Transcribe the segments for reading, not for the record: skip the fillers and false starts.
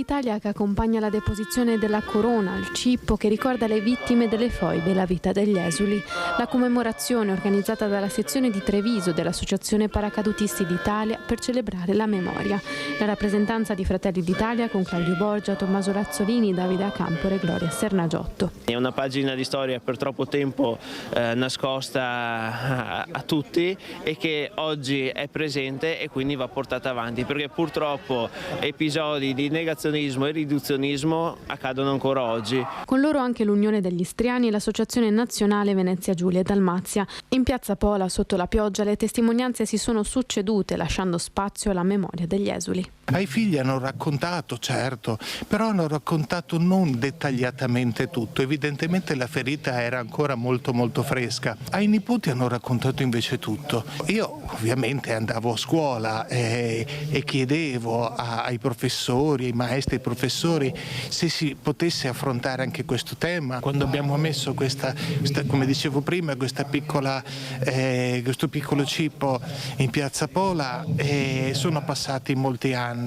d'Italia che accompagna la deposizione della corona, il cippo che ricorda le vittime delle foibe e la vita degli esuli. La commemorazione organizzata dalla sezione di Treviso dell'Associazione Paracadutisti d'Italia per celebrare la memoria. La rappresentanza di Fratelli d'Italia con Claudio Borgia, Tommaso Razzolini, Davide Acampore e Gloria Sernagiotto. È una pagina di storia per troppo tempo nascosta a tutti e che oggi è presente e quindi va portata avanti, perché purtroppo episodi di negazionismo e riduzionismo accadono ancora oggi. Con loro anche l'Unione degli Istriani e l'Associazione Nazionale Venezia Giulia e Dalmazia. In Piazza Pola, sotto la pioggia, le testimonianze si sono succedute lasciando spazio alla memoria degli esuli. Ai figli hanno raccontato, certo, però hanno raccontato non dettagliatamente tutto, evidentemente la ferita era ancora molto fresca. Ai nipoti hanno raccontato invece tutto. Io ovviamente andavo a scuola e chiedevo ai professori, ai maestri, ai professori se si potesse affrontare anche questo tema. Quando abbiamo messo questa come dicevo prima, questo piccolo cippo in Piazza Pola, sono passati molti anni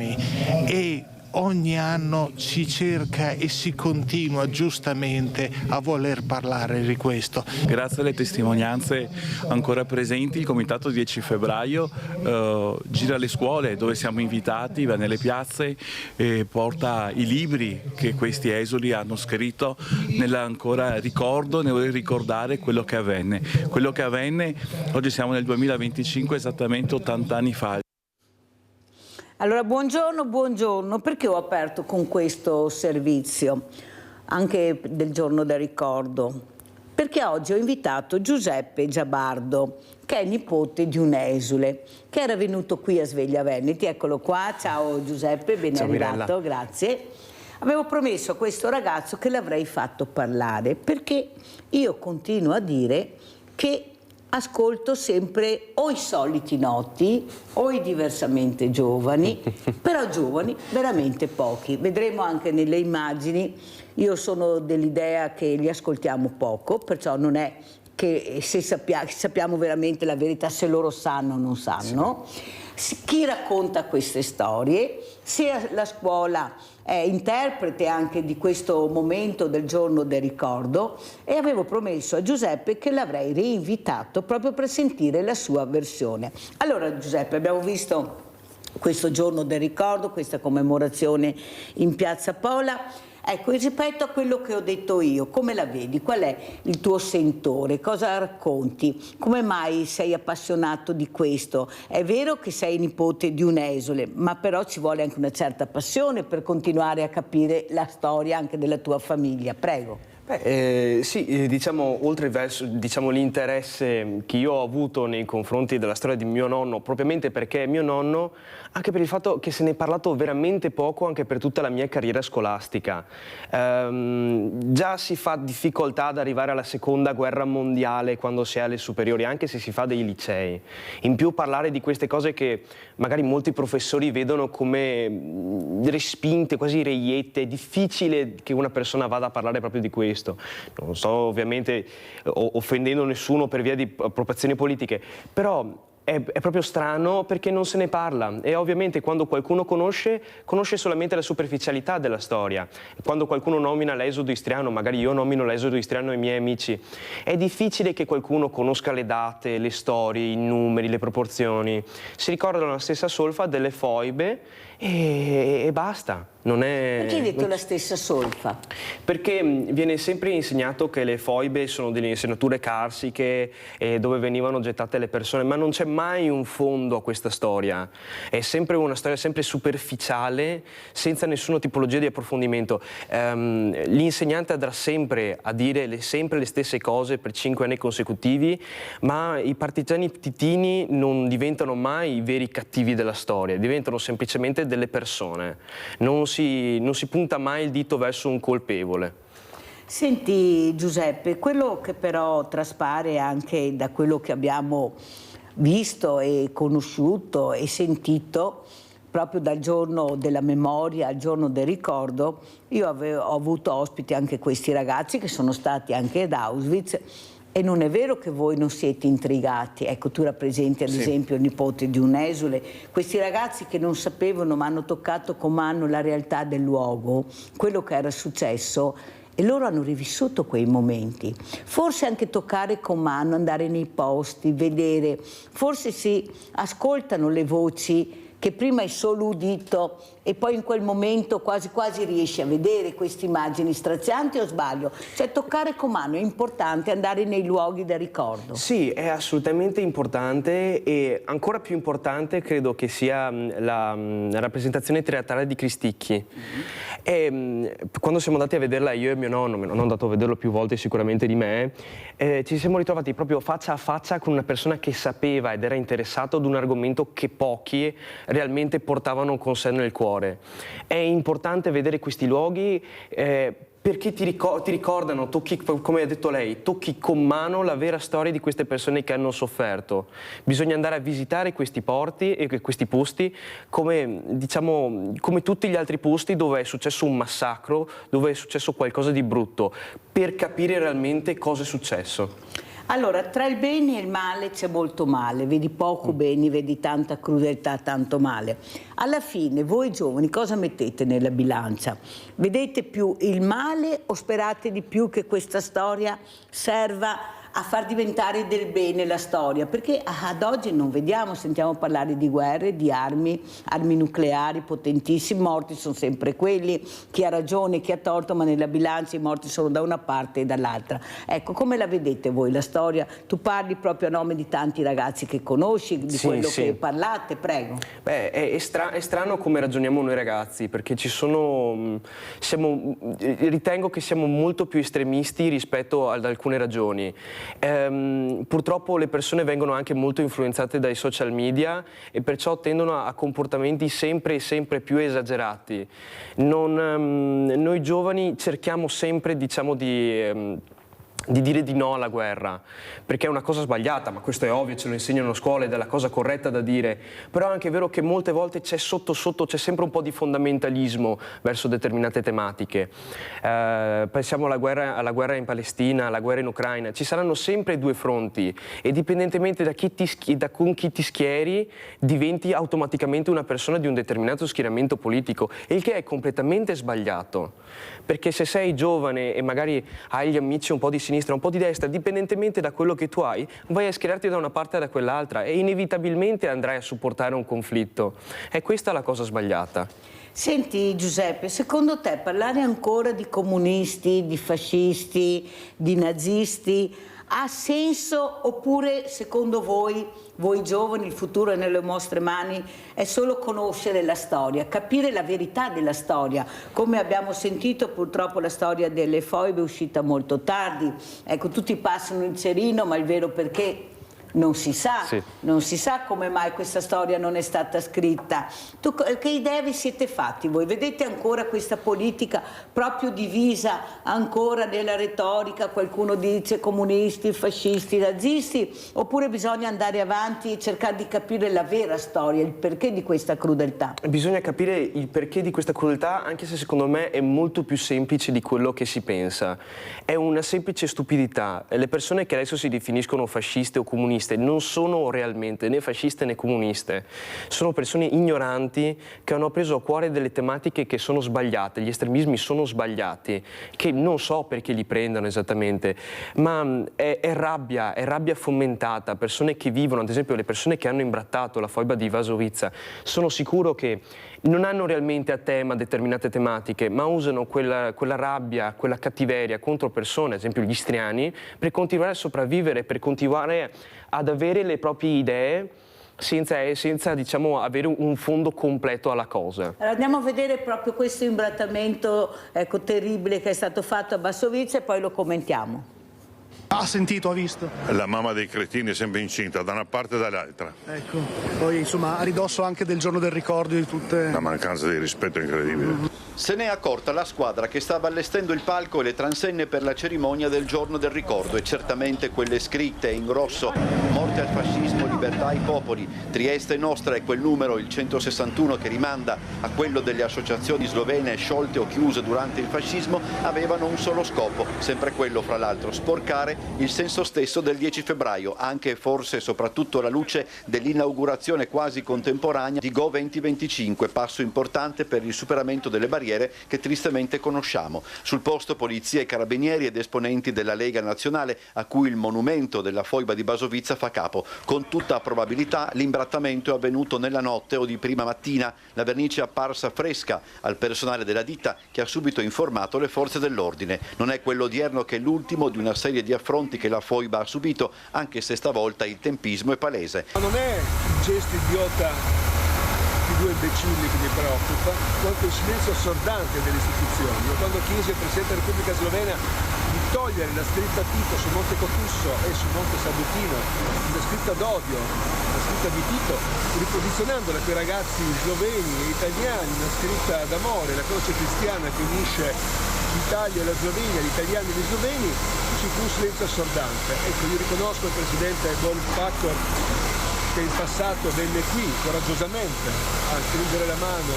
e ogni anno si cerca e si continua giustamente a voler parlare di questo. Grazie alle testimonianze ancora presenti, il Comitato 10 febbraio gira le scuole dove siamo invitati, va nelle piazze e porta i libri che questi esuli hanno scritto nell'ancora ricordo, nel ricordare quello che avvenne. Quello che avvenne, oggi siamo nel 2025, esattamente 80 anni fa. Allora, buongiorno. Perché ho aperto con questo servizio, anche del giorno del ricordo? Perché oggi ho invitato Giuseppe Giabardo, che è nipote di un esule, che era venuto qui a Sveglia Veneti. Eccolo qua, ciao Giuseppe, ben arrivato, grazie. Avevo promesso a questo ragazzo che l'avrei fatto parlare, perché io continuo a dire che ascolto sempre o i soliti noti o i diversamente giovani, però giovani veramente pochi. Vedremo anche nelle immagini, io sono dell'idea che li ascoltiamo poco, perciò non è che se sappiamo veramente la verità, se loro sanno o non sanno. Sì. Chi racconta queste storie, se la scuola è interprete anche di questo momento del giorno del ricordo, e avevo promesso a Giuseppe che l'avrei reinvitato proprio per sentire la sua versione. Allora Giuseppe, abbiamo visto questo giorno del ricordo, questa commemorazione in Piazza Pola. Ecco, rispetto a quello che ho detto io, come la vedi? Qual è il tuo sentore? Cosa racconti? Come mai sei appassionato di questo? È vero che sei nipote di un esule, ma però ci vuole anche una certa passione per continuare a capire la storia anche della tua famiglia. Prego. Sì, diciamo, oltre l'interesse che io ho avuto nei confronti della storia di mio nonno, propriamente perché mio nonno, anche per il fatto che se ne è parlato veramente poco anche per tutta la mia carriera scolastica. Già si fa difficoltà ad arrivare alla seconda guerra mondiale quando si è alle superiori, anche se si fa dei licei. In più parlare di queste cose che magari molti professori vedono come respinte, quasi reiette, è difficile che una persona vada a parlare proprio di questo. Non sto ovviamente offendendo nessuno per via di appropriazioni politiche, però è proprio strano perché non se ne parla, e ovviamente quando qualcuno conosce solamente la superficialità della storia. Quando qualcuno nomina l'esodo istriano, magari io nomino l'esodo istriano ai miei amici, è difficile che qualcuno conosca le date, le storie, i numeri, le proporzioni. Si ricordano la stessa solfa delle foibe e basta. Non è... Perché hai detto la stessa solfa? Perché viene sempre insegnato che le foibe sono delle insenature carsiche dove venivano gettate le persone, ma non c'è mai un fondo a questa storia. È sempre una storia sempre superficiale, senza nessuna tipologia di approfondimento. L'insegnante andrà sempre a dire sempre le stesse cose per 5 anni consecutivi, ma i partigiani titini non diventano mai i veri cattivi della storia, diventano semplicemente delle persone. Non si punta mai il dito verso un colpevole. Senti Giuseppe, quello che però traspare anche da quello che abbiamo visto e conosciuto e sentito proprio dal giorno della memoria al giorno del ricordo, io ho avuto ospiti anche questi ragazzi che sono stati anche ad Auschwitz, E non è vero che voi non siete intrigati. Ecco, tu rappresenti ad esempio il nipote di un esule. Questi ragazzi che non sapevano ma hanno toccato con mano la realtà del luogo, quello che era successo, e loro hanno rivissuto quei momenti. Forse anche toccare con mano, andare nei posti, vedere, forse si ascoltano le voci che prima è solo udito e poi in quel momento quasi quasi riesci a vedere queste immagini strazianti, o sbaglio? Cioè toccare con mano è importante, andare nei luoghi da ricordo. Sì, è assolutamente importante, e ancora più importante credo che sia la rappresentazione teatrale di Cristicchi. E, quando siamo andati a vederla io e mio nonno è andato a vederlo più volte sicuramente di me, ci siamo ritrovati proprio faccia a faccia con una persona che sapeva ed era interessato ad un argomento che pochi realmente portavano con sé nel cuore. È importante vedere questi luoghi perché ti ricordano, tocchi, come ha detto lei, tocchi con mano la vera storia di queste persone che hanno sofferto. Bisogna andare a visitare questi porti e questi posti come, diciamo, come tutti gli altri posti dove è successo un massacro, dove è successo qualcosa di brutto, per capire realmente cosa è successo. Allora, tra il bene e il male c'è molto male, vedi poco bene, vedi tanta crudeltà, tanto male. Alla fine, voi giovani, cosa mettete nella bilancia? Vedete più il male o sperate di più che questa storia serva a far diventare del bene la storia? Perché ad oggi non vediamo, sentiamo parlare di guerre, di armi nucleari potentissime, morti sono sempre quelli, chi ha ragione, chi ha torto, ma nella bilancia i morti sono da una parte e dall'altra. Ecco, come la vedete voi la storia? Tu parli proprio a nome di tanti ragazzi che conosci, di quello che parlate, prego. Beh, è strano come ragioniamo noi ragazzi, perché ritengo che siamo molto più estremisti rispetto ad alcune ragioni. Purtroppo le persone vengono anche molto influenzate dai social media e perciò tendono a comportamenti sempre più esagerati. Noi giovani cerchiamo sempre, diciamo, di dire di no alla guerra, perché è una cosa sbagliata, ma questo è ovvio, ce lo insegnano a scuola ed è la cosa corretta da dire, però è anche vero che molte volte c'è c'è sempre un po' di fondamentalismo verso determinate tematiche. Pensiamo alla guerra in Palestina, alla guerra in Ucraina, ci saranno sempre due fronti e dipendentemente con chi ti schieri diventi automaticamente una persona di un determinato schieramento politico, il che è completamente sbagliato, perché se sei giovane e magari hai gli amici un po' di sinistra, un po' di destra, dipendentemente da quello che tu hai, vai a schierarti da una parte o da quell'altra e inevitabilmente andrai a supportare un conflitto. È questa la cosa sbagliata. Senti Giuseppe, secondo te parlare ancora di comunisti, di fascisti, di nazisti ha senso, oppure secondo voi giovani, il futuro è nelle vostre mani, è solo conoscere la storia, capire la verità della storia? Come abbiamo sentito, purtroppo la storia delle foibe è uscita molto tardi, ecco, tutti passano il cerino, ma il vero perché non si sa, non si sa come mai questa storia non è stata scritta. Che idee vi siete fatti voi? Vedete ancora questa politica proprio divisa ancora nella retorica? Qualcuno dice comunisti, fascisti, nazisti, oppure bisogna andare avanti e cercare di capire la vera storia, il perché di questa crudeltà? Bisogna capire il perché di questa crudeltà, anche se secondo me è molto più semplice di quello che si pensa. È una semplice stupidità. Le persone che adesso si definiscono fasciste o comuniste non sono realmente né fasciste né comuniste, sono persone ignoranti che hanno preso a cuore delle tematiche che sono sbagliate, gli estremismi sono sbagliati, che non so perché li prendano esattamente, ma è rabbia fomentata, persone che vivono, ad esempio le persone che hanno imbrattato la foiba di Vasovica, sono sicuro che non hanno realmente a tema determinate tematiche, ma usano quella rabbia, quella cattiveria contro persone, ad esempio gli istriani, per continuare a sopravvivere, per continuare ad avere le proprie idee senza diciamo, avere un fondo completo alla cosa. Allora, andiamo a vedere proprio questo imbrattamento terribile che è stato fatto a Vasovica e poi lo commentiamo. Ha sentito, ha visto? La mamma dei cretini è sempre incinta, da una parte e dall'altra. Ecco, poi insomma a ridosso anche del giorno del ricordo di tutte... La mancanza di rispetto è incredibile. Se n'è accorta la squadra che stava allestendo il palco e le transenne per la cerimonia del giorno del ricordo, e certamente quelle scritte in rosso: morte al fascismo, libertà ai popoli, Trieste nostra, è quel numero, il 161, che rimanda a quello delle associazioni slovene sciolte o chiuse durante il fascismo, avevano un solo scopo, sempre quello fra l'altro: sporcare il senso stesso del 10 febbraio, anche e forse soprattutto alla luce dell'inaugurazione quasi contemporanea di Go 2025, passo importante per il superamento delle barriere che tristemente conosciamo. Sul posto polizia e carabinieri ed esponenti della Lega Nazionale, a cui il monumento della foiba di Basovizza fa capo. Con tutta probabilità l'imbrattamento è avvenuto nella notte o di prima mattina. La vernice è apparsa fresca al personale della ditta, che ha subito informato le forze dell'ordine. Non è quello odierno che è l'ultimo di una serie di affronti che la foiba ha subito, anche se stavolta il tempismo è palese. Ma non è un gesto idiota di due imbecilli che mi preoccupa, quanto il silenzio assordante delle istituzioni. Quando chiesi al Presidente della Repubblica Slovena di togliere la scritta Tito su Monte Cotusso e su Monte Sabutino, la scritta d'odio, la scritta di Tito, riposizionandola per i ragazzi sloveni e italiani, una scritta d'amore, la croce cristiana che unisce l'Italia e la Slovenia, gli italiani e gli sloveni, ci fu un silenzio assordante. Ecco, io riconosco il Presidente Boris Pahor, che in passato venne qui coraggiosamente a stringere la mano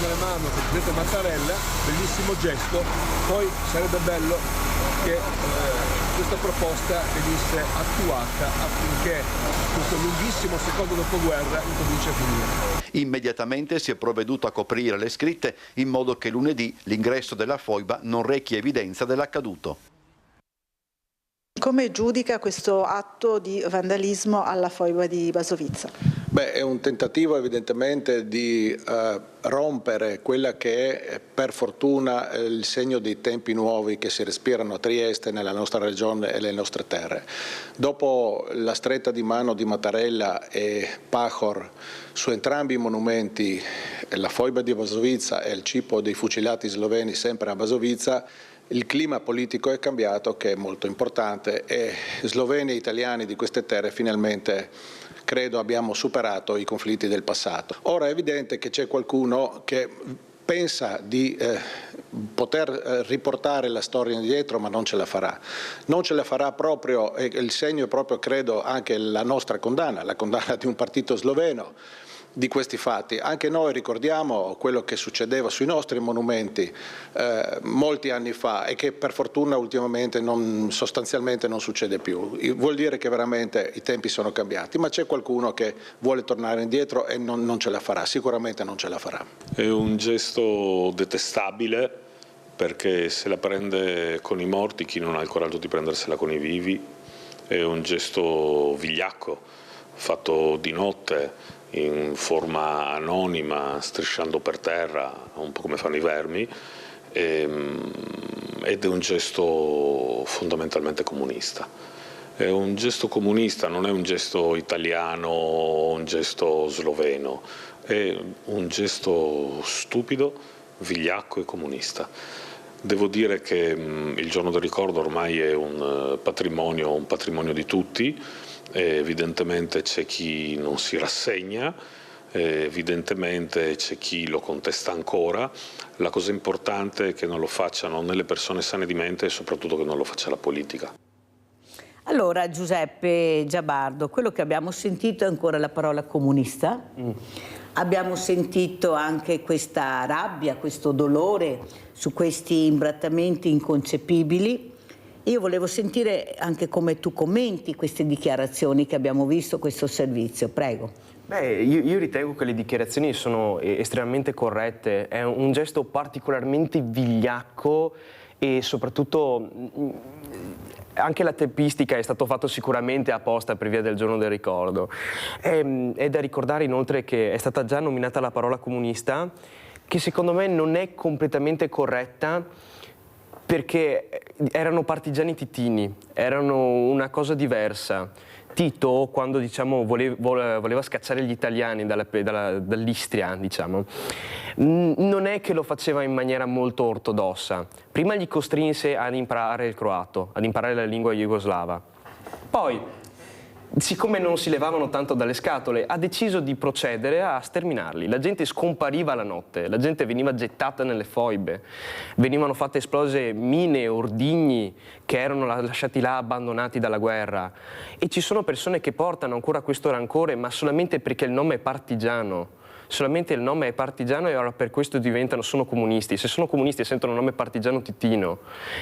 nella mano con il Presidente Mattarella, bellissimo gesto. Poi sarebbe bello che questa proposta venisse attuata affinché questo lunghissimo secondo dopoguerra incominci a finire. Immediatamente si è provveduto a coprire le scritte in modo che lunedì l'ingresso della foiba non rechi evidenza dell'accaduto. Come giudica questo atto di vandalismo alla foiba di Basovizza? Beh, è un tentativo evidentemente di rompere quella che è per fortuna il segno dei tempi nuovi che si respirano a Trieste, nella nostra regione e nelle nostre terre. Dopo la stretta di mano di Mattarella e Pahor su entrambi i monumenti, la foiba di Basovizza e il cipo dei fucilati sloveni sempre a Basovizza, il clima politico è cambiato, che è molto importante, e sloveni e italiani di queste terre finalmente credo abbiamo superato i conflitti del passato. Ora è evidente che c'è qualcuno che pensa di poter riportare la storia indietro, ma non ce la farà. Non ce la farà proprio, e il segno è proprio, credo, anche la nostra condanna, la condanna di un partito sloveno di questi fatti. Anche noi ricordiamo quello che succedeva sui nostri monumenti molti anni fa e che per fortuna ultimamente sostanzialmente non succede più. Vuol dire che veramente i tempi sono cambiati, ma c'è qualcuno che vuole tornare indietro e non ce la farà, sicuramente non ce la farà. È un gesto detestabile, perché se la prende con i morti chi non ha il coraggio di prendersela con i vivi. È un gesto vigliacco, fatto di notte, in forma anonima, strisciando per terra, un po' come fanno i vermi, ed è un gesto fondamentalmente comunista. È un gesto comunista, non è un gesto italiano o un gesto sloveno, è un gesto stupido, vigliacco e comunista. Devo dire che il giorno del ricordo ormai è un patrimonio di tutti. Evidentemente c'è chi non si rassegna, evidentemente c'è chi lo contesta ancora. La cosa importante è che non lo facciano né le persone sane di mente e soprattutto che non lo faccia la politica. Allora, Giuseppe Giabardo, quello che abbiamo sentito è ancora la parola comunista. Abbiamo sentito anche questa rabbia, questo dolore su questi imbrattamenti inconcepibili. Io volevo sentire anche come tu commenti queste dichiarazioni che abbiamo visto, questo servizio. Prego. Beh, io ritengo che le dichiarazioni sono estremamente corrette. È un gesto particolarmente vigliacco e soprattutto anche la tempistica è stato fatto sicuramente apposta per via del giorno del ricordo. È da ricordare inoltre che è stata già nominata la parola comunista, che secondo me non è completamente corretta, perché erano partigiani titini, erano una cosa diversa. Tito, quando diciamo, voleva scacciare gli italiani dall'Istria, diciamo, non è che lo faceva in maniera molto ortodossa. Prima gli costrinse ad imparare il croato, ad imparare la lingua jugoslava. Poi siccome non si levavano tanto dalle scatole, ha deciso di procedere a sterminarli. La gente scompariva la notte, la gente veniva gettata nelle foibe, venivano fatte esplose mine, ordigni che erano lasciati là abbandonati dalla guerra. E ci sono persone che portano ancora questo rancore, ma solamente perché il nome è partigiano. Solamente il nome è partigiano e allora per questo sono comunisti. Se sono comunisti e sentono il nome partigiano Titino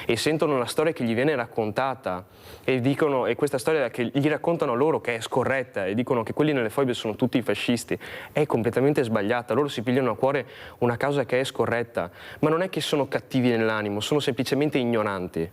e sentono la storia che gli viene raccontata e questa storia che gli raccontano loro che è scorretta e dicono che quelli nelle foibe sono tutti fascisti, è completamente sbagliata. Loro si pigliano a cuore una causa che è scorretta, ma non è che sono cattivi nell'animo, sono semplicemente ignoranti.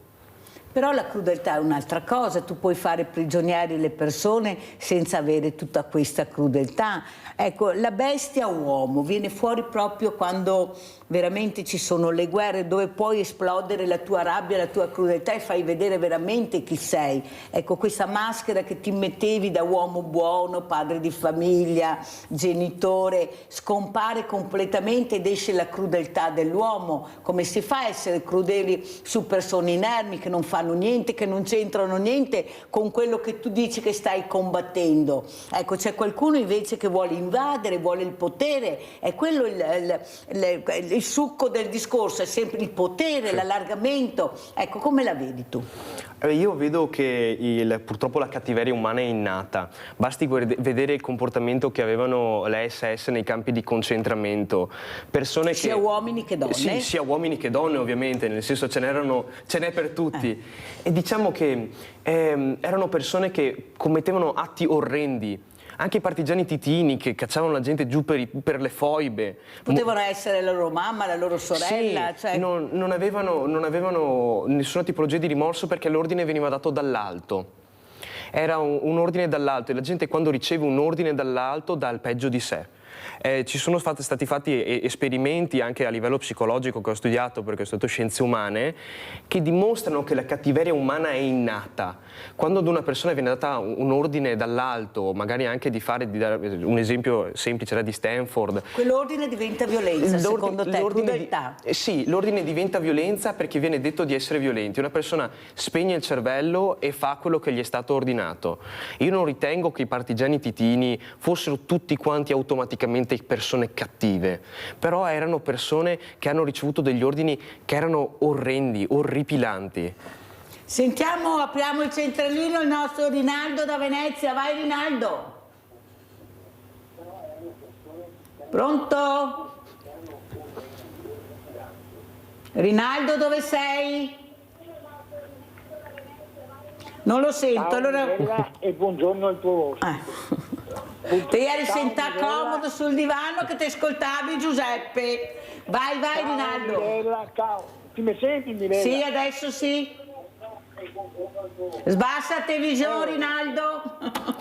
Però la crudeltà è un'altra cosa, tu puoi fare prigionieri le persone senza avere tutta questa crudeltà. Ecco, la bestia uomo viene fuori proprio quando veramente ci sono le guerre, dove puoi esplodere la tua rabbia, la tua crudeltà e fai vedere veramente chi sei. Ecco, questa maschera che ti mettevi da uomo buono, padre di famiglia, genitore, scompare completamente ed esce la crudeltà dell'uomo. Come si fa a essere crudeli su persone inermi che non fanno niente, che non c'entrano niente con quello che tu dici che stai combattendo? Ecco, c'è qualcuno invece che vuole invadere, vuole il potere, è quello il succo del discorso, è sempre il potere, l'allargamento. Ecco, come la vedi tu? Io vedo che purtroppo la cattiveria umana è innata. Basti vedere il comportamento che avevano le SS nei campi di concentramento. Persone sia uomini che donne? Sì, sia uomini che donne ovviamente, nel senso ce n'è per tutti. E diciamo che erano persone che commettevano atti orrendi. Anche i partigiani titini che cacciavano la gente giù per le foibe. Potevano essere la loro mamma, la loro sorella. Sì, cioè... non avevano nessuna tipologia di rimorso perché l'ordine veniva dato dall'alto. Era un ordine dall'alto e la gente quando riceve un ordine dall'alto dà il peggio di sé. Ci sono stati fatti esperimenti anche a livello psicologico che ho studiato perché ho studiato scienze umane che dimostrano che la cattiveria umana è innata. Quando ad una persona viene data un ordine dall'alto, magari anche di dare un esempio semplice era di Stanford. Quell'ordine diventa violenza, secondo te, crudeltà? Sì, l'ordine diventa violenza perché viene detto di essere violenti. Una persona spegne il cervello e fa quello che gli è stato ordinato. Io non ritengo che i partigiani titini fossero tutti quanti automaticamente persone cattive, però erano persone che hanno ricevuto degli ordini che erano orrendi, orripilanti. Sentiamo, apriamo il centralino, il nostro Rinaldo da Venezia. Vai Rinaldo. Pronto? Rinaldo, dove sei? Non lo sento. Ciao, allora... e buongiorno al tuo voce. Ti eri sentato comodo sul divano che ti ascoltavi Giuseppe. Vai, ciao, Rinaldo. Mirella, ciao. Ti mi senti, Mirella? Sì, adesso sì. Sbassa la televisione, Rinaldo.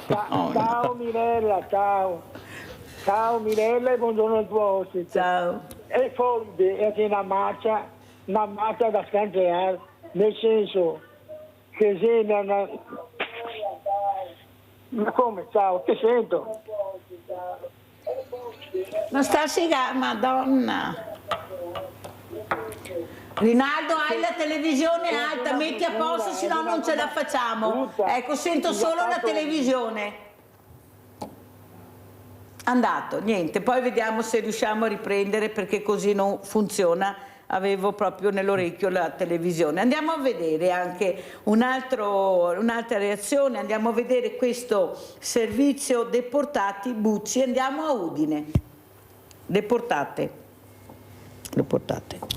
Ciao Mirella, ciao. Ciao Mirella e buongiorno al tuo ospite. Ciao. E foibe è una marcia da scangiare, nel senso che se ma come? Ciao, ti sento. Non sta sigando, madonna. Rinaldo, hai la televisione alta, metti a posto, se no non ce la facciamo. Ecco, sento solo la televisione. Andato, niente, poi vediamo se riusciamo a riprendere perché così non funziona. Avevo proprio nell'orecchio la televisione. Andiamo a vedere anche un'altra reazione, andiamo a vedere questo servizio deportati Bucci, andiamo a Udine. Deportate.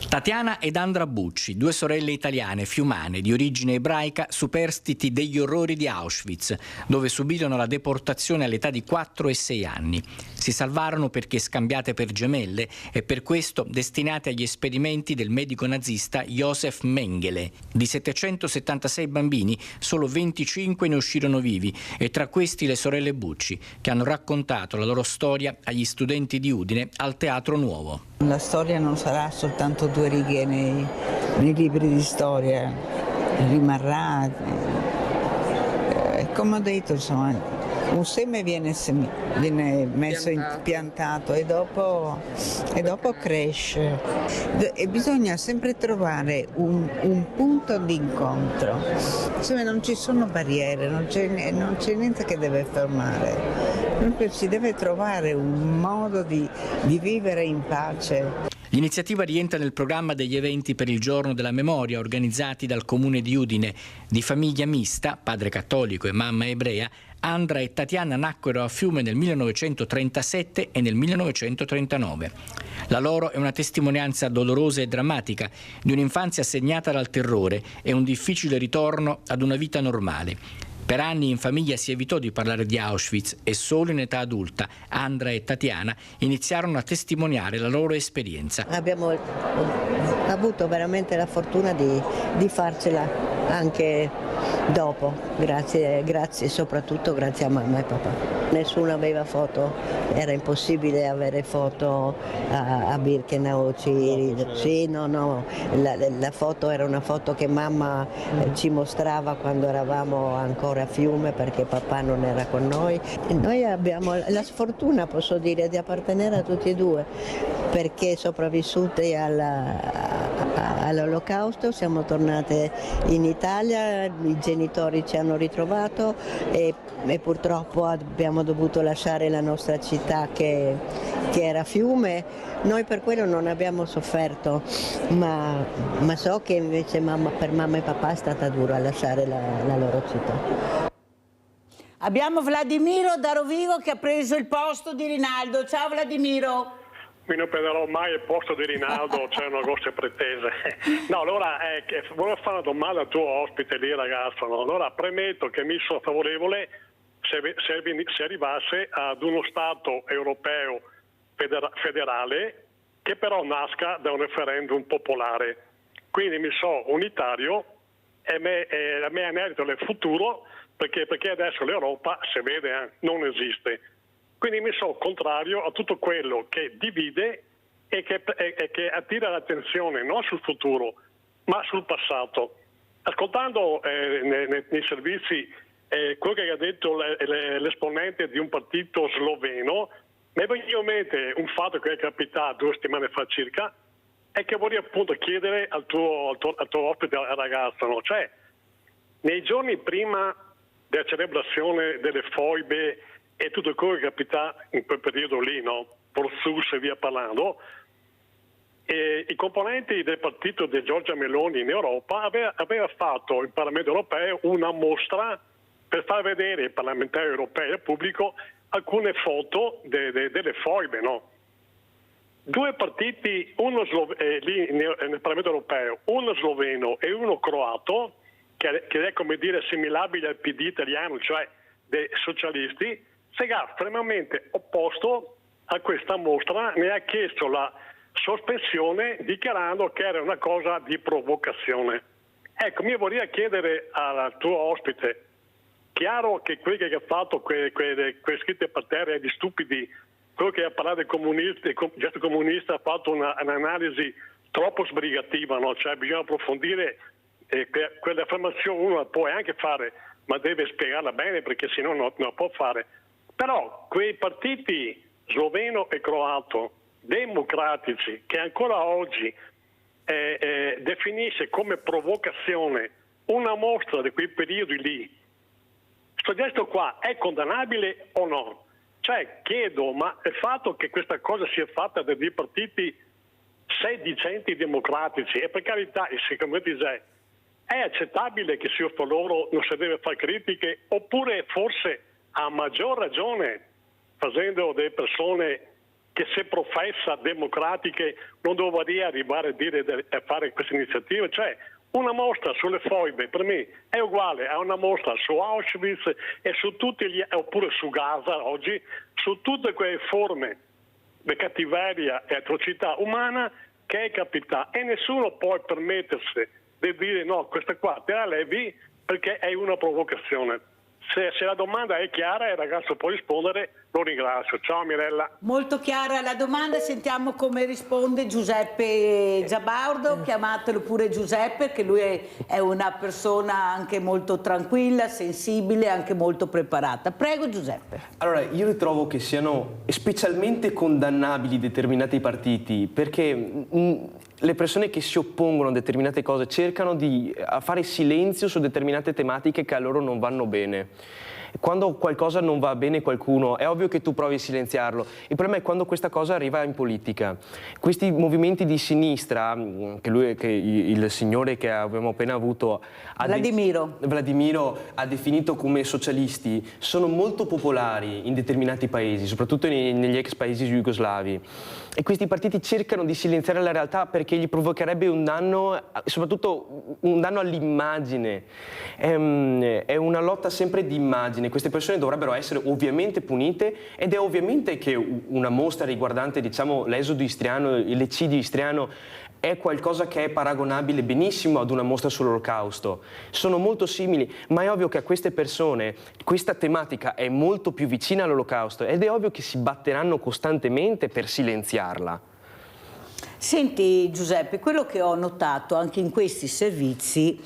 Tatiana ed Andra Bucci, due sorelle italiane fiumane di origine ebraica, superstiti degli orrori di Auschwitz, dove subirono la deportazione all'età di 4 e 6 anni. Si salvarono perché scambiate per gemelle e per questo destinate agli esperimenti del medico nazista Josef Mengele. Di 776 bambini, solo 25 ne uscirono vivi e tra questi le sorelle Bucci, che hanno raccontato la loro storia agli studenti di Udine al Teatro Nuovo. La storia non sarà soltanto 2 righe nei libri di storia, rimarrà, come ho detto, insomma, un seme viene messo piantato e dopo cresce e bisogna sempre trovare un punto di incontro. Insomma, non ci sono barriere, non c'è niente che deve fermare, si deve trovare un modo di vivere in pace. L'iniziativa rientra nel programma degli eventi per il Giorno della Memoria organizzati dal Comune di Udine. Di famiglia mista, padre cattolico e mamma ebrea, Andra e Tatiana nacquero a Fiume nel 1937 e nel 1939. La loro è una testimonianza dolorosa e drammatica di un'infanzia segnata dal terrore e un difficile ritorno ad una vita normale. Per anni in famiglia si evitò di parlare di Auschwitz e solo in età adulta Andra e Tatiana iniziarono a testimoniare la loro esperienza. Abbiamo avuto veramente la fortuna di farcela anche dopo, grazie soprattutto grazie a mamma e papà. Nessuno aveva foto, era impossibile avere foto a Birkenau. La foto era una foto che mamma ci mostrava quando eravamo ancora a Fiume perché papà non era con noi. E noi abbiamo la sfortuna, posso dire, di appartenere a tutti e due perché sopravvissuti all'Olocausto siamo tornate in Italia, i genitori ci hanno ritrovato e purtroppo abbiamo dovuto lasciare la nostra città che era Fiume. Noi per quello non abbiamo sofferto, ma so che invece per mamma e papà è stata dura lasciare la loro città. Abbiamo Vladimiro da Rovigo che ha preso il posto di Rinaldo. Ciao Vladimiro. Qui non prenderò mai il posto di Rinaldo, c'è una grosse pretese. No, allora volevo fare una domanda al tuo ospite lì, ragazzo. No? Allora premetto che mi sono favorevole se arrivasse ad uno Stato europeo federale che però nasca da un referendum popolare. Quindi mi so unitario e a me è merito del futuro perché adesso l'Europa, se vede, non esiste. Quindi mi so contrario a tutto quello che divide e che attira l'attenzione non sul futuro, ma sul passato. Ascoltando nei servizi quello che ha detto l'esponente di un partito sloveno, mi è venuto in mente un fatto che è capitato 2 settimane fa circa e che vorrei appunto chiedere al tuo ospite, al ragazzo. No? Cioè, nei giorni prima della celebrazione delle foibe e tutto quello che capita in quel periodo lì, no? Porzus e via parlando, e i componenti del partito di Giorgia Meloni in Europa aveva fatto il Parlamento europeo una mostra per far vedere ai parlamentari europei e al pubblico alcune foto delle foibe, no? 2 partiti, uno lì nel Parlamento europeo, uno sloveno e uno croato, che è come dire assimilabile al PD italiano, cioè dei socialisti, si è fermamente opposto a questa mostra, ne ha chiesto la sospensione dichiarando che era una cosa di provocazione. Ecco, mi vorrei chiedere al tuo ospite, chiaro che quelli che ha fatto quelle scritte per terra è di stupidi, quello che ha parlato del comunista, il gesto comunista ha fatto un'analisi troppo sbrigativa, no? Cioè bisogna approfondire quell'affermazione, uno la può anche fare, ma deve spiegarla bene perché sennò non la può fare. Però quei partiti sloveno e croato democratici che ancora oggi definisce come provocazione una mostra di quei periodi lì, questo gesto qua è condannabile o no? Cioè chiedo, ma il fatto che questa cosa sia fatta da 2 partiti sedicenti democratici, e per carità, secondo me è accettabile che sia per loro non si deve fare critiche, oppure forse a maggior ragione facendo delle persone che se professa democratiche non dovrebbe arrivare a fare queste iniziative? Cioè una mostra sulle foibe per me è uguale a una mostra su Auschwitz e su oppure su Gaza oggi, su tutte quelle forme di cattiveria e atrocità umana che è capitata, e nessuno può permettersi di dire no, questa qua te la levi perché è una provocazione. Se la domanda è chiara e il ragazzo può rispondere, Lo ringrazio. Ciao Mirella. Molto chiara la domanda, sentiamo come risponde Giuseppe Giabardo. Chiamatelo pure Giuseppe, che lui è una persona anche molto tranquilla, sensibile, anche molto preparata. Prego Giuseppe. Allora, io ritrovo che siano specialmente condannabili determinati partiti, perché le persone che si oppongono a determinate cose cercano di fare silenzio su determinate tematiche che a loro non vanno bene. Quando qualcosa non va bene a qualcuno è ovvio che tu provi a silenziarlo. Il problema è quando questa cosa arriva in politica. Questi movimenti di sinistra, che il signore che abbiamo appena avuto, Vladimiro ha definito come socialisti, sono molto popolari in determinati paesi, soprattutto negli ex paesi jugoslavi. E questi partiti cercano di silenziare la realtà perché gli provocherebbe un danno, soprattutto un danno all'immagine. È una lotta sempre di immagine. Queste persone dovrebbero essere ovviamente punite ed è ovviamente che una mostra riguardante, diciamo, l'esodo istriano, l'eccidio istriano, è qualcosa che è paragonabile benissimo ad una mostra sull'Olocausto. Sono molto simili, ma è ovvio che a queste persone questa tematica è molto più vicina all'Olocausto ed è ovvio che si batteranno costantemente per silenziarla. Senti Giuseppe, quello che ho notato anche in questi servizi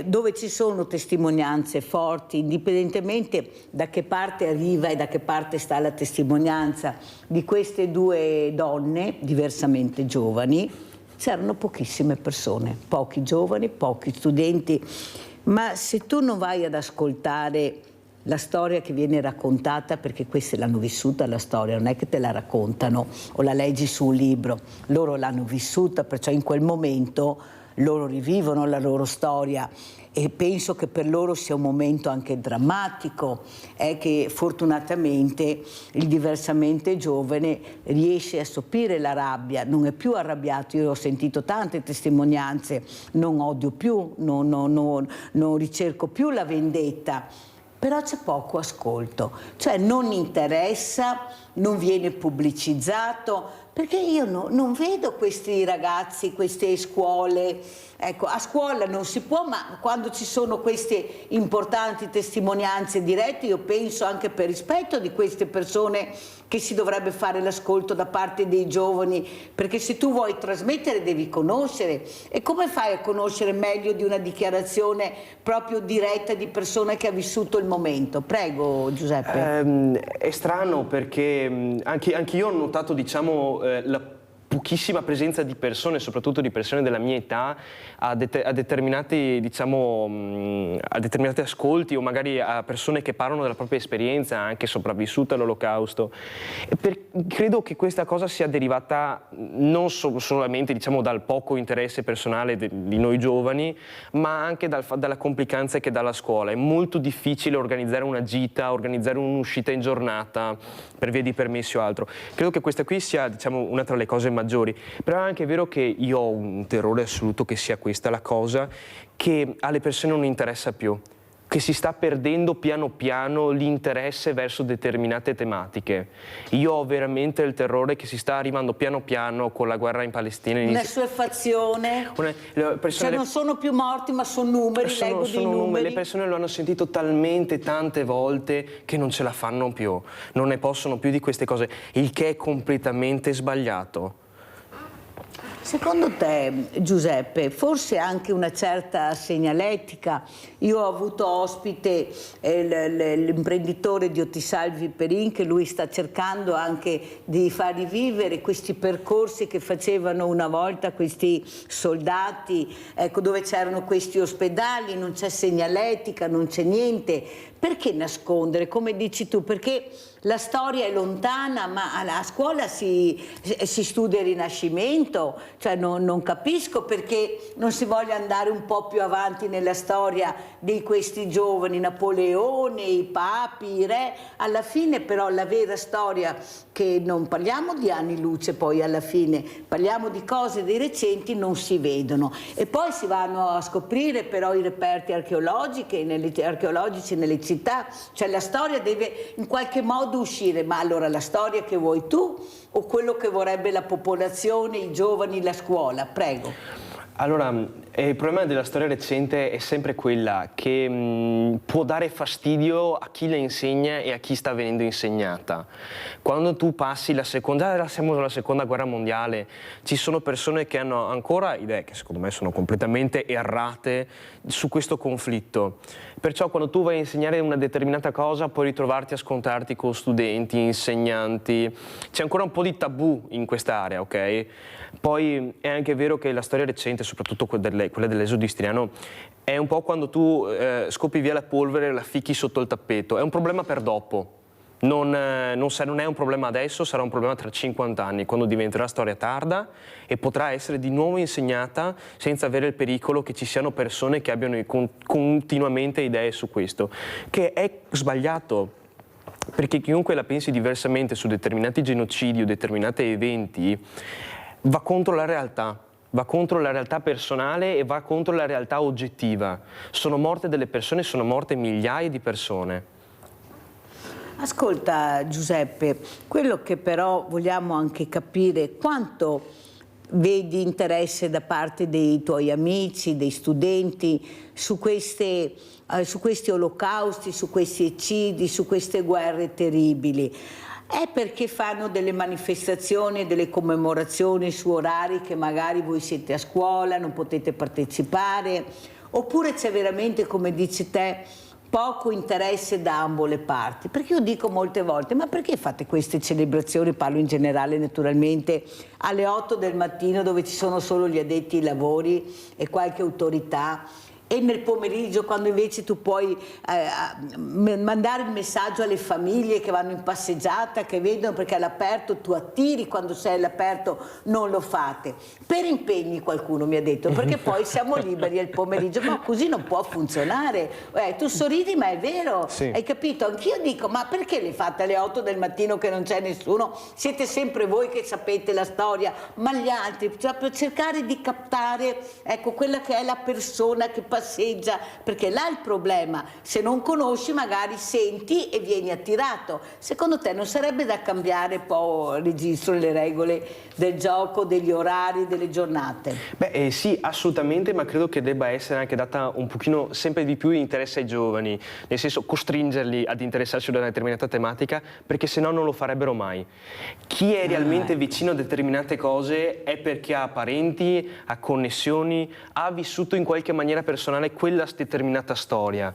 dove ci sono testimonianze forti, indipendentemente da che parte arriva e da che parte sta la testimonianza di queste due donne diversamente giovani, c'erano pochissime persone, pochi giovani, pochi studenti, ma se tu non vai ad ascoltare la storia che viene raccontata, perché queste l'hanno vissuta la storia, non è che te la raccontano o la leggi su un libro, loro l'hanno vissuta, perciò in quel momento loro rivivono la loro storia e penso che per loro sia un momento anche drammatico, è che fortunatamente il diversamente giovane riesce a sopire la rabbia, non è più arrabbiato. Io ho sentito tante testimonianze, non odio più, non ricerco più la vendetta, però c'è poco ascolto, cioè non interessa, non viene pubblicizzato, perché io non vedo questi ragazzi, queste scuole, ecco, a scuola non si può, ma quando ci sono queste importanti testimonianze dirette, io penso anche per rispetto di queste persone che si dovrebbe fare l'ascolto da parte dei giovani, perché se tu vuoi trasmettere devi conoscere, e come fai a conoscere meglio di una dichiarazione proprio diretta di persona che ha vissuto il momento? Prego Giuseppe. È strano perché anche io ho notato, diciamo, la pochissima presenza di persone, soprattutto di persone della mia età, a determinati, diciamo, a determinati ascolti o magari a persone che parlano della propria esperienza, anche sopravvissuta all'Olocausto. Credo che questa cosa sia derivata non solamente, diciamo, dal poco interesse personale di noi giovani, ma anche dalla complicanza che dà la scuola. È molto difficile organizzare una gita, organizzare un'uscita in giornata per via di permessi o altro. Credo che questa qui sia, diciamo, una tra le cose maggiori, però è anche vero che io ho un terrore assoluto che sia questa la cosa che alle persone non interessa più, che si sta perdendo piano piano l'interesse verso determinate tematiche. Io ho veramente il terrore che si sta arrivando piano piano con la guerra in Palestina. Una assuefazione, cioè non sono più morti ma sono numeri, leggo dei numeri. Le persone lo hanno sentito talmente tante volte che non ce la fanno più, non ne possono più di queste cose, il che è completamente sbagliato. Secondo te, Giuseppe, forse anche una certa segnaletica? Io ho avuto ospite l'imprenditore di Otisalvi Perin, che lui sta cercando anche di far rivivere questi percorsi che facevano una volta questi soldati, ecco, dove c'erano questi ospedali, non c'è segnaletica, non c'è niente. Perché nascondere, come dici tu? Perché la storia è lontana, ma a scuola si studia il Rinascimento, cioè non capisco perché non si voglia andare un po' più avanti nella storia di questi giovani, Napoleone, i papi, i re. Alla fine però la vera storia, che non parliamo di anni luce poi alla fine, parliamo di cose dei recenti, non si vedono. E poi si vanno a scoprire però i reperti archeologici nelle città, cioè la storia deve in qualche modo uscire, ma allora la storia che vuoi tu o quello che vorrebbe la popolazione, i giovani, la scuola? Prego. Allora, Il problema della storia recente è sempre quella che può dare fastidio a chi la insegna e a chi sta venendo insegnata. Quando tu passi siamo alla seconda guerra mondiale, ci sono persone che hanno ancora idee che secondo me sono completamente errate su questo conflitto. Perciò quando tu vai a insegnare una determinata cosa puoi ritrovarti a scontrarti con studenti, insegnanti. C'è ancora un po' di tabù in quest'area, ok? Poi è anche vero che la storia recente, soprattutto quella dell'esodo istriano, è un po' quando tu scopi via la polvere e la ficchi sotto il tappeto. È un problema per dopo. Non è un problema adesso, sarà un problema tra 50 anni, quando diventerà storia tarda e potrà essere di nuovo insegnata senza avere il pericolo che ci siano persone che abbiano continuamente idee su questo, che è sbagliato. Perché chiunque la pensi diversamente su determinati genocidi o determinati eventi va contro la realtà personale e va contro la realtà oggettiva. Sono morte delle persone, sono morte migliaia di persone. Ascolta Giuseppe, quello che però vogliamo anche capire, quanto vedi interesse da parte dei tuoi amici, dei studenti su questi olocausti, su questi eccidi, su queste guerre terribili? È perché fanno delle manifestazioni, delle commemorazioni su orari che magari voi siete a scuola, non potete partecipare? Oppure c'è veramente, come dici te, poco interesse da ambo le parti? Perché io dico molte volte, ma perché fate queste celebrazioni, parlo in generale naturalmente, alle 8 del mattino dove ci sono solo gli addetti ai lavori e qualche autorità, e nel pomeriggio quando invece tu puoi mandare il messaggio alle famiglie che vanno in passeggiata, che vedono, perché all'aperto tu attiri, quando sei all'aperto non lo fate. Per impegni, qualcuno mi ha detto, perché poi siamo liberi al pomeriggio, ma così non può funzionare. Tu sorridi, ma è vero, sì. Hai capito? Anch'io dico, ma perché le fate alle 8 del mattino che non c'è nessuno? Siete sempre voi che sapete la storia, ma gli altri, cioè per cercare di captare, ecco, quella che è la persona che passeggia, perché là è il problema, se non conosci magari senti e vieni attirato. Secondo te non sarebbe da cambiare un po' il registro, le regole del gioco, degli orari, delle giornate? Beh sì, assolutamente, ma credo che debba essere anche data un pochino sempre di più interesse ai giovani, nel senso costringerli ad interessarsi ad una determinata tematica, perché se no non lo farebbero mai. Chi è realmente vicino a determinate cose è perché ha parenti, ha connessioni, ha vissuto in qualche maniera personale quella determinata storia.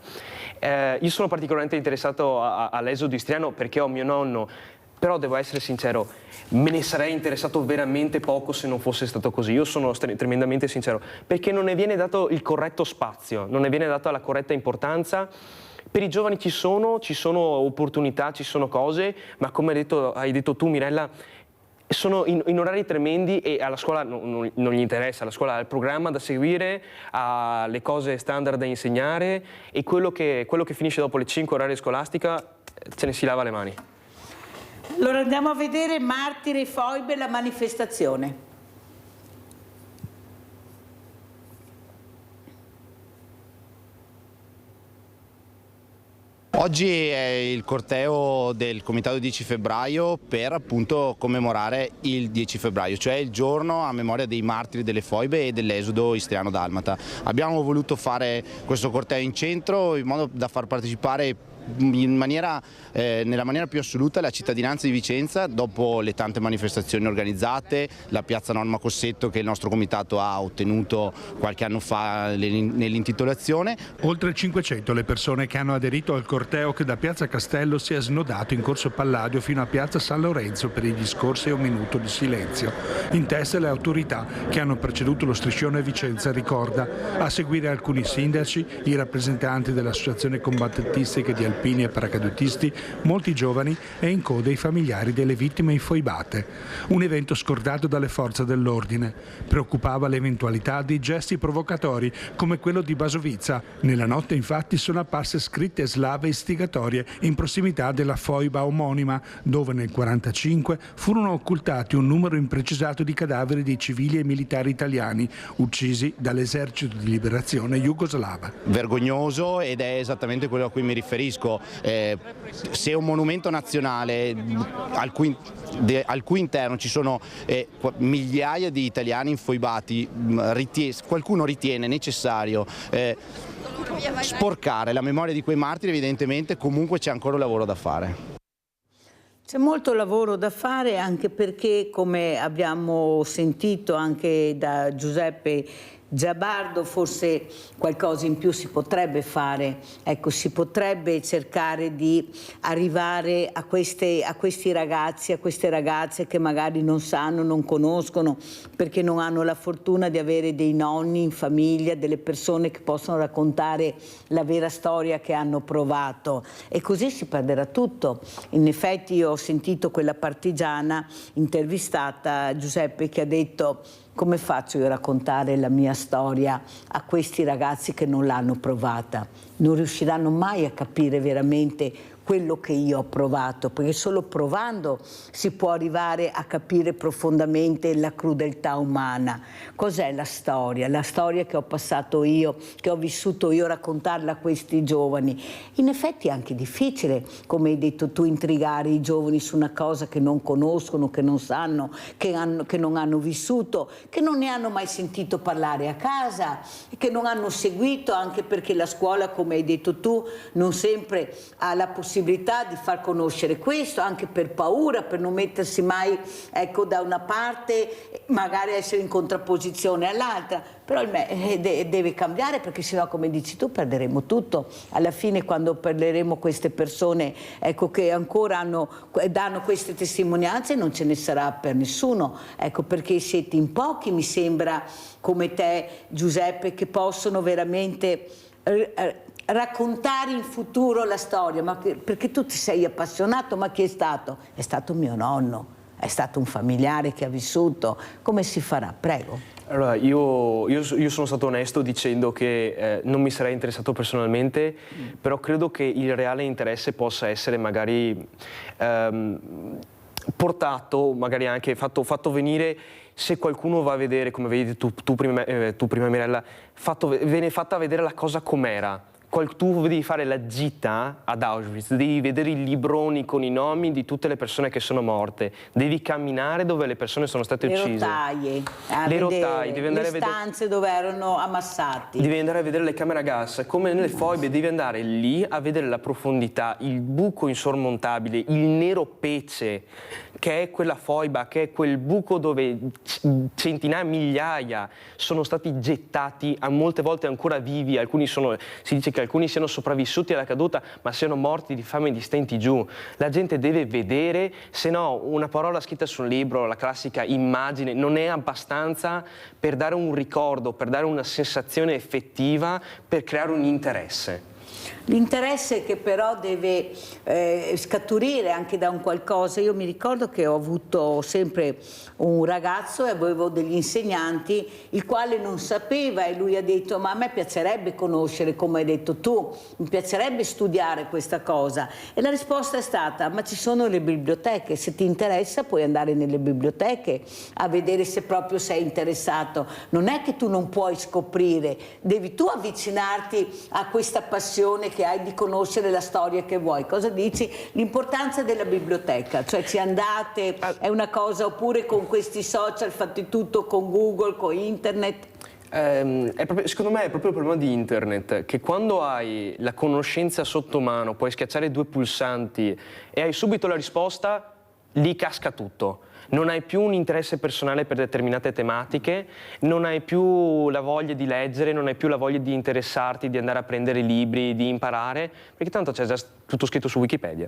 Io sono particolarmente interessato all'esodo istriano perché ho mio nonno, però devo essere sincero, me ne sarei interessato veramente poco se non fosse stato così. Io sono tremendamente sincero, perché non ne viene dato il corretto spazio, non ne viene data la corretta importanza. Per i giovani ci sono opportunità, ci sono cose, ma come hai detto tu, Mirella, sono in orari tremendi e alla scuola non gli interessa. La scuola ha il programma da seguire, ha le cose standard da insegnare, e quello che finisce dopo le 5 orarie scolastica ce ne si lava le mani. Allora andiamo a vedere Martiri e Foibe, la manifestazione. Oggi è il corteo del Comitato 10 febbraio per appunto commemorare il 10 febbraio, cioè il giorno a memoria dei martiri delle foibe e dell'esodo istriano-dalmata. Abbiamo voluto fare questo corteo in centro in modo da far partecipare nella maniera più assoluta la cittadinanza di Vicenza, dopo le tante manifestazioni organizzate, la piazza Norma Cossetto che il nostro comitato ha ottenuto qualche anno fa nell'intitolazione. Oltre 500 le persone che hanno aderito al corteo che da piazza Castello si è snodato in corso Palladio fino a piazza San Lorenzo per i discorsi e un minuto di silenzio. In testa le autorità che hanno preceduto lo striscione Vicenza ricorda, a seguire alcuni sindaci, i rappresentanti dell'associazione combattentistica di alpini e paracadutisti, molti giovani e in coda i familiari delle vittime infoibate. Un evento scordato dalle forze dell'ordine. Preoccupava l'eventualità di gesti provocatori come quello di Basovizza. Nella notte infatti sono apparse scritte slave istigatorie in prossimità della foiba omonima, dove nel 1945 furono occultati un numero imprecisato di cadaveri di civili e militari italiani uccisi dall'esercito di liberazione jugoslava. Vergognoso, ed è esattamente quello a cui mi riferisco. dico, se un monumento nazionale al cui interno ci sono migliaia di italiani infoibati, qualcuno ritiene necessario sporcare la memoria di quei martiri, evidentemente comunque c'è ancora un lavoro da fare. C'è molto lavoro da fare, anche perché, come abbiamo sentito anche da Giuseppe Giabardo, forse qualcosa in più si potrebbe fare. Ecco, si potrebbe cercare di arrivare a questi ragazzi, a queste ragazze che magari non sanno, non conoscono, perché non hanno la fortuna di avere dei nonni in famiglia, delle persone che possono raccontare la vera storia che hanno provato, e così si perderà tutto. In effetti io ho sentito quella partigiana intervistata, Giuseppe, che ha detto: come faccio io a raccontare la mia storia a questi ragazzi che non l'hanno provata? Non riusciranno mai a capire veramente quello che io ho provato, perché solo provando si può arrivare a capire profondamente la crudeltà umana. Cos'è la storia? La storia che ho passato io, che ho vissuto io, raccontarla a questi giovani. In effetti è anche difficile, come hai detto tu, intrigare i giovani su una cosa che non conoscono, che non sanno, che non hanno vissuto, che non ne hanno mai sentito parlare a casa, che non hanno seguito, anche perché la scuola, come hai detto tu, non sempre ha la possibilità di far conoscere questo, anche per paura, per non mettersi mai, ecco, da una parte, magari essere in contrapposizione all'altra. Però deve cambiare, perché sennò, come dici tu, perderemo tutto. Alla fine, quando perderemo queste persone, ecco, che ancora danno queste testimonianze, non ce ne sarà per nessuno, ecco, perché siete in pochi, mi sembra, come te, Giuseppe, che possono veramente raccontare in futuro la storia, ma perché tu ti sei appassionato. Ma chi è stato? È stato mio nonno, è stato un familiare che ha vissuto. Come si farà? Prego. Allora, io sono stato onesto dicendo che non mi sarei interessato personalmente, però credo che il reale interesse possa essere magari portato, magari anche fatto venire, se qualcuno va a vedere, come vedi tu prima Mirella, viene fatta vedere la cosa com'era. Tu devi fare la gita ad Auschwitz, devi vedere i libroni con i nomi di tutte le persone che sono morte, devi camminare dove le persone sono state uccise. Le rotaie, devi andare a vedere le stanze dove erano ammassati. Devi andare a vedere le camere a gas, come nelle foibe, devi andare lì a vedere la profondità, il buco insormontabile, il nero pece, che è quella foiba, che è quel buco dove centinaia, migliaia sono stati gettati, a molte volte ancora vivi. Si dice che alcuni siano sopravvissuti alla caduta, ma siano morti di fame e di stenti giù. La gente deve vedere, se no una parola scritta sul libro, la classica immagine, non è abbastanza per dare un ricordo, per dare una sensazione effettiva, per creare un interesse. L'interesse che però deve scaturire anche da un qualcosa. Io mi ricordo che ho avuto sempre un ragazzo e avevo degli insegnanti il quale non sapeva, e lui ha detto: ma a me piacerebbe conoscere, come hai detto tu, mi piacerebbe studiare questa cosa. E la risposta è stata: ma ci sono le biblioteche, se ti interessa puoi andare nelle biblioteche a vedere, se proprio sei interessato. Non è che tu non puoi scoprire, devi tu avvicinarti a questa passione che hai di conoscere la storia che vuoi. Cosa dici? L'importanza della biblioteca, cioè ci andate, è una cosa, oppure con questi social fate tutto con Google, con internet? Secondo me è proprio il problema di internet, che quando hai la conoscenza sotto mano, puoi schiacciare 2 pulsanti e hai subito la risposta, lì casca tutto. Non hai più un interesse personale per determinate tematiche, non hai più la voglia di leggere, non hai più la voglia di interessarti, di andare a prendere libri, di imparare, perché tanto c'è già tutto scritto su Wikipedia.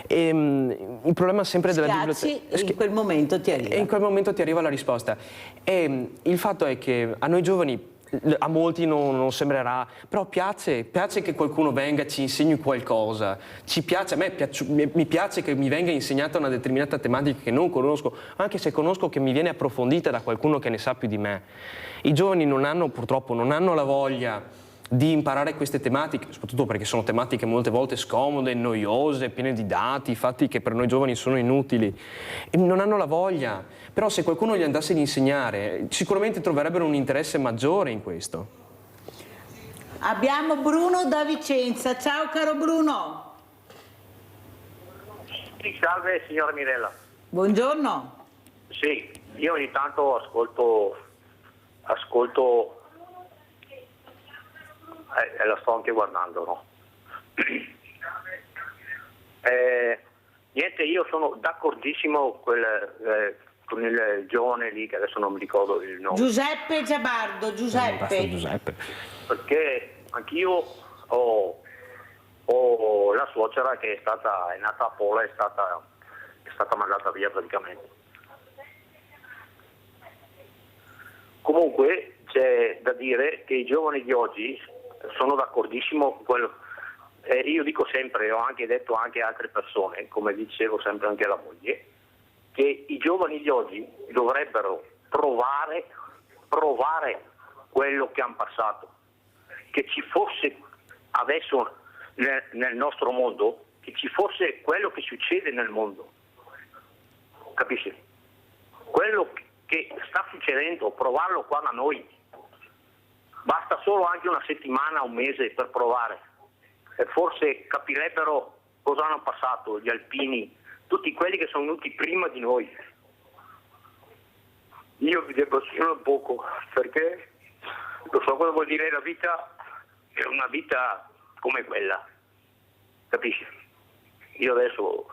Il problema sempre della biblioteca... in quel momento ti arriva. E in quel momento ti arriva la risposta. E il fatto è che a noi giovani, a molti non sembrerà, però piace che qualcuno venga e ci insegni qualcosa. Ci piace, a me mi piace che mi venga insegnata una determinata tematica che non conosco, anche se conosco che mi viene approfondita da qualcuno che ne sa più di me. I giovani purtroppo non hanno la voglia di imparare queste tematiche, soprattutto perché sono tematiche molte volte scomode, noiose, piene di dati, fatti che per noi giovani sono inutili, e non hanno la voglia. Però se qualcuno gli andasse ad insegnare, sicuramente troverebbero un interesse maggiore in questo. Abbiamo Bruno da Vicenza. Ciao caro Bruno. Sì, salve signora Mirella. Buongiorno. Sì, io ogni tanto ascolto la sto anche guardando, no? Niente, io sono d'accordissimo con il giovane lì, che adesso non mi ricordo il nome. Giuseppe Giabardo, Giuseppe. Perché anch'io ho la suocera che è nata a Pola, è stata mandata via praticamente. Comunque c'è da dire che i giovani di oggi, sono d'accordissimo con quello. Io dico sempre, ho anche detto anche a altre persone, come dicevo sempre anche alla moglie, che i giovani di oggi dovrebbero provare quello che hanno passato, che ci fosse adesso nel nostro mondo, che ci fosse quello che succede nel mondo, capisci? Quello che sta succedendo, provarlo qua da noi, basta solo anche una settimana, un mese per provare, e forse capirebbero cosa hanno passato gli alpini, tutti quelli che sono venuti prima di noi. Io vi devo solo un poco, perché lo so cosa vuol dire la vita, è una vita come quella, capisci? Io adesso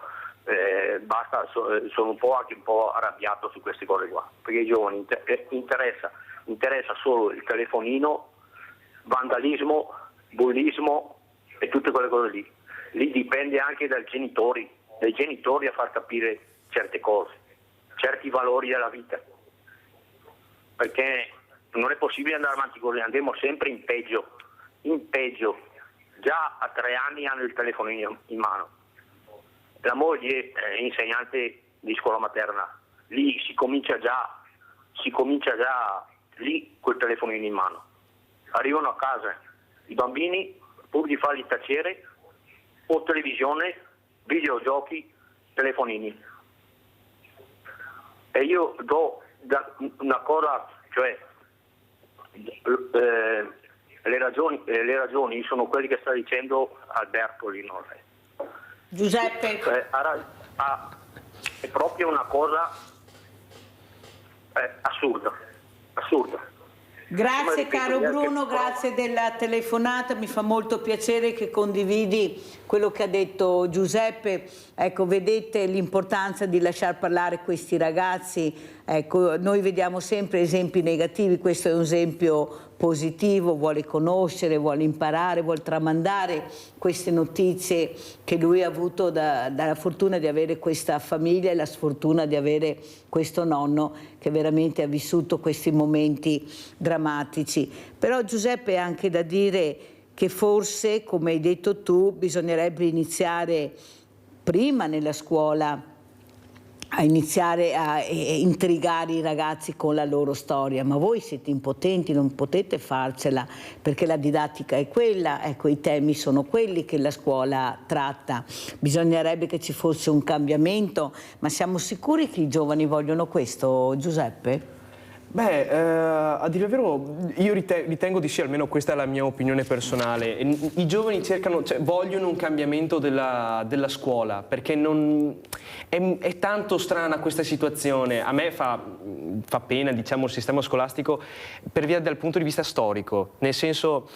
basta, sono un po' arrabbiato su queste cose qua, perché ai giovani interessa solo il telefonino, vandalismo, bullismo e tutte quelle cose lì. Lì dipende anche dai genitori a far capire certe cose, certi valori della vita, perché non è possibile andare avanti così, andiamo sempre in peggio. Già a 3 anni hanno il telefonino in mano. La moglie è insegnante di scuola materna, lì si comincia già lì col telefonino in mano. Arrivano a casa i bambini, pur di farli tacere, o televisione, videogiochi, telefonini. E io do una cosa, cioè le ragioni sono quelle che sta dicendo Alberto lì, no? Giuseppe. È proprio una cosa assurda. Grazie caro Bruno, grazie della telefonata, mi fa molto piacere che condividi quello che ha detto Giuseppe. Ecco, vedete l'importanza di lasciar parlare questi ragazzi. Ecco, noi vediamo sempre esempi negativi, questo è un esempio positivo, vuole conoscere, vuole imparare, vuole tramandare queste notizie che lui ha avuto dalla fortuna di avere questa famiglia e la sfortuna di avere questo nonno che veramente ha vissuto questi momenti drammatici. Però Giuseppe, è anche da dire che forse, come hai detto tu, bisognerebbe iniziare prima nella scuola a iniziare a intrigare i ragazzi con la loro storia, ma voi siete impotenti, non potete farcela perché la didattica è quella, ecco, i temi sono quelli che la scuola tratta, bisognerebbe che ci fosse un cambiamento, ma siamo sicuri che i giovani vogliono questo, Giuseppe? Beh, a dire il vero, io ritengo di sì, almeno questa è la mia opinione personale. I giovani vogliono un cambiamento della scuola, perché è tanto strana questa situazione. A me fa pena, diciamo, il sistema scolastico per via dal punto di vista storico, nel senso,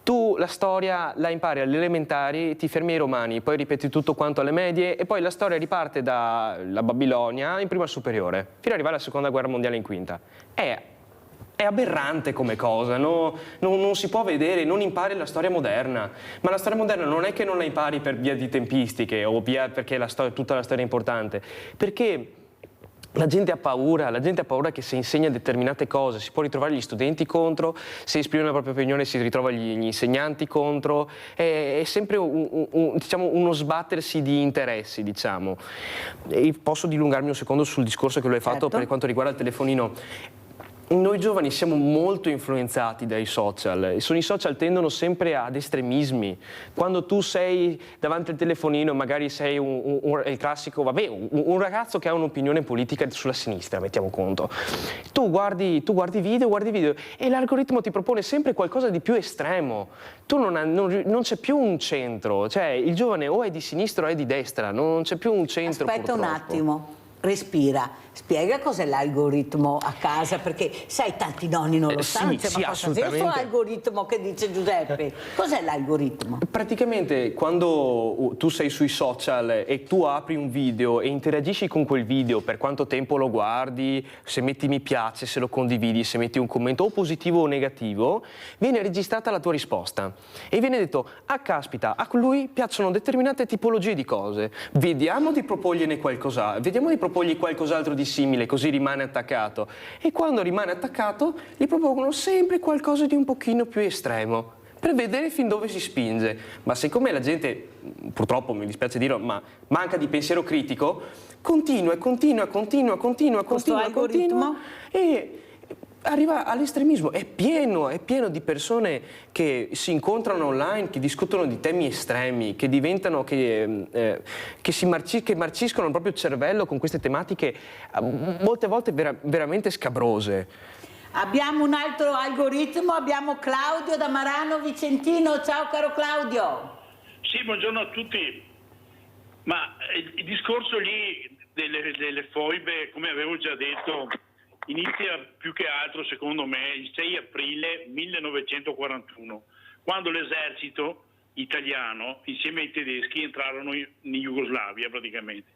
tu la storia la impari alle elementari, ti fermi ai Romani, poi ripeti tutto quanto alle medie e poi la storia riparte dalla Babilonia in prima superiore, fino ad arrivare alla seconda guerra mondiale in quinta. È aberrante come cosa, no? Non si può vedere, non impari la storia moderna. Ma la storia moderna non è che non la impari per via di tempistiche o perché tutta la storia è importante, perché la gente ha paura che se insegna determinate cose si può ritrovare gli studenti contro, se esprime la propria opinione si ritrova gli insegnanti contro, è sempre diciamo, uno sbattersi di interessi, diciamo. E posso dilungarmi un secondo sul discorso che lui ha fatto per quanto riguarda il telefonino. Noi giovani siamo molto influenzati dai social. I social tendono sempre ad estremismi. Quando tu sei davanti al telefonino, magari sei il classico, un ragazzo che ha un'opinione politica sulla sinistra, mettiamo conto. Tu guardi video e l'algoritmo ti propone sempre qualcosa di più estremo. Non c'è più un centro, cioè il giovane o è di sinistra o è di destra, non c'è più un centro. Aspetta purtroppo. un attimo. Respira, spiega cos'è l'algoritmo a casa, perché sai tanti nonni non lo sanno, sì, ma cosa sia questo algoritmo che dice Giuseppe? Cos'è l'algoritmo? Praticamente quando tu sei sui social e tu apri un video e interagisci con quel video, per quanto tempo lo guardi, se metti mi piace, se lo condividi, se metti un commento o positivo o negativo, viene registrata la tua risposta e viene detto: ah caspita, a lui piacciono determinate tipologie di cose, vediamo di proporgliene qualcosa, vediamo di proporgli qualcos'altro di simile, così rimane attaccato. E quando rimane attaccato gli propongono sempre qualcosa di un pochino più estremo per vedere fin dove si spinge. Ma siccome la gente, purtroppo mi dispiace dirlo, ma manca di pensiero critico, continua e arriva all'estremismo. È pieno di persone che si incontrano online, che discutono di temi estremi, che diventano, che marciscono il proprio cervello con queste tematiche molte volte veramente scabrose. Abbiamo un altro algoritmo, abbiamo Claudio da Marano Vicentino. Ciao caro Claudio. Sì, buongiorno a tutti. Ma il discorso lì delle foibe, come avevo già detto, inizia più che altro, secondo me, il 6 aprile 1941, quando l'esercito italiano, insieme ai tedeschi, entrarono in Jugoslavia praticamente.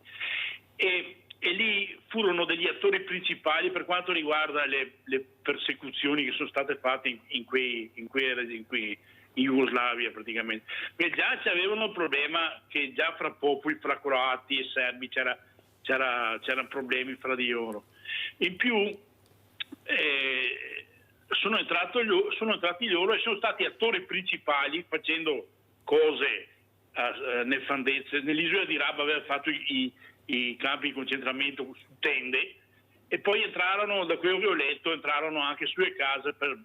E lì furono degli attori principali per quanto riguarda le persecuzioni che sono state fatte in Jugoslavia praticamente. Perché già avevano il problema che già fra popoli, fra croati e serbi c'erano problemi fra di loro. In più sono entrati loro e sono stati attori principali facendo cose nefandezze. Nell'isola di Raba aveva fatto i campi di concentramento su tende e poi entrarono, da quello che ho letto, entrarono anche sulle case per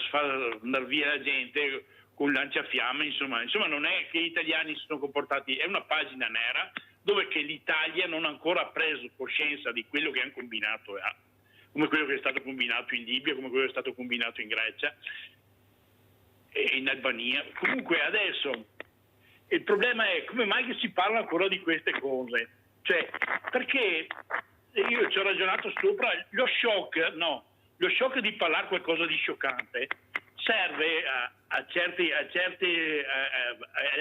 far andare via la gente con lanciafiamme. Insomma non è che gli italiani si sono comportati, è una pagina nera dove che l'Italia non ha ancora preso coscienza di quello che hanno combinato, come quello che è stato combinato in Libia, come quello che è stato combinato in Grecia e in Albania. Comunque adesso il problema è come mai che si parla ancora di queste cose, cioè perché io ci ho ragionato sopra, lo shock di parlare qualcosa di scioccante serve a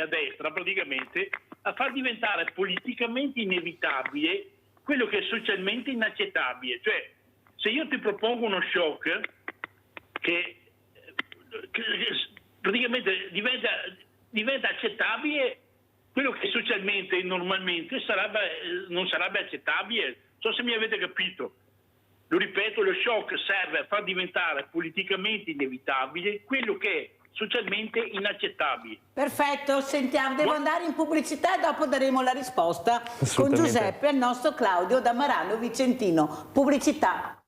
destra praticamente a far diventare politicamente inevitabile quello che è socialmente inaccettabile. Cioè, se io ti propongo uno shock che praticamente diventa accettabile, quello che socialmente e normalmente non sarebbe accettabile. Non so se mi avete capito. Lo ripeto, lo shock serve a far diventare politicamente inevitabile quello che è socialmente inaccettabile. Perfetto, sentiamo, devo andare in pubblicità e dopo daremo la risposta con Giuseppe al nostro Claudio da Marano Vicentino. Pubblicità.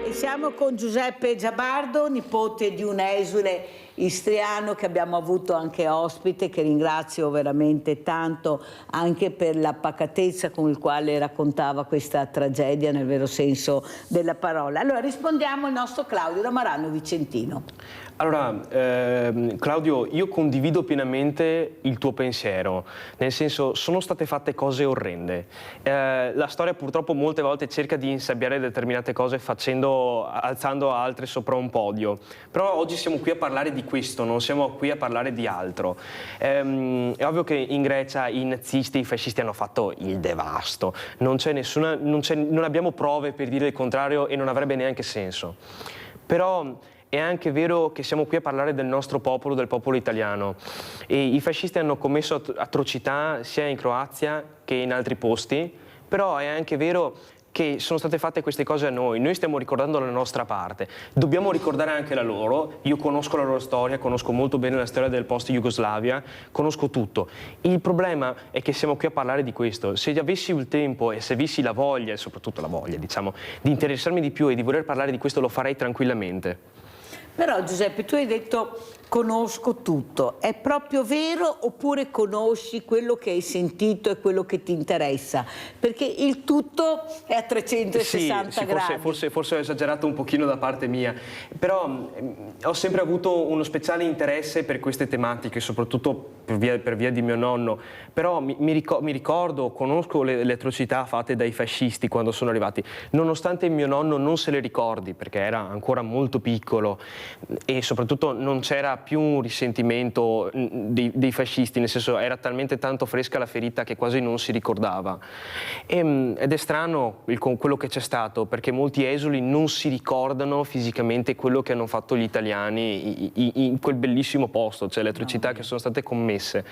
E siamo con Giuseppe Giabardo, nipote di un esule istriano che abbiamo avuto anche ospite, che ringrazio veramente tanto anche per la pacatezza con il quale raccontava questa tragedia nel vero senso della parola. Allora rispondiamo al nostro Claudio da Marano Vicentino. Allora, Claudio, io condivido pienamente il tuo pensiero, nel senso sono state fatte cose orrende. La storia purtroppo molte volte cerca di insabbiare determinate cose alzando altre sopra un podio, però oggi siamo qui a parlare di questo, non siamo qui a parlare di altro. È ovvio che in Grecia i nazisti, i fascisti hanno fatto il devasto, non abbiamo prove per dire il contrario e non avrebbe neanche senso. Però è anche vero che siamo qui a parlare del nostro popolo, del popolo italiano, e i fascisti hanno commesso atrocità sia in Croazia che in altri posti, però è anche vero che sono state fatte queste cose a noi stiamo ricordando la nostra parte, dobbiamo ricordare anche la loro. Io conosco la loro storia, conosco molto bene la storia del post Jugoslavia, conosco tutto. Il problema è che siamo qui a parlare di questo. Se avessi il tempo e se avessi la voglia, e soprattutto la voglia, diciamo, di interessarmi di più e di voler parlare di questo, lo farei tranquillamente. Però Giuseppe, tu hai detto conosco tutto, è proprio vero oppure conosci quello che hai sentito e quello che ti interessa? Perché il tutto è a 360 gradi. Forse ho esagerato un pochino da parte mia, però ho sempre avuto uno speciale interesse per queste tematiche, soprattutto per via di mio nonno. Però mi ricordo, conosco le atrocità fatte dai fascisti quando sono arrivati, nonostante mio nonno non se le ricordi perché era ancora molto piccolo e soprattutto non c'era più un risentimento dei fascisti, nel senso era talmente tanto fresca la ferita che quasi non si ricordava. Ed è strano quello che c'è stato, perché molti esuli non si ricordano fisicamente quello che hanno fatto gli italiani in quel bellissimo posto, cioè le atrocità che sono state commesse.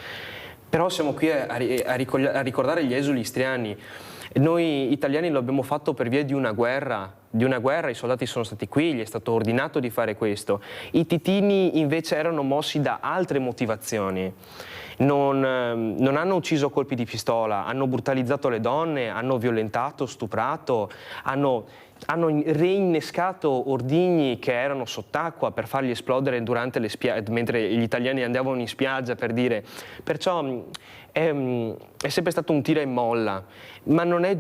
Però siamo qui a ricordare gli esuli istriani. Noi italiani lo abbiamo fatto per via di una guerra, i soldati sono stati qui, gli è stato ordinato di fare questo. I titini invece erano mossi da altre motivazioni. Non hanno ucciso a colpi di pistola, hanno brutalizzato le donne, hanno violentato, stuprato, hanno reinnescato ordigni che erano sott'acqua per farli esplodere mentre gli italiani andavano in spiaggia, per dire. Perciò è sempre stato un tira e molla, ma non è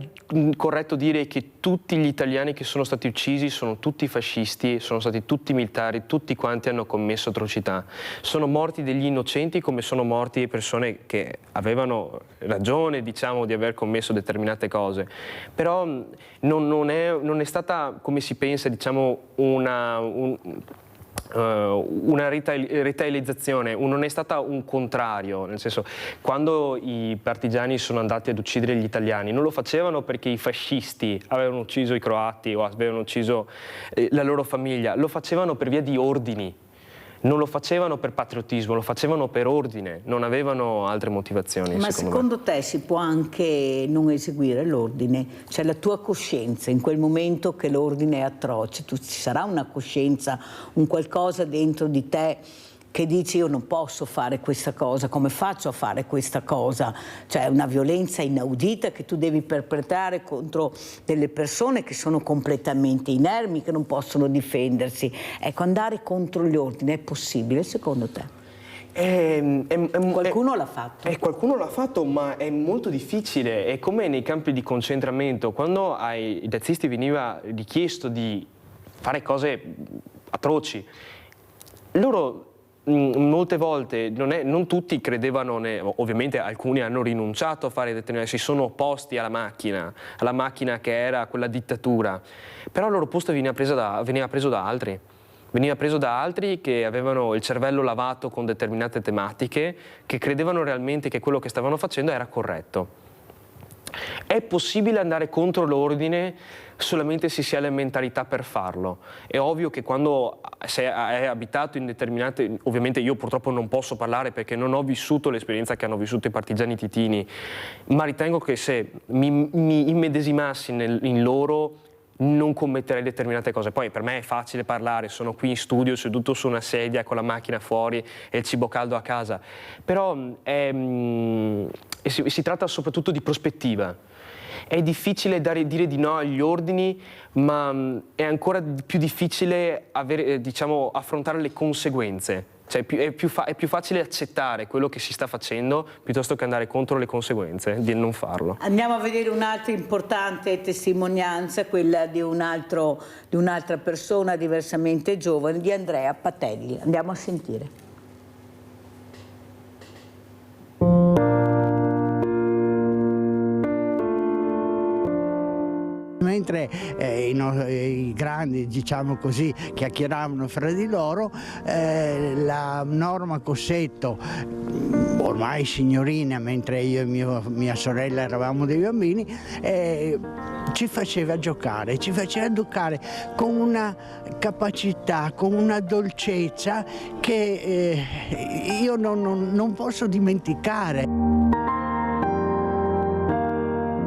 corretto dire che tutti gli italiani che sono stati uccisi sono tutti fascisti, sono stati tutti militari, tutti quanti hanno commesso atrocità. Sono morti degli innocenti come sono morti persone che avevano ragione, diciamo, di aver commesso determinate cose. Però non è stata, come si pensa, diciamo, una ritailizzazione, non è stata un contrario, nel senso, quando i partigiani sono andati ad uccidere gli italiani non lo facevano perché i fascisti avevano ucciso i croati o avevano ucciso la loro famiglia, lo facevano per via di ordini. Non lo facevano per patriottismo, lo facevano per ordine, non avevano altre motivazioni. Ma secondo te si può anche non eseguire l'ordine? Cioè la tua coscienza in quel momento che l'ordine è atroce, ci sarà una coscienza, un qualcosa dentro di te che dici io non posso fare questa cosa, come faccio a fare questa cosa? Cioè una violenza inaudita che tu devi perpetrare contro delle persone che sono completamente inermi, che non possono difendersi. Ecco, andare contro gli ordini è possibile secondo te? Qualcuno l'ha fatto. Qualcuno l'ha fatto, ma è molto difficile. È come nei campi di concentramento, quando ai nazisti veniva richiesto di fare cose atroci, loro molte volte, non tutti credevano, ovviamente alcuni hanno rinunciato a fare determinate, si sono opposti alla macchina che era quella dittatura, però il loro posto veniva preso da altri che avevano il cervello lavato con determinate tematiche, che credevano realmente che quello che stavano facendo era corretto. È possibile andare contro l'ordine solamente se si ha la mentalità per farlo. È ovvio che quando è abitato in determinate... Ovviamente io purtroppo non posso parlare perché non ho vissuto l'esperienza che hanno vissuto i partigiani titini, ma ritengo che se mi immedesimassi in loro non commetterei determinate cose. Poi per me è facile parlare, sono qui in studio seduto su una sedia con la macchina fuori e il cibo caldo a casa, però si tratta soprattutto di prospettiva. È difficile dire di no agli ordini, ma è ancora più difficile affrontare le conseguenze. Cioè è più facile accettare quello che si sta facendo piuttosto che andare contro le conseguenze di non farlo. Andiamo a vedere un'altra importante testimonianza, quella di un'altra persona diversamente giovane, di Andrea Patelli. Andiamo a sentire. Mentre i grandi, diciamo così, chiacchieravano fra di loro, la Norma Cossetto, ormai signorina, mentre io e mia sorella eravamo dei bambini, ci faceva giocare con una capacità, con una dolcezza che io non posso dimenticare.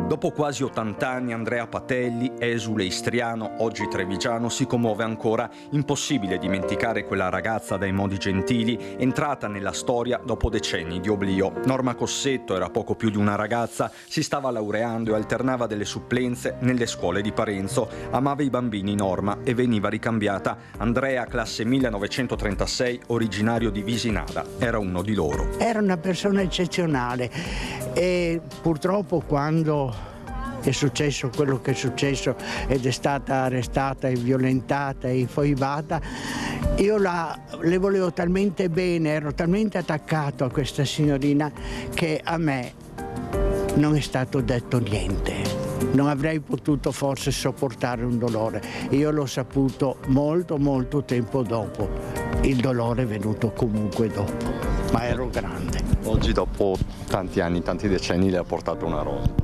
Dopo quasi 80 anni Andrea Patelli, esule istriano, oggi trevigiano, si commuove ancora. Impossibile dimenticare quella ragazza dai modi gentili, entrata nella storia dopo decenni di oblio. Norma Cossetto era poco più di una ragazza, si stava laureando e alternava delle supplenze nelle scuole di Parenzo. Amava i bambini Norma e veniva ricambiata. Andrea, classe 1936, originario di Visinada, era uno di loro. Era una persona eccezionale e purtroppo quando è successo quello che è successo ed è stata arrestata e violentata e infoibata, io le volevo talmente bene, ero talmente attaccato a questa signorina che a me non è stato detto niente. Non avrei potuto forse sopportare un dolore. Io l'ho saputo molto tempo dopo. Il dolore è venuto comunque dopo, ma ero grande. Oggi dopo tanti anni, tanti decenni le ha portato una rosa.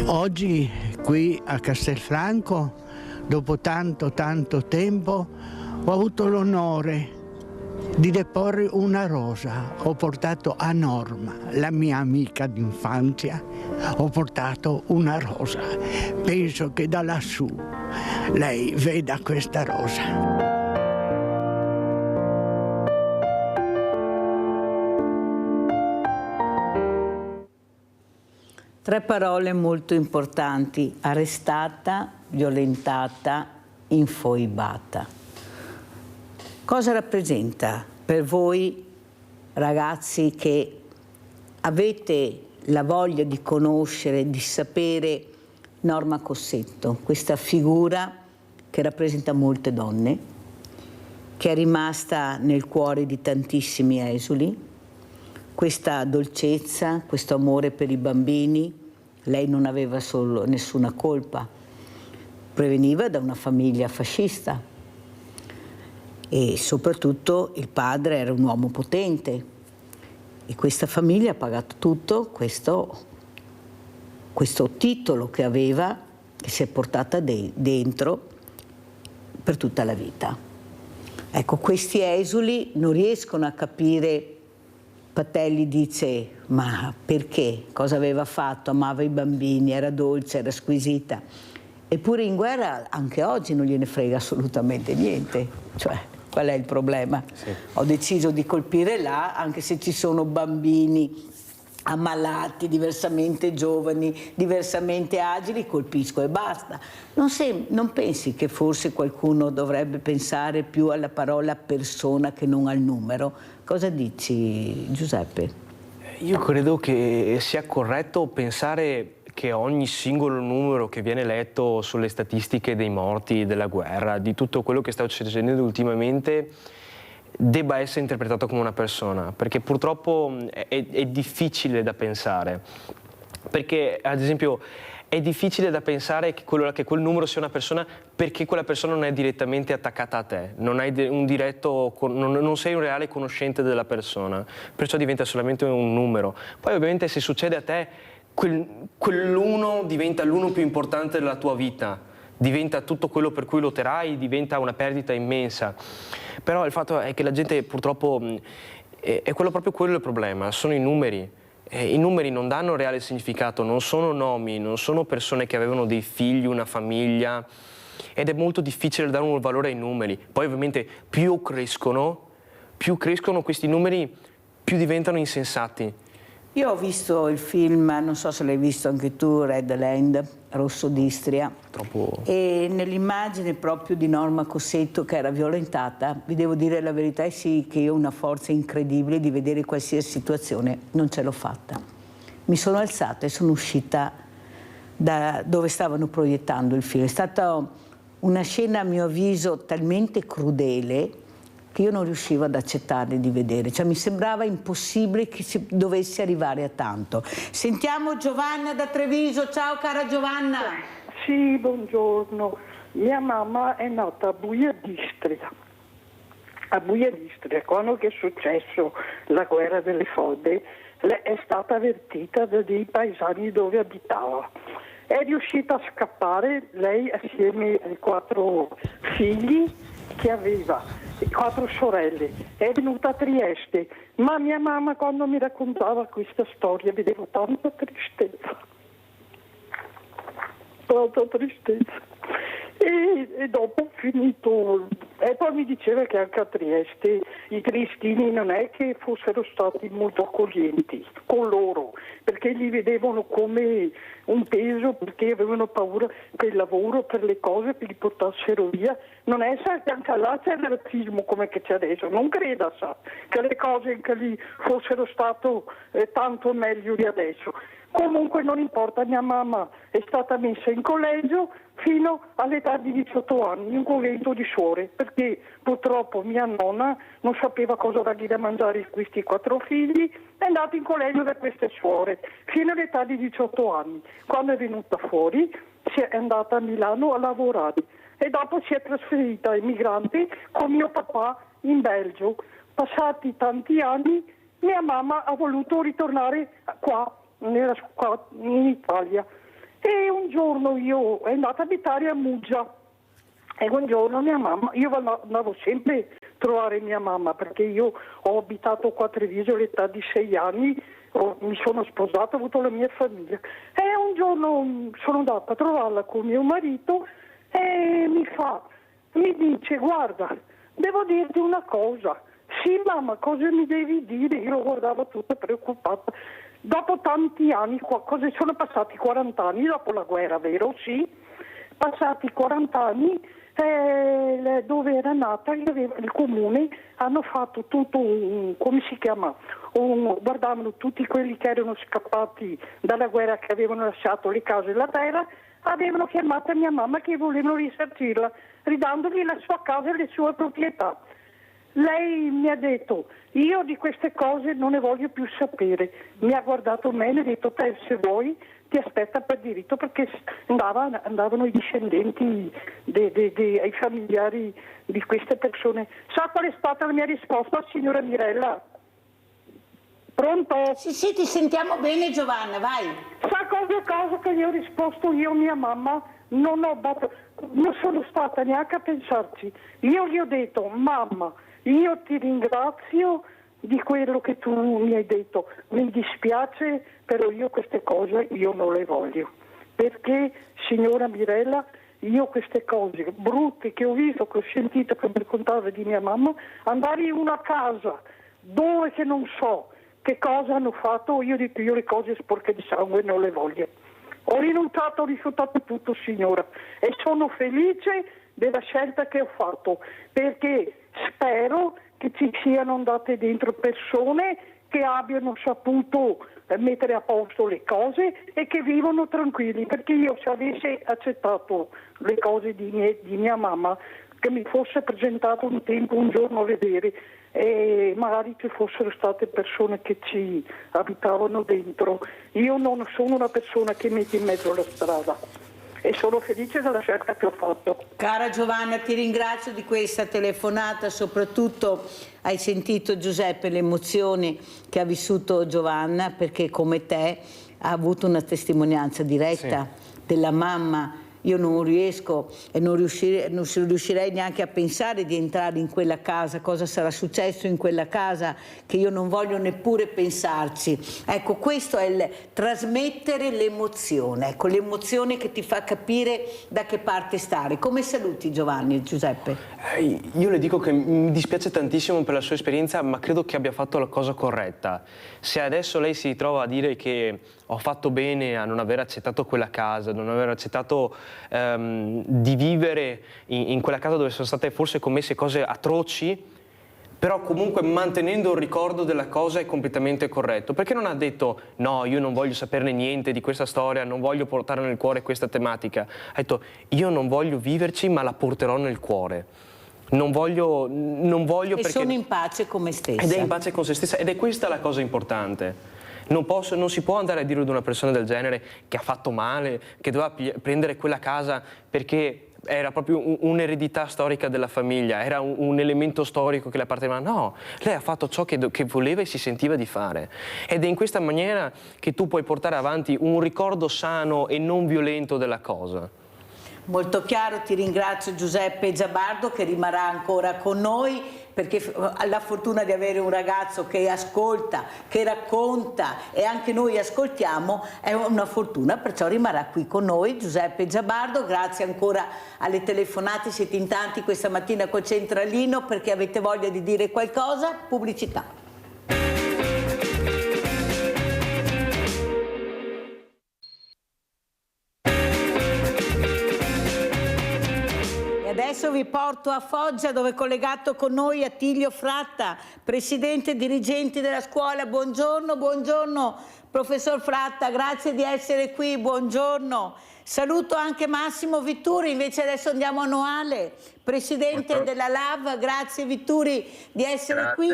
Oggi qui a Castelfranco, dopo tanto tempo, ho avuto l'onore di deporre una rosa. Ho portato a Norma, la mia amica d'infanzia, ho portato una rosa. Penso che da lassù lei veda questa rosa. Tre parole molto importanti: arrestata, violentata, infoibata. Cosa rappresenta per voi ragazzi che avete la voglia di conoscere, di sapere Norma Cossetto, questa figura che rappresenta molte donne, che è rimasta nel cuore di tantissimi esuli? Questa dolcezza, questo amore per i bambini, lei non aveva nessuna colpa, proveniva da una famiglia fascista e soprattutto il padre era un uomo potente e questa famiglia ha pagato tutto questo titolo che aveva, che si è portata dentro per tutta la vita. Ecco, questi esuli non riescono a capire. Patelli dice: ma perché? Cosa aveva fatto? Amava i bambini, era dolce, era squisita. Eppure in guerra anche oggi non gliene frega assolutamente niente. Cioè, qual è il problema? Sì. Ho deciso di colpire là, anche se ci sono bambini ammalati, diversamente giovani, diversamente agili, colpisco e basta. Non pensi che forse qualcuno dovrebbe pensare più alla parola persona che non al numero? Cosa dici, Giuseppe? Io credo che sia corretto pensare che ogni singolo numero che viene letto sulle statistiche dei morti, della guerra, di tutto quello che sta succedendo ultimamente, debba essere interpretato come una persona, perché purtroppo è difficile da pensare, perché ad esempio è difficile da pensare che quel numero sia una persona perché quella persona non è direttamente attaccata a te, non sei un reale conoscente della persona, perciò diventa solamente un numero. Poi ovviamente se succede a te, quell'uno diventa l'uno più importante della tua vita, diventa tutto quello per cui lotterai, diventa una perdita immensa. Però il fatto è che la gente purtroppo è proprio quello il problema, sono i numeri. I numeri non danno reale significato, non sono nomi, non sono persone che avevano dei figli, una famiglia, ed è molto difficile dare un valore ai numeri. Poi ovviamente più crescono questi numeri, più diventano insensati. Io ho visto il film, non so se l'hai visto anche tu, Red Land, Rosso d'Istria. Troppo. E nell'immagine proprio di Norma Cossetto che era violentata, vi devo dire la verità, sì, che io ho una forza incredibile di vedere qualsiasi situazione, non ce l'ho fatta. Mi sono alzata e sono uscita da dove stavano proiettando il film. È stata una scena, a mio avviso, talmente crudele che io non riuscivo ad accettare di vedere, cioè mi sembrava impossibile che si dovesse arrivare a tanto. Sentiamo Giovanna da Treviso. Ciao cara Giovanna. Sì, buongiorno. Mia mamma è nata a Buia d'Istria. A Buia d'Istria, quando è successo la guerra delle foibe, lei è stata avvertita dai paesani dove abitava. È riuscita a scappare, lei assieme ai 4 figli che aveva, 4 sorelle, è venuta a Trieste, ma mia mamma quando mi raccontava questa storia vedevo tanta tristezza. tanta tristezza. E dopo finito, e poi mi diceva che anche a Trieste i triestini non è che fossero stati molto accoglienti con loro, perché li vedevano come un peso, perché avevano paura per il lavoro, per le cose, che li portassero via. Non è che anche là c'è il razzismo come che c'è adesso, non creda che le cose anche lì fossero state tanto meglio di adesso. Comunque non importa, mia mamma è stata messa in collegio fino all'età di 18 anni, in un convento di suore, perché purtroppo mia nonna non sapeva cosa dargli da mangiare a questi 4 figli, è andata in collegio da queste suore fino all'età di 18 anni. Quando è venuta fuori è andata a Milano a lavorare e dopo si è trasferita immigrante con mio papà in Belgio. Passati tanti anni mia mamma ha voluto ritornare qua in Italia e un giorno io è andata a abitare a Muggia e un giorno mia mamma, io andavo sempre a trovare mia mamma perché io ho abitato qua a Treviso all'età di 6 anni, mi sono sposata, ho avuto la mia famiglia e un giorno sono andata a trovarla con mio marito e mi dice guarda, devo dirti una cosa. Sì mamma, cosa mi devi dire? Io lo guardavo tutta preoccupata. Dopo tanti anni, sono passati 40 anni dopo la guerra, vero? Sì, passati 40 anni dove era nata il comune hanno fatto tutto come si chiama? Guardavano tutti quelli che erano scappati dalla guerra, che avevano lasciato le case e la terra, avevano chiamato mia mamma che volevano risarcirla, ridandogli la sua casa e le sue proprietà. Lei mi ha detto, io di queste cose non ne voglio più sapere. Mi ha guardato me e mi ha detto, te se vuoi ti aspetta per diritto, perché andavano i discendenti ai familiari di queste persone. Sa qual è stata la mia risposta, signora Mirella? Pronto? Sì, ti sentiamo bene Giovanna, vai. Sa cosa che gli ho risposto io a mia mamma? Non sono stata neanche a pensarci. Io gli ho detto, mamma, io ti ringrazio di quello che tu mi hai detto, mi dispiace, però io queste cose non le voglio, perché signora Mirella, io queste cose brutte che ho visto, che ho sentito, che mi raccontava di mia mamma, andare in una casa dove che non so che cosa hanno fatto, io dico, io le cose sporche di sangue non le voglio. Ho rinunciato, ho rifiutato tutto, signora, e sono felice della scelta che ho fatto, perché spero che ci siano andate dentro persone che abbiano saputo mettere a posto le cose e che vivono tranquilli, perché io se avessi accettato le cose di mia mamma, che mi fosse presentato un tempo, un giorno a vedere, e magari ci fossero state persone che ci abitavano dentro. Io non sono una persona che mette in mezzo alla strada e sono felice della scelta che ho fatto. Cara Giovanna, ti ringrazio di questa telefonata, soprattutto hai sentito Giuseppe l'emozione che ha vissuto Giovanna, perché come te ha avuto una testimonianza diretta della mamma. Io non riesco e non riuscirei neanche a pensare di entrare in quella casa, cosa sarà successo in quella casa, che io non voglio neppure pensarci. Ecco, questo è il trasmettere l'emozione, ecco, l'emozione che ti fa capire da che parte stare. Come saluti Giovanni e Giuseppe? Io le dico che mi dispiace tantissimo per la sua esperienza, ma credo che abbia fatto la cosa corretta. Se adesso lei si ritrova a dire che ho fatto bene a non aver accettato quella casa, non aver accettato di vivere in quella casa dove sono state forse commesse cose atroci, però comunque mantenendo il ricordo della cosa è completamente corretto. Perché non ha detto no, io non voglio saperne niente di questa storia, non voglio portare nel cuore questa tematica. Ha detto io non voglio viverci, ma la porterò nel cuore. Non voglio e perché... sono in pace con me stessa. Ed è in pace con se stessa, ed è questa la cosa importante. Non si può andare a dire ad una persona del genere che ha fatto male, che doveva prendere quella casa perché era proprio un'eredità storica della famiglia, era un elemento storico che le apparteneva. No, lei ha fatto ciò che voleva e si sentiva di fare. Ed è in questa maniera che tu puoi portare avanti un ricordo sano e non violento della cosa. Molto chiaro, ti ringrazio Giuseppe Giabardo che rimarrà ancora con noi, perché ha la fortuna di avere un ragazzo che ascolta, che racconta e anche noi ascoltiamo, è una fortuna, perciò rimarrà qui con noi Giuseppe Giabardo. Grazie ancora alle telefonate, siete in tanti questa mattina col centralino perché avete voglia di dire qualcosa. Pubblicità. Adesso vi porto a Foggia, dove è collegato con noi Attilio Fratta, presidente e dirigente della scuola. Buongiorno, buongiorno professor Fratta, grazie di essere qui, buongiorno. Saluto anche Massimo Vitturi, invece adesso andiamo a Noale, presidente della LAV, grazie Vitturi di essere qui.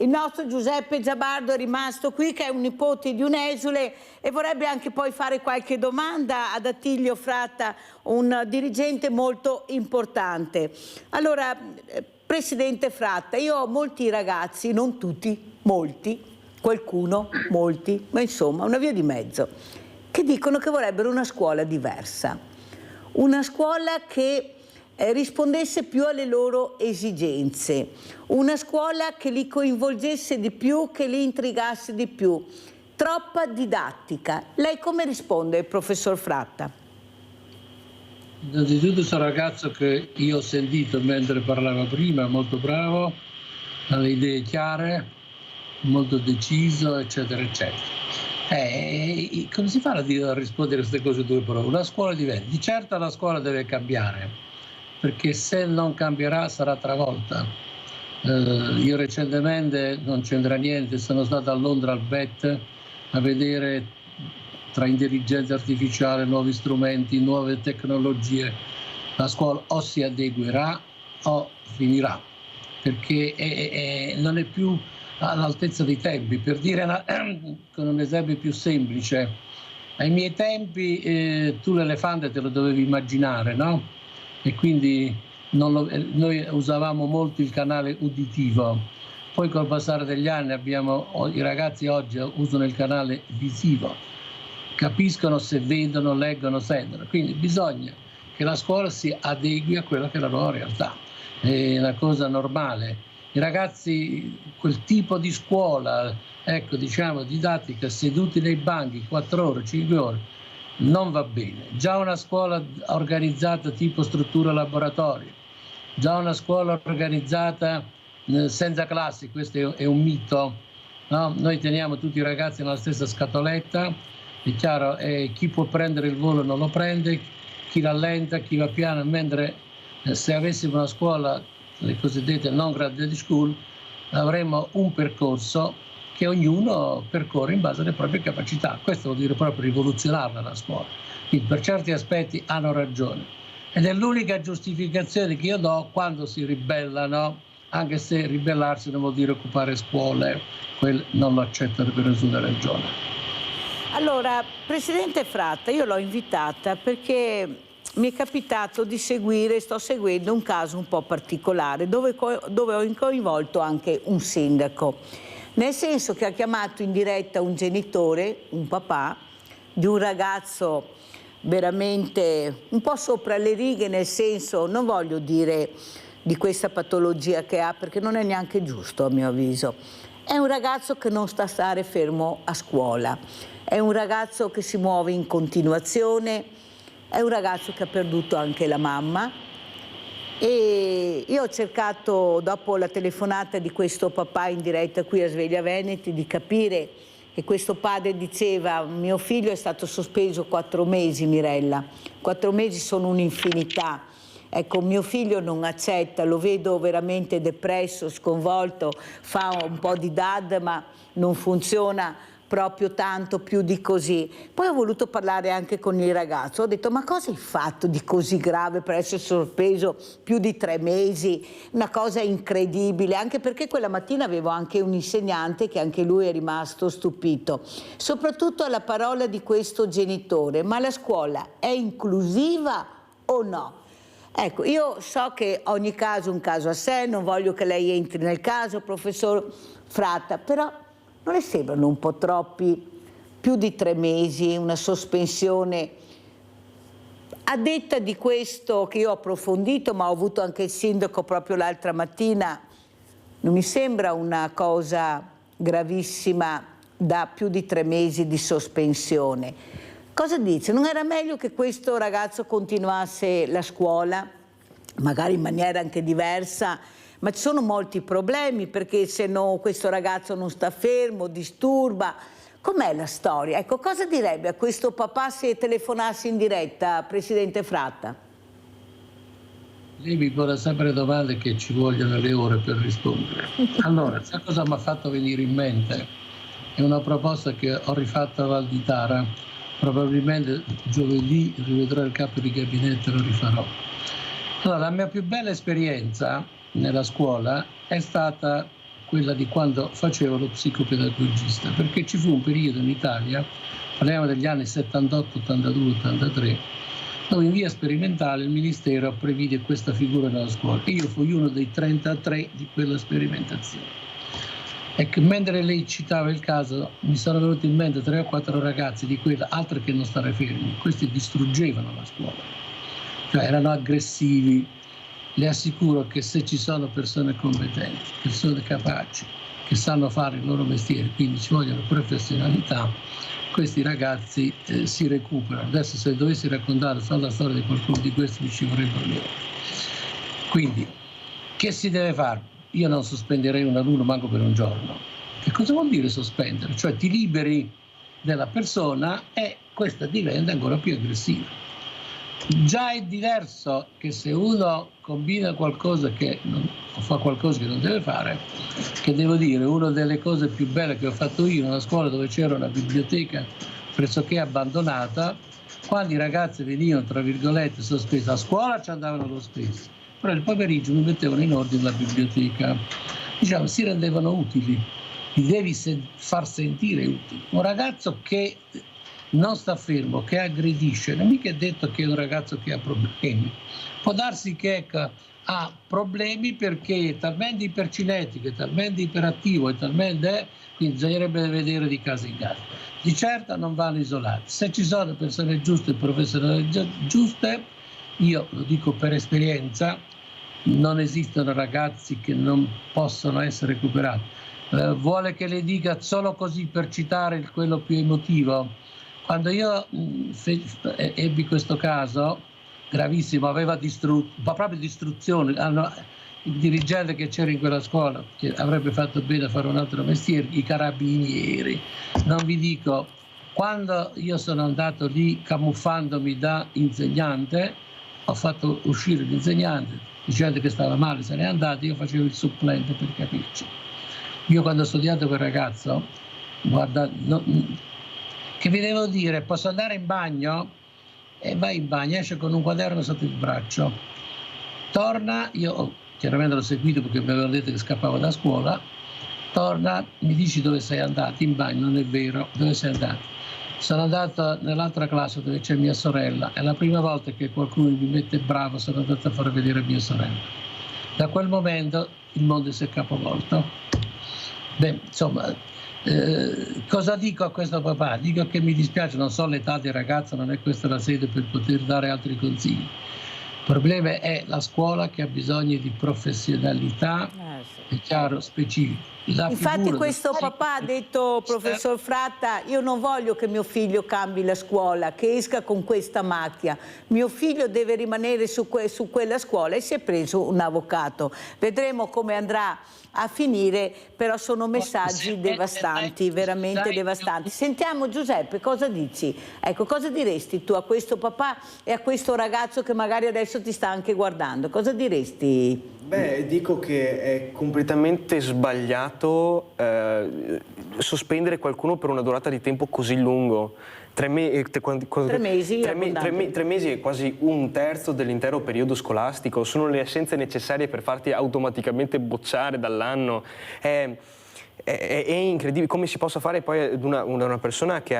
Il nostro Giuseppe Giabardo è rimasto qui, che è un nipote di un esule, e vorrebbe anche poi fare qualche domanda ad Attilio Fratta, un dirigente molto importante. Allora, Presidente Fratta, io ho molti ragazzi, non tutti, molti, qualcuno, molti, ma insomma una via di mezzo, che dicono che vorrebbero una scuola diversa, una scuola che rispondesse più alle loro esigenze, una scuola che li coinvolgesse di più, che li intrigasse di più. Troppa didattica. Lei come risponde, professor Fratta? Innanzitutto questo ragazzo che io ho sentito mentre parlava prima, molto bravo, ha le idee chiare, molto deciso, eccetera, eccetera. Come si fa a rispondere a queste cose due parole? Una scuola diversa. Di certo la scuola deve cambiare, perché se non cambierà sarà travolta. Io recentemente, non c'entra niente, sono stato a Londra al BET a vedere tra intelligenza artificiale, nuovi strumenti, nuove tecnologie. La scuola o si adeguerà o finirà, perché non è più all'altezza dei tempi. Per dire con un esempio più semplice, ai miei tempi tu l'elefante te lo dovevi immaginare, no? E quindi noi usavamo molto il canale uditivo, poi col passare degli anni i ragazzi oggi usano il canale visivo, capiscono se vedono, leggono, sentono, quindi bisogna che la scuola si adegui a quella che è la loro realtà, è una cosa normale. I ragazzi, quel tipo di scuola, ecco, diciamo didattica, seduti nei banchi 4 ore, 5 ore, non va bene. Già una scuola organizzata tipo struttura laboratorio, già una scuola organizzata senza classi, questo è un mito, no? Noi teniamo tutti i ragazzi nella stessa scatoletta, è chiaro, chi può prendere il volo non lo prende, chi rallenta, chi va piano, mentre se avessimo una scuola, le cosiddette non graded school, avremmo un percorso che ognuno percorre in base alle proprie capacità. Questo vuol dire proprio rivoluzionarla la scuola. Quindi per certi aspetti hanno ragione. Ed è l'unica giustificazione che io do quando si ribellano, anche se ribellarsi non vuol dire occupare scuole, quello non lo accettano per nessuna ragione. Allora, Presidente Fratta, io l'ho invitata perché mi è capitato di sto seguendo un caso un po' particolare, dove ho coinvolto anche un sindaco. Nel senso che ha chiamato in diretta un genitore, un papà, di un ragazzo veramente un po' sopra le righe, nel senso, non voglio dire di questa patologia che ha, perché non è neanche giusto a mio avviso. È un ragazzo che non sta a stare fermo a scuola, è un ragazzo che si muove in continuazione, è un ragazzo che ha perduto anche la mamma. E io ho cercato, dopo la telefonata di questo papà in diretta qui a Sveglia Veneti, di capire, che questo padre diceva: mio figlio è stato sospeso 4 mesi, Mirella, 4 mesi sono un'infinità. Ecco, mio figlio non accetta, lo vedo veramente depresso, sconvolto, fa un po' di DAD ma non funziona proprio tanto più di così. Poi ho voluto parlare anche con il ragazzo, ho detto: ma cosa hai fatto di così grave per essere sospeso più di 3 mesi? Una cosa incredibile, anche perché quella mattina avevo anche un insegnante che anche lui è rimasto stupito, soprattutto alla parola di questo genitore: ma la scuola è inclusiva o no? Ecco, io so che ogni caso è un caso a sé, non voglio che lei entri nel caso, professor Fratta, però non le sembrano un po' troppi, più di 3 mesi, una sospensione A detta di questo che io ho approfondito, ma ho avuto anche il sindaco proprio l'altra mattina, non mi sembra una cosa gravissima da più di 3 mesi di sospensione. Cosa dice? Non era meglio che questo ragazzo continuasse la scuola, magari in maniera anche diversa, ma ci sono molti problemi, perché se no questo ragazzo non sta fermo, disturba. Com'è la storia? Ecco, cosa direbbe a questo papà se telefonasse in diretta, Presidente Fratta? Lei mi pone sempre domande che ci vogliono le ore per rispondere. Allora, sai cosa mi ha fatto venire in mente? È una proposta che ho rifatto a Val di Tara. Probabilmente giovedì rivedrò il capo di gabinetto e lo rifarò. Allora, la mia più bella esperienza nella scuola è stata quella di quando facevo lo psicopedagogista, perché ci fu un periodo in Italia, parliamo degli anni 78, 82, 83, dove in via sperimentale il Ministero previde questa figura nella scuola. Io fui uno dei 33 di quella sperimentazione. E che mentre lei citava il caso, mi sono venuti in mente 3 o 4 ragazzi di quella, altro che non stare fermi, questi distruggevano la scuola, cioè erano aggressivi. Le assicuro che se ci sono persone competenti, persone capaci, che sanno fare il loro mestiere, quindi ci vogliono professionalità, questi ragazzi si recuperano. Adesso se dovessi raccontare solo la storia di qualcuno di questi mi ci vorrebbero le ore. Quindi, che si deve fare? Io non sospenderei un alunno manco per un giorno. Che cosa vuol dire sospendere? Cioè ti liberi della persona e questa diventa ancora più aggressiva. Già è diverso che se uno combina qualcosa che o fa qualcosa che non deve fare, che devo dire, una delle cose più belle che ho fatto io in una scuola dove c'era una biblioteca pressoché abbandonata, quando i ragazzi venivano, tra virgolette, sospesi a scuola, ci andavano lo stesso, però il pomeriggio mi mettevano in ordine la biblioteca, diciamo, si rendevano utili, li devi far sentire utili. Un ragazzo che non sta fermo, che aggredisce, non è mica detto che è un ragazzo che ha problemi. Può darsi che ha problemi perché è talmente ipercinetico, è talmente iperattivo, è talmente... quindi bisognerebbe vedere di caso in caso. Di certo non vanno isolati. Se ci sono persone giuste e professionalità giuste, io lo dico per esperienza, non esistono ragazzi che non possono essere recuperati. Vuole che le dica solo così per citare quello più emotivo? Quando io ebbi questo caso gravissimo, aveva proprio distruzione, il dirigente che c'era in quella scuola, che avrebbe fatto bene a fare un altro mestiere, i carabinieri, non vi dico, quando io sono andato lì camuffandomi da insegnante, ho fatto uscire l'insegnante, dicendo che stava male, se n'è andato, io facevo il supplente per capirci. Io quando ho studiato quel ragazzo, guarda, che vi devo dire, posso andare in bagno? E vai in bagno, esce con un quaderno sotto il braccio. Torna, io chiaramente l'ho seguito perché mi avevano detto che scappavo da scuola, torna, mi dici dove sei andato? In bagno, non è vero, dove sei andato? Sono andato nell'altra classe dove c'è mia sorella, è la prima volta che qualcuno mi mette bravo, sono andato a far vedere mia sorella. Da quel momento il mondo si è capovolto. Beh, insomma... cosa dico a questo papà? Dico che mi dispiace, non so l'età del ragazzo, non è questa la sede per poter dare altri consigli. Il problema è la scuola che ha bisogno di professionalità, è chiaro, specifico. Infatti questo papà ha detto, professor Fratta, io non voglio che mio figlio cambi la scuola, che esca con questa macchia, mio figlio deve rimanere su quella scuola, e si è preso un avvocato. Vedremo come andrà a finire, però sono messaggi devastanti, veramente devastanti. Sentiamo Giuseppe, cosa dici? Ecco, cosa diresti tu a questo papà e a questo ragazzo che magari adesso ti sta anche guardando? Cosa diresti? Beh, dico che è completamente sbagliato sospendere qualcuno per una durata di tempo così lungo. 3 mesi è quasi un terzo dell'intero periodo scolastico, sono le assenze necessarie per farti automaticamente bocciare dall'anno. È incredibile come si possa fare poi ad una persona che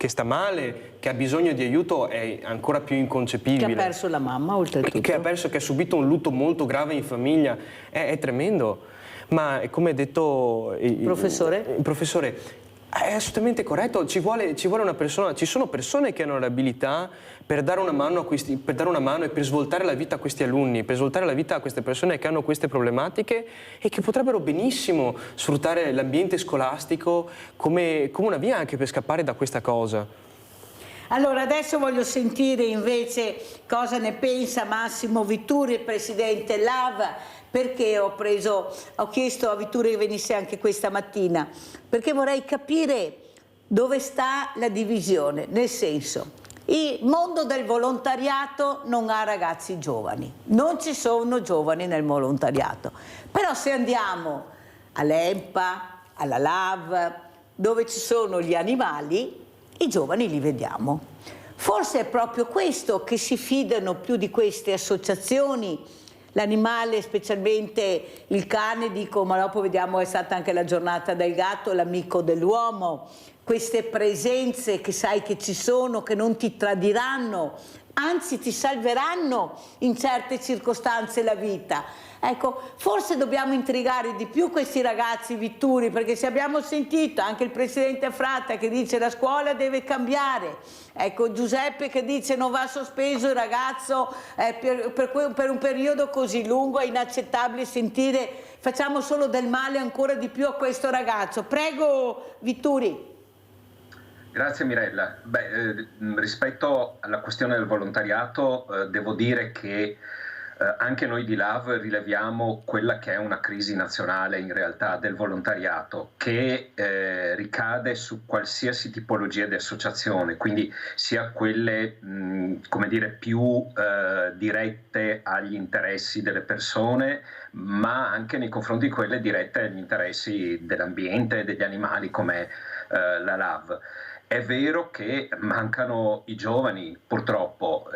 sta male, che ha bisogno di aiuto, è ancora più inconcepibile. Che ha perso la mamma, oltretutto. Che ha subito un lutto molto grave in famiglia, è tremendo. Ma come ha detto il professore, È assolutamente corretto, ci vuole una persona, ci sono persone che hanno l'abilità per dare una mano e per svoltare la vita a questi alunni, per svoltare la vita a queste persone che hanno queste problematiche e che potrebbero benissimo sfruttare l'ambiente scolastico come una via anche per scappare da questa cosa. Allora adesso voglio sentire invece cosa ne pensa Massimo Vitturi, il presidente LAV, perché ho chiesto a Vitturi che venisse anche questa mattina, perché vorrei capire dove sta la divisione, nel senso, il mondo del volontariato non ha ragazzi giovani, non ci sono giovani nel volontariato, però se andiamo all'EMPA, alla LAV, dove ci sono gli animali, i giovani li vediamo. Forse è proprio questo che si fidano più di queste associazioni. L'animale, specialmente il cane, dico, ma dopo vediamo, è stata anche la giornata del gatto, l'amico dell'uomo, queste presenze che sai che ci sono, che non ti tradiranno, anzi ti salveranno in certe circostanze la vita. Ecco, forse dobbiamo intrigare di più questi ragazzi, Vitturi, perché se abbiamo sentito anche il presidente Fratta che dice la scuola deve cambiare, ecco Giuseppe che dice non va sospeso il ragazzo per un periodo così lungo, è inaccettabile sentire facciamo solo del male ancora di più a questo ragazzo. Prego Vitturi. Grazie Mirella. Rispetto alla questione del volontariato devo dire che anche noi di LAV rileviamo quella che è una crisi nazionale in realtà del volontariato che ricade su qualsiasi tipologia di associazione, quindi sia quelle come dire, più dirette agli interessi delle persone, ma anche nei confronti di quelle dirette agli interessi dell'ambiente e degli animali come la LAV. È vero che mancano i giovani, purtroppo.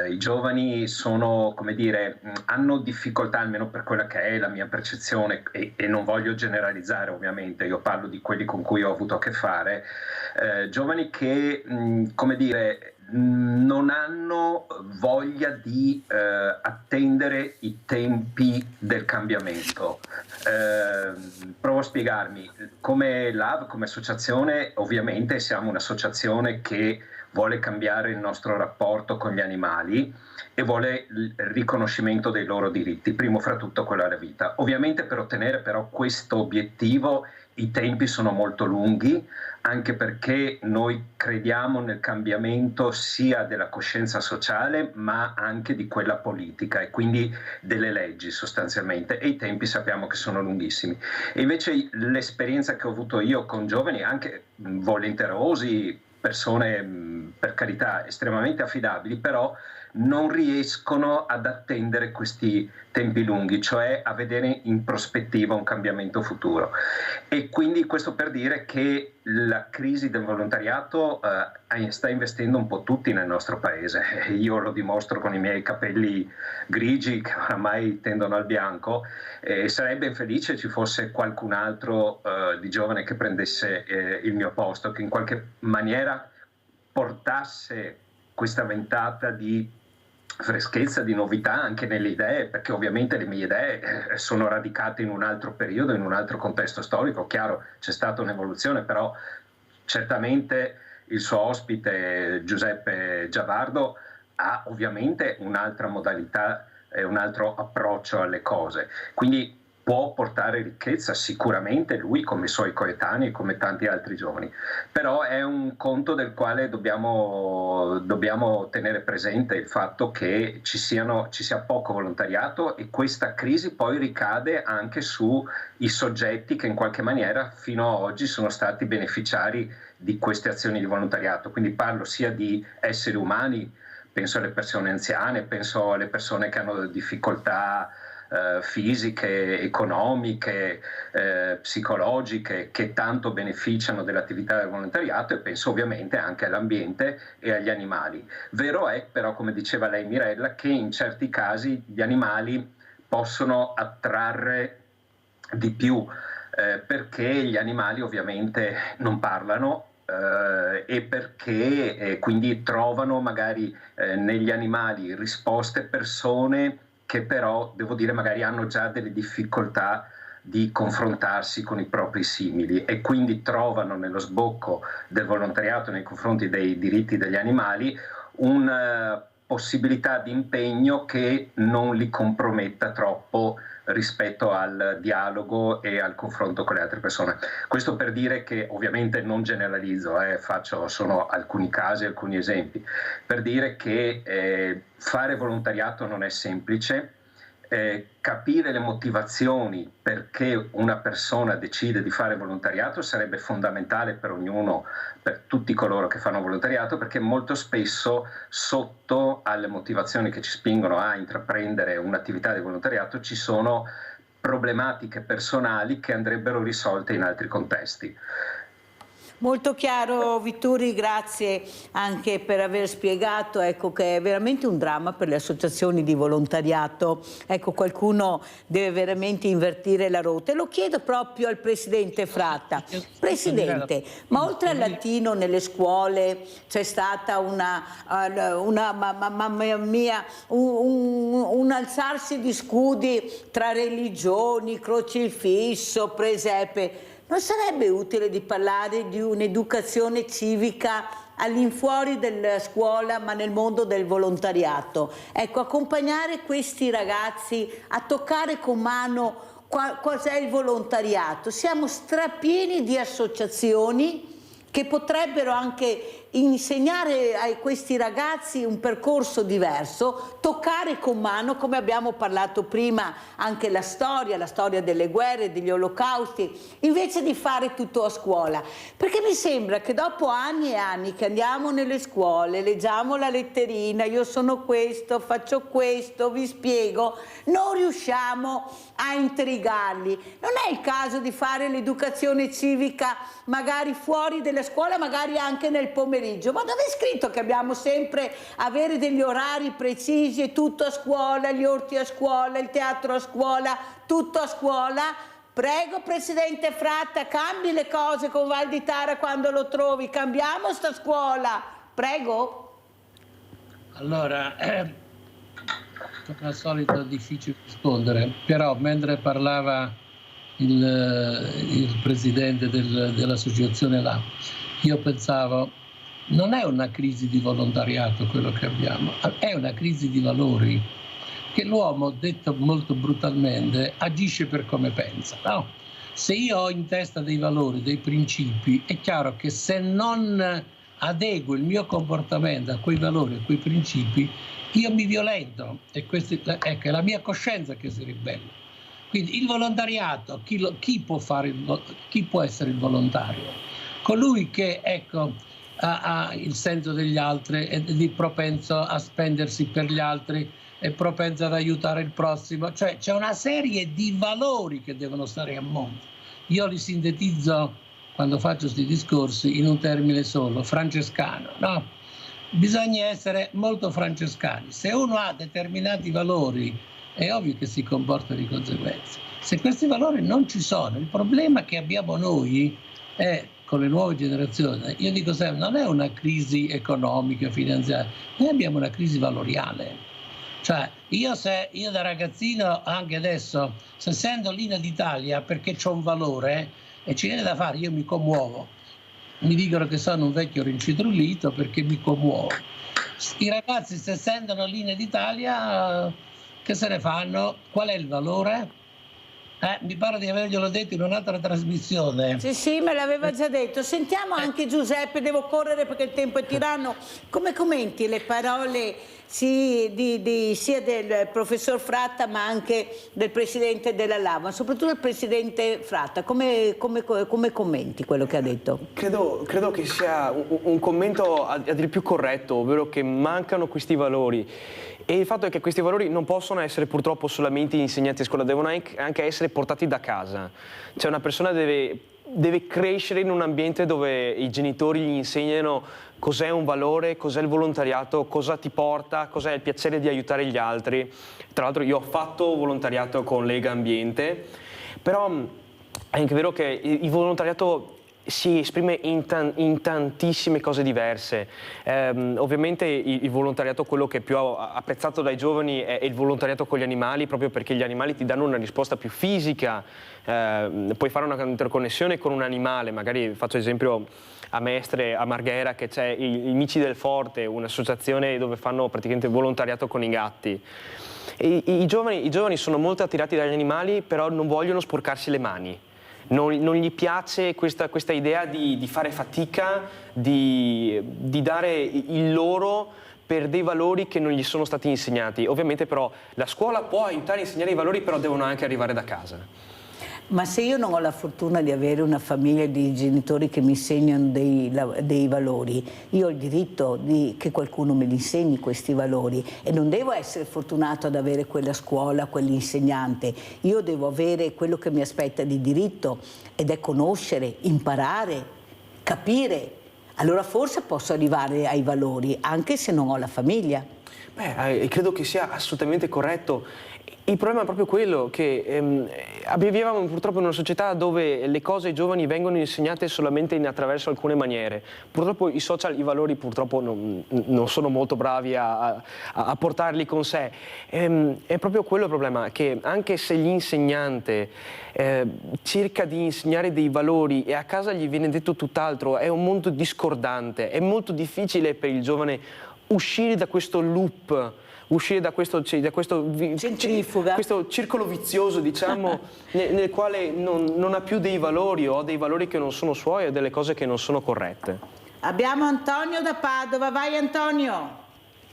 I giovani sono, come dire, hanno difficoltà, almeno per quella che è la mia percezione, e non voglio generalizzare ovviamente, io parlo di quelli con cui ho avuto a che fare, giovani che, come dire, non hanno voglia di attendere i tempi del cambiamento. Provo a spiegarmi. Come LAV, come associazione, ovviamente siamo un'associazione che vuole cambiare il nostro rapporto con gli animali e vuole il riconoscimento dei loro diritti, primo fra tutto quello alla vita. Ovviamente per ottenere però questo obiettivo i tempi sono molto lunghi, anche perché noi crediamo nel cambiamento sia della coscienza sociale ma anche di quella politica e quindi delle leggi sostanzialmente, e i tempi sappiamo che sono lunghissimi. E invece l'esperienza che ho avuto io con giovani, anche volenterosi, persone per carità estremamente affidabili, però non riescono ad attendere questi tempi lunghi, cioè a vedere in prospettiva un cambiamento futuro. E quindi questo per dire che la crisi del volontariato sta investendo un po' tutti nel nostro paese. Io lo dimostro con i miei capelli grigi che oramai tendono al bianco, e sarei ben felice ci fosse qualcun altro di giovane che prendesse il mio posto, che in qualche maniera portasse questa ventata di freschezza, di novità anche nelle idee, perché ovviamente le mie idee sono radicate in un altro periodo, in un altro contesto storico. Chiaro, c'è stata un'evoluzione, però certamente il suo ospite Giuseppe Giavardo ha ovviamente un'altra modalità e un altro approccio alle cose, quindi può portare ricchezza sicuramente lui come i suoi coetanei, come tanti altri giovani, però è un conto del quale dobbiamo tenere presente il fatto che ci sia poco volontariato, e questa crisi poi ricade anche sui soggetti che in qualche maniera fino ad oggi sono stati beneficiari di queste azioni di volontariato. Quindi parlo sia di esseri umani, penso alle persone anziane, penso alle persone che hanno difficoltà fisiche, economiche, psicologiche, che tanto beneficiano dell'attività del volontariato, e penso ovviamente anche all'ambiente e agli animali. Vero è però, come diceva lei Mirella, che in certi casi gli animali possono attrarre di più, perché gli animali ovviamente non parlano, e perché quindi trovano magari negli animali risposte persone che però, devo dire, magari hanno già delle difficoltà di confrontarsi con i propri simili e quindi trovano nello sbocco del volontariato nei confronti dei diritti degli animali una possibilità di impegno che non li comprometta troppo rispetto al dialogo e al confronto con le altre persone. Questo per dire che ovviamente non generalizzo, sono alcuni casi, alcuni esempi, per dire che fare volontariato non è semplice. Capire le motivazioni perché una persona decide di fare volontariato sarebbe fondamentale per ognuno, per tutti coloro che fanno volontariato, perché molto spesso sotto alle motivazioni che ci spingono a intraprendere un'attività di volontariato ci sono problematiche personali che andrebbero risolte in altri contesti. Molto chiaro Vitturi, grazie anche per aver spiegato, ecco, che è veramente un dramma per le associazioni di volontariato. Ecco, qualcuno deve veramente invertire la rotta. E lo chiedo proprio al Presidente Fratta. Presidente, ma oltre al latino nelle scuole c'è stata mamma mia, un alzarsi di scudi tra religioni, crocifisso, presepe. Non sarebbe utile di parlare di un'educazione civica all'infuori della scuola, ma nel mondo del volontariato? Ecco, accompagnare questi ragazzi a toccare con mano cos'è il volontariato. Siamo strapieni di associazioni che potrebbero anche insegnare a questi ragazzi un percorso diverso, toccare con mano, come abbiamo parlato prima, anche la storia delle guerre, degli olocausti, invece di fare tutto a scuola. Perché mi sembra che dopo anni e anni che andiamo nelle scuole, leggiamo la letterina, io sono questo, faccio questo, vi spiego, non riusciamo a intrigarli. Non è il caso di fare l'educazione civica magari fuori della scuola, magari anche nel pomeriggio? Ma dove è scritto che abbiamo sempre avere degli orari precisi e tutto a scuola, gli orti a scuola, il teatro a scuola, tutto a scuola? Prego Presidente Fratta, cambi le cose con Val di Tara quando lo trovi, cambiamo sta scuola, prego. Allora, come al solito è difficile rispondere, però mentre parlava il presidente dell'associazione là, io pensavo, non è una crisi di volontariato quello che abbiamo, è una crisi di valori, che l'uomo, detto molto brutalmente, agisce per come pensa, no? Se io ho in testa dei valori, dei principi, è chiaro che se non adeguo il mio comportamento a quei valori, a quei principi, io mi violento, e è la mia coscienza che si ribella. Quindi il volontariato, chi può essere il volontario? Colui che, ecco, ha il senso degli altri, è propenso a spendersi per gli altri, è propenso ad aiutare il prossimo, cioè c'è una serie di valori che devono stare a monte. Io li sintetizzo, quando faccio questi discorsi, in un termine solo, francescano, no? Bisogna essere molto francescani. Se uno ha determinati valori, è ovvio che si comporta di conseguenza. Se questi valori non ci sono, il problema che abbiamo noi è, con le nuove generazioni, io dico sempre, non è una crisi economica, finanziaria, noi abbiamo una crisi valoriale. Cioè, io da ragazzino, anche adesso, se sento l'Inno d'Italia perché c'ho un valore e ci viene da fare, io mi commuovo. Mi dicono che sono un vecchio rincitrullito perché mi commuovo. I ragazzi, se sentono l'Inno d'Italia, che se ne fanno? Qual è il valore? Mi pare di averglielo detto in un'altra trasmissione. Sì, me l'aveva già detto. Sentiamo anche Giuseppe, devo correre perché il tempo è tiranno. Come commenti le parole sia del professor Fratta ma anche del Presidente della LAV, ma soprattutto del Presidente Fratta? Come commenti quello che ha detto? Credo che sia un commento a dir più corretto, ovvero che mancano questi valori. E il fatto è che questi valori non possono essere purtroppo solamente insegnati a scuola, devono anche essere portati da casa. Cioè una persona deve crescere in un ambiente dove i genitori gli insegnano cos'è un valore, cos'è il volontariato, cosa ti porta, cos'è il piacere di aiutare gli altri. Tra l'altro io ho fatto volontariato con Lega Ambiente, però è anche vero che il volontariato si esprime in tantissime cose diverse. Ovviamente il volontariato, quello che è più apprezzato dai giovani, è il volontariato con gli animali, proprio perché gli animali ti danno una risposta più fisica. Puoi fare una interconnessione con un animale, magari faccio esempio a Mestre, a Marghera, che c'è i Amici del Forte, un'associazione dove fanno praticamente volontariato con i gatti. I giovani sono molto attirati dagli animali, però non vogliono sporcarsi le mani. Non gli piace questa idea di fare fatica, di dare il loro per dei valori che non gli sono stati insegnati. Ovviamente però la scuola può aiutare a insegnare i valori, però devono anche arrivare da casa. Ma se io non ho la fortuna di avere una famiglia di genitori che mi insegnano dei valori, io ho il diritto che qualcuno me li insegni questi valori, e non devo essere fortunato ad avere quella scuola, quell'insegnante. Io devo avere quello che mi aspetta di diritto, ed è conoscere, imparare, capire. Allora forse posso arrivare ai valori, anche se non ho la famiglia. Credo che sia assolutamente corretto. Il problema è proprio quello che viviamo purtroppo in una società dove le cose ai giovani vengono insegnate solamente attraverso alcune maniere. Purtroppo i social, i valori purtroppo non sono molto bravi a portarli con sé. È proprio quello il problema, che anche se l'insegnante cerca di insegnare dei valori e a casa gli viene detto tutt'altro, è un mondo discordante, è molto difficile per il giovane uscire da questo loop, uscire da questo circolo vizioso, diciamo, nel quale non ha più dei valori, o ha dei valori che non sono suoi, o delle cose che non sono corrette. Abbiamo Antonio da Padova. Vai Antonio.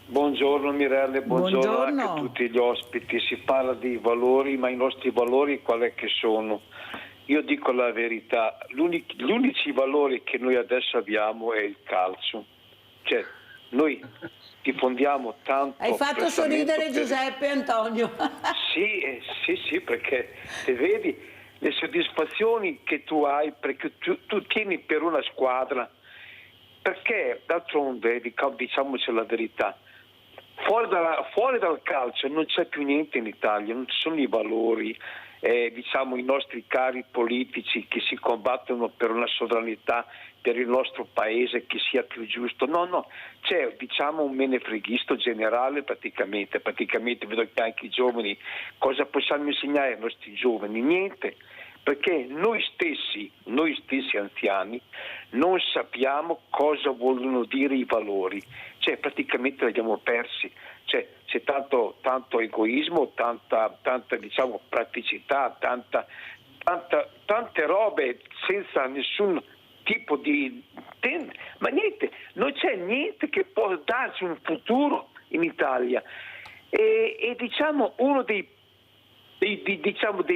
Buongiorno Mirelle, buongiorno anche a tutti gli ospiti. Si parla di valori, ma i nostri valori qual è che sono? Io dico la verità, gli unici valori che noi adesso abbiamo è il calcio. Cioè, noi diffondiamo tanto. Hai fatto sorridere Giuseppe, Antonio. Sì, perché te vedi le soddisfazioni che tu hai, perché tu tieni per una squadra, perché d'altronde, diciamoci la verità, fuori dal calcio non c'è più niente in Italia, non ci sono i valori, diciamo i nostri cari politici che si combattono per una sovranità, per il nostro paese che sia più giusto. No, c'è diciamo un menefreghisto generale praticamente vedo che anche i giovani, cosa possiamo insegnare ai nostri giovani? Niente, perché noi stessi anziani non sappiamo cosa vogliono dire i valori, cioè praticamente li abbiamo persi, cioè c'è tanto egoismo, tanta diciamo praticità, tante robe senza nessun tipo ma niente, non c'è niente che può darci un futuro in Italia, e diciamo uno dei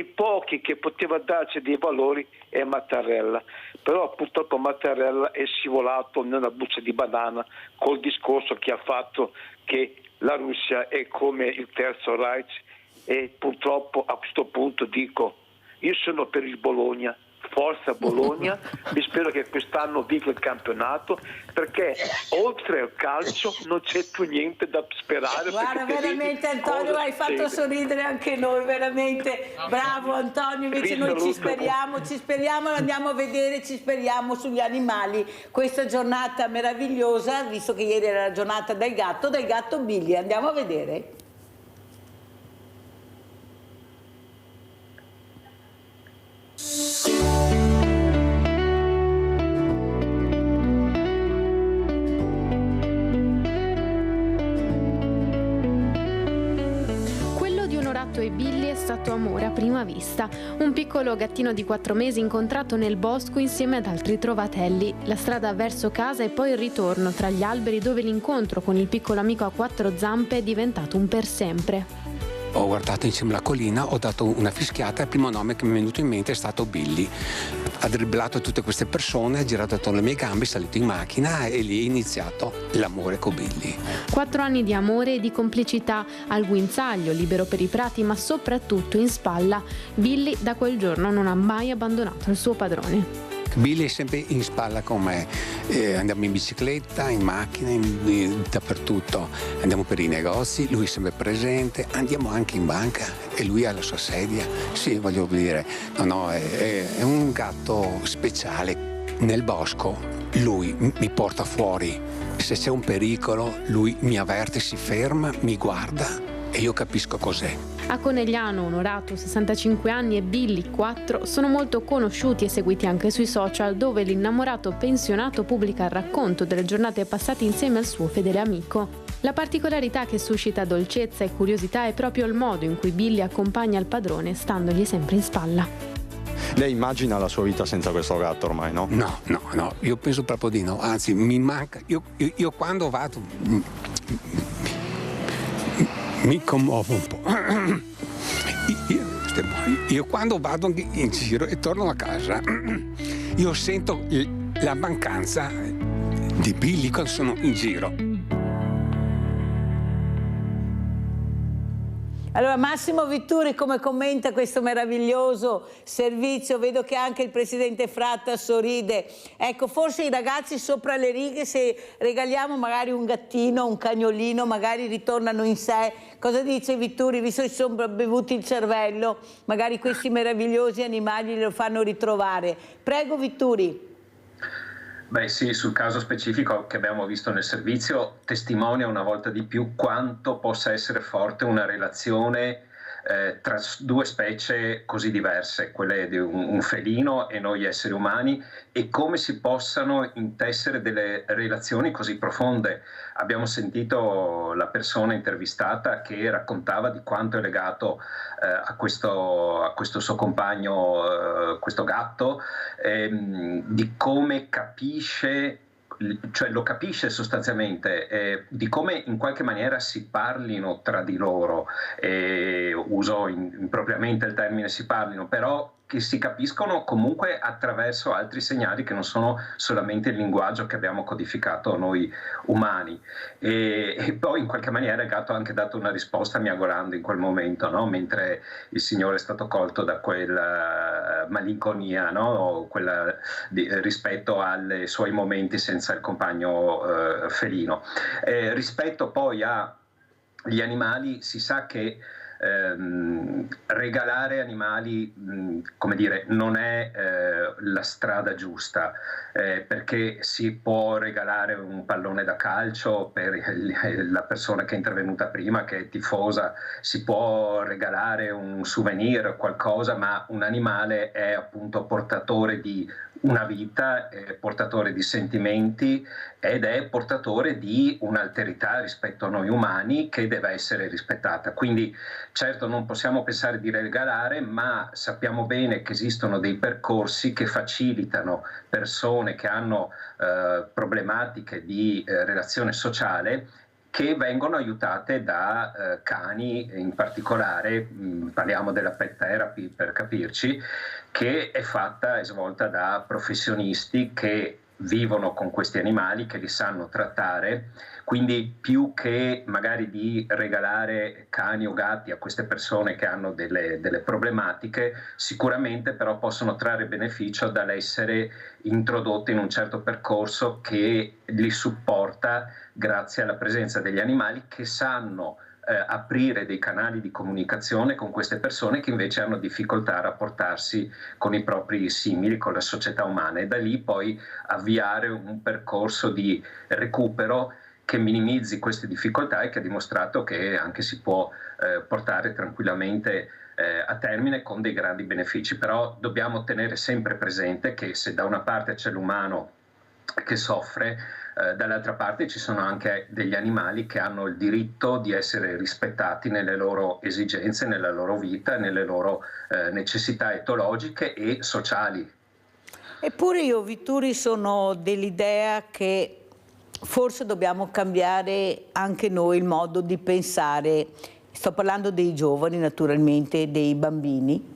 pochi che poteva darci dei valori è Mattarella, però purtroppo Mattarella è scivolato nella buccia di banana col discorso che ha fatto che la Russia è come il Terzo Reich, e purtroppo a questo punto dico, io sono per il Bologna. Forza Bologna, vi spero che quest'anno vinca il campionato, perché oltre al calcio non c'è più niente da sperare. Guarda, veramente Antonio, hai fatto sorridere anche noi, veramente bravo Antonio. Invece noi ci speriamo, andiamo a vedere, ci speriamo sugli animali questa giornata meravigliosa, visto che ieri era la giornata del gatto Billy. Andiamo a vedere. E Billy è stato amore a prima vista, un piccolo gattino di 4 mesi incontrato nel bosco insieme ad altri trovatelli, la strada verso casa e poi il ritorno tra gli alberi, dove l'incontro con il piccolo amico a 4 zampe è diventato un per sempre. Ho guardato insieme alla collina, ho dato una fischiata e il primo nome che mi è venuto in mente è stato Billy. Ha dribblato tutte queste persone, ha girato attorno alle mie gambe, è salito in macchina e lì è iniziato l'amore con Billy. 4 anni di amore e di complicità, al guinzaglio, libero per i prati, ma soprattutto in spalla. Billy da quel giorno non ha mai abbandonato il suo padrone. Billy è sempre in spalla con me, andiamo in bicicletta, in macchina, dappertutto, andiamo per i negozi, lui è sempre presente, andiamo anche in banca e lui ha la sua sedia. Sì, voglio dire, è un gatto speciale. nel bosco lui mi porta fuori, se c'è un pericolo lui mi avverte, si ferma, mi guarda e io capisco cos'è. A Conegliano, Onorato, 65 anni, e Billy, 4, sono molto conosciuti e seguiti anche sui social, dove l'innamorato pensionato pubblica il racconto delle giornate passate insieme al suo fedele amico. La particolarità che suscita dolcezza e curiosità è proprio il modo in cui Billy accompagna il padrone, standogli sempre in spalla. Lei immagina la sua vita senza questo gatto ormai, no? No, io penso proprio di no, anzi mi manca, io quando vado mi commuovo un po'. Io quando vado in giro e torno a casa, io sento la mancanza di Billy quando sono in giro. Allora, Massimo Vitturi come commenta questo meraviglioso servizio? Vedo che anche il presidente Fratta sorride. Ecco, forse i ragazzi sopra le righe, se regaliamo magari un gattino, un cagnolino, magari ritornano in sé. Cosa dice Vitturi? Visto che si sono bevuti il cervello, magari questi meravigliosi animali lo fanno ritrovare. Prego Vitturi. Beh sì, sul caso specifico che abbiamo visto nel servizio testimonia una volta di più quanto possa essere forte una relazione tra due specie così diverse, quelle di un felino e noi esseri umani, e come si possano intessere delle relazioni così profonde. Abbiamo sentito la persona intervistata che raccontava di quanto è legato a questo suo compagno, questo gatto, di come capisce, cioè lo capisce sostanzialmente, di come in qualche maniera si parlino tra di loro, uso impropriamente il termine si parlino, però che si capiscono comunque attraverso altri segnali che non sono solamente il linguaggio che abbiamo codificato noi umani. E poi in qualche maniera il gatto ha anche dato una risposta miagolando in quel momento, no? Mentre il signore è stato colto da quella malinconia, no? Rispetto ai suoi momenti senza il compagno felino. Rispetto poi agli animali, si sa che regalare animali, come dire, non è la strada giusta, perché si può regalare un pallone da calcio per la persona che è intervenuta prima, che è tifosa, si può regalare un souvenir, qualcosa, ma un animale è appunto portatore di una vita, è portatore di sentimenti ed è portatore di un'alterità rispetto a noi umani che deve essere rispettata. Quindi certo non possiamo pensare di regalare, ma sappiamo bene che esistono dei percorsi che facilitano persone che hanno problematiche di relazione sociale, che vengono aiutate da cani in particolare. Parliamo della pet therapy per capirci, che è fatta e svolta da professionisti che vivono con questi animali, che li sanno trattare. Quindi più che magari di regalare cani o gatti a queste persone che hanno delle problematiche, sicuramente però possono trarre beneficio dall'essere introdotte in un certo percorso che li supporta grazie alla presenza degli animali che sanno aprire dei canali di comunicazione con queste persone che invece hanno difficoltà a rapportarsi con i propri simili, con la società umana, e da lì poi avviare un percorso di recupero che minimizzi queste difficoltà e che ha dimostrato che anche si può portare tranquillamente a termine con dei grandi benefici. Però dobbiamo tenere sempre presente che se da una parte c'è l'umano che soffre, dall'altra parte ci sono anche degli animali che hanno il diritto di essere rispettati nelle loro esigenze, nella loro vita, nelle loro necessità etologiche e sociali. Eppure io, Vitturi, sono dell'idea che forse dobbiamo cambiare anche noi il modo di pensare. Sto parlando dei giovani, naturalmente, dei bambini.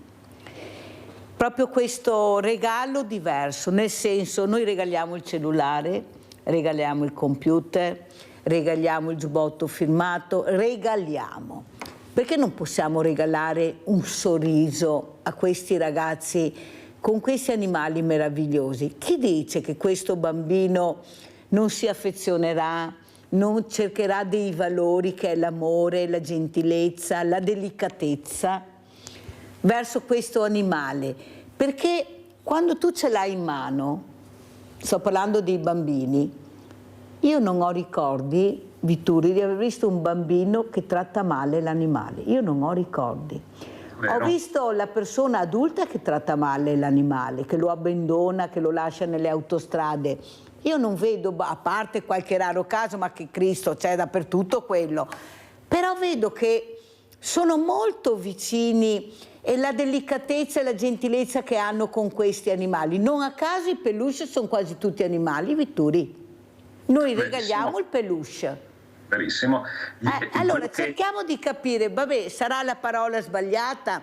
Proprio questo regalo diverso, nel senso, noi regaliamo il cellulare, regaliamo il computer, regaliamo il giubbotto firmato, regaliamo. Perché non possiamo regalare un sorriso a questi ragazzi con questi animali meravigliosi? Chi dice che questo bambino non si affezionerà, non cercherà dei valori che è l'amore, la gentilezza, la delicatezza verso questo animale? Perché quando tu ce l'hai in mano, sto parlando dei bambini, io non ho ricordi, Vitturi, di aver visto un bambino che tratta male l'animale. Io non ho ricordi. Vero. Ho visto la persona adulta che tratta male l'animale, che lo abbandona, che lo lascia nelle autostrade. Io non vedo, a parte qualche raro caso, ma che Cristo, c'è dappertutto quello. Però vedo che sono molto vicini e la delicatezza e la gentilezza che hanno con questi animali. Non a caso i peluche sono quasi tutti animali, Vitturi. Noi regaliamo il peluche. Verissimo. Allora cerchiamo di capire, vabbè, sarà la parola sbagliata,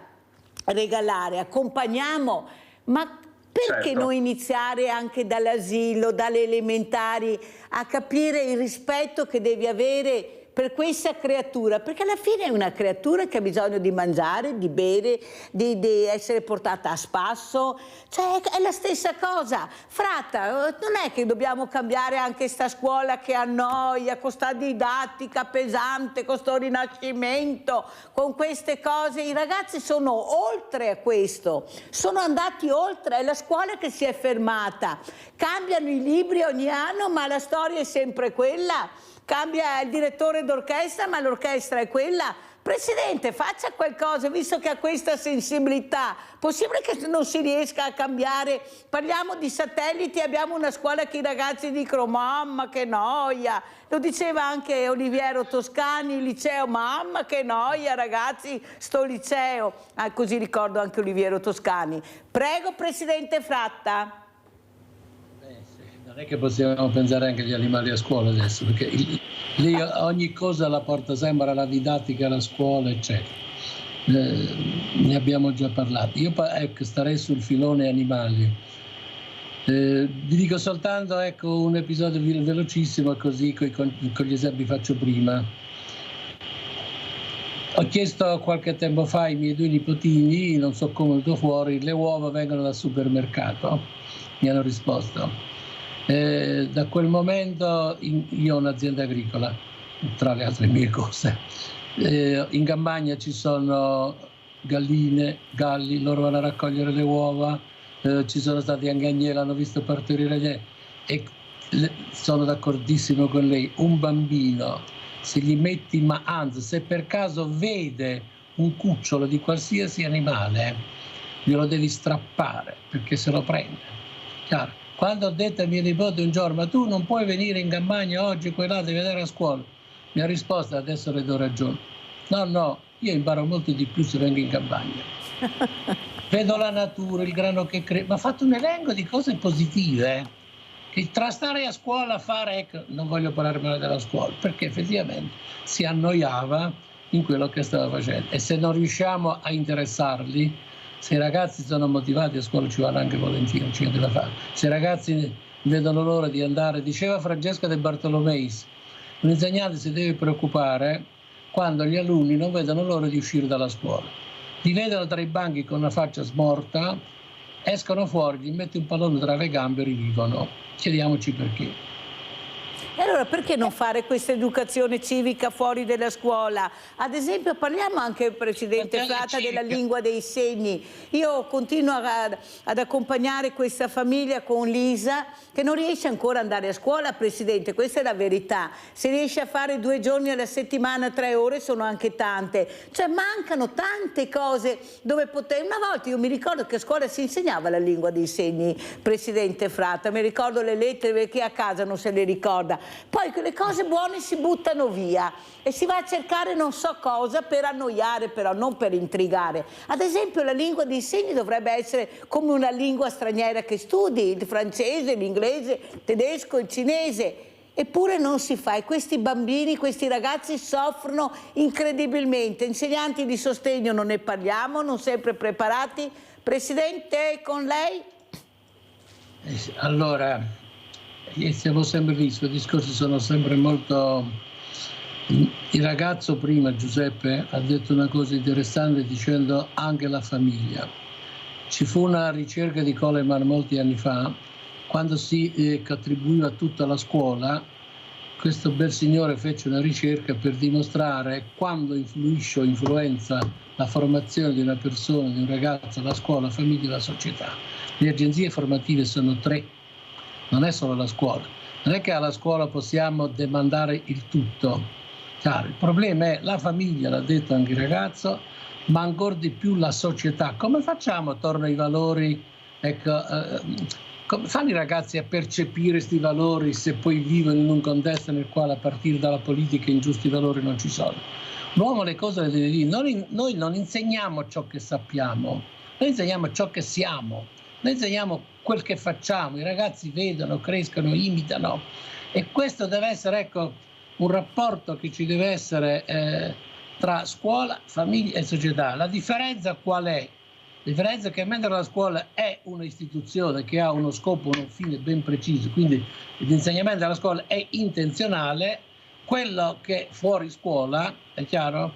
regalare, accompagniamo, ma perché non iniziare anche dall'asilo, dalle elementari, a capire il rispetto che devi avere per questa creatura? Perché alla fine è una creatura che ha bisogno di mangiare, di bere, di essere portata a spasso, cioè è la stessa cosa. Fratta, non è che dobbiamo cambiare anche sta scuola che annoia, con sta didattica pesante, con sto rinascimento, con queste cose. I ragazzi sono oltre a questo, sono andati oltre, è la scuola che si è fermata. Cambiano i libri ogni anno, ma la storia è sempre quella. Cambia il direttore d'orchestra, ma l'orchestra è quella. Presidente, faccia qualcosa, visto che ha questa sensibilità. Possibile che non si riesca a cambiare? Parliamo di satelliti, abbiamo una scuola che i ragazzi dicono mamma che noia. Lo diceva anche Oliviero Toscani, il liceo, mamma che noia ragazzi, sto liceo. Così ricordo anche Oliviero Toscani. Prego, Presidente Fratta. Non è che possiamo pensare anche agli animali a scuola adesso, perché lì ogni cosa la porta sempre alla didattica, alla scuola, eccetera. Ne abbiamo già parlato. Io starei sul filone animali. Vi dico soltanto un episodio velocissimo, così con gli esempi faccio prima. Ho chiesto qualche tempo fa ai miei 2 nipotini, non so come è venuto fuori, le uova vengono dal supermercato. Mi hanno risposto. Da quel momento io ho un'azienda agricola, tra le altre mie cose. In campagna ci sono galline, galli, loro vanno a raccogliere le uova, ci sono stati anche agnelli, hanno visto partorire e sono d'accordissimo con lei. Un bambino, se gli metti, ma anzi, se per caso vede un cucciolo di qualsiasi animale, glielo devi strappare perché se lo prende. Chiaro? Quando ho detto a mio nipote un giorno, ma tu non puoi venire in campagna oggi, qua là, devi andare a scuola, mi ha risposto, adesso le do ragione. No, io imparo molto di più se vengo in campagna. Vedo la natura, il grano che cresce, ma ha fatto un elenco di cose positive, che tra stare a scuola a fare, non voglio parlare male della scuola, perché effettivamente si annoiava in quello che stava facendo. E se non riusciamo a interessarli, se i ragazzi sono motivati a scuola ci vanno anche volentieri, non c'è niente da fare. Se i ragazzi vedono l'ora di andare, diceva Francesca De Bartolomeis, un insegnante si deve preoccupare quando gli alunni non vedono l'ora di uscire dalla scuola. Li vedono tra i banchi con una faccia smorta, escono fuori, gli metti un pallone tra le gambe e rivivono. Chiediamoci perché. E allora perché non fare questa educazione civica fuori dalla scuola? Ad esempio parliamo anche, Presidente Fratta, della lingua dei segni. Io continuo ad accompagnare questa famiglia con Lisa che non riesce ancora ad andare a scuola, Presidente, questa è la verità. Se riesce a fare 2 giorni alla settimana, 3 ore, sono anche tante. Cioè mancano tante cose dove poter... Una volta io mi ricordo che a scuola si insegnava la lingua dei segni, Presidente Fratta, mi ricordo le lettere perché a casa non se le ricorda. Poi quelle cose buone si buttano via e si va a cercare non so cosa per annoiare, però non per intrigare. Ad esempio la lingua dei segni dovrebbe essere come una lingua straniera che studi, il francese, l'inglese, il tedesco, il cinese. Eppure non si fa e questi bambini, questi ragazzi soffrono incredibilmente. Insegnanti di sostegno non ne parliamo, non sempre preparati. Presidente, con lei? Allora, siamo sempre lì, i suoi discorsi sono sempre molto... Il ragazzo prima, Giuseppe, ha detto una cosa interessante dicendo anche la famiglia. Ci fu una ricerca di Coleman molti anni fa, quando si attribuiva tutta la scuola, questo bel signore fece una ricerca per dimostrare quando influisce o influenza la formazione di una persona, di un ragazzo, la scuola, la famiglia e la società. Le agenzie formative sono 3. non è solo la scuola. Non è che alla scuola possiamo demandare il tutto. Chiaro, il problema è la famiglia, l'ha detto anche il ragazzo, ma ancora di più la società. Come facciamo attorno ai valori? Ecco, come fanno i ragazzi a percepire questi valori se poi vivono in un contesto nel quale a partire dalla politica ingiusti valori non ci sono? L'uomo le cose le deve dire. Noi non insegniamo ciò che sappiamo, noi insegniamo ciò che siamo, noi insegniamo quel che facciamo. I ragazzi vedono, crescono, imitano, e questo deve essere, ecco, un rapporto che ci deve essere tra scuola, famiglia e società. La differenza qual è? La differenza è che mentre la scuola è un'istituzione che ha uno scopo, un fine ben preciso, quindi l'insegnamento della scuola è intenzionale, quello che fuori scuola, è chiaro,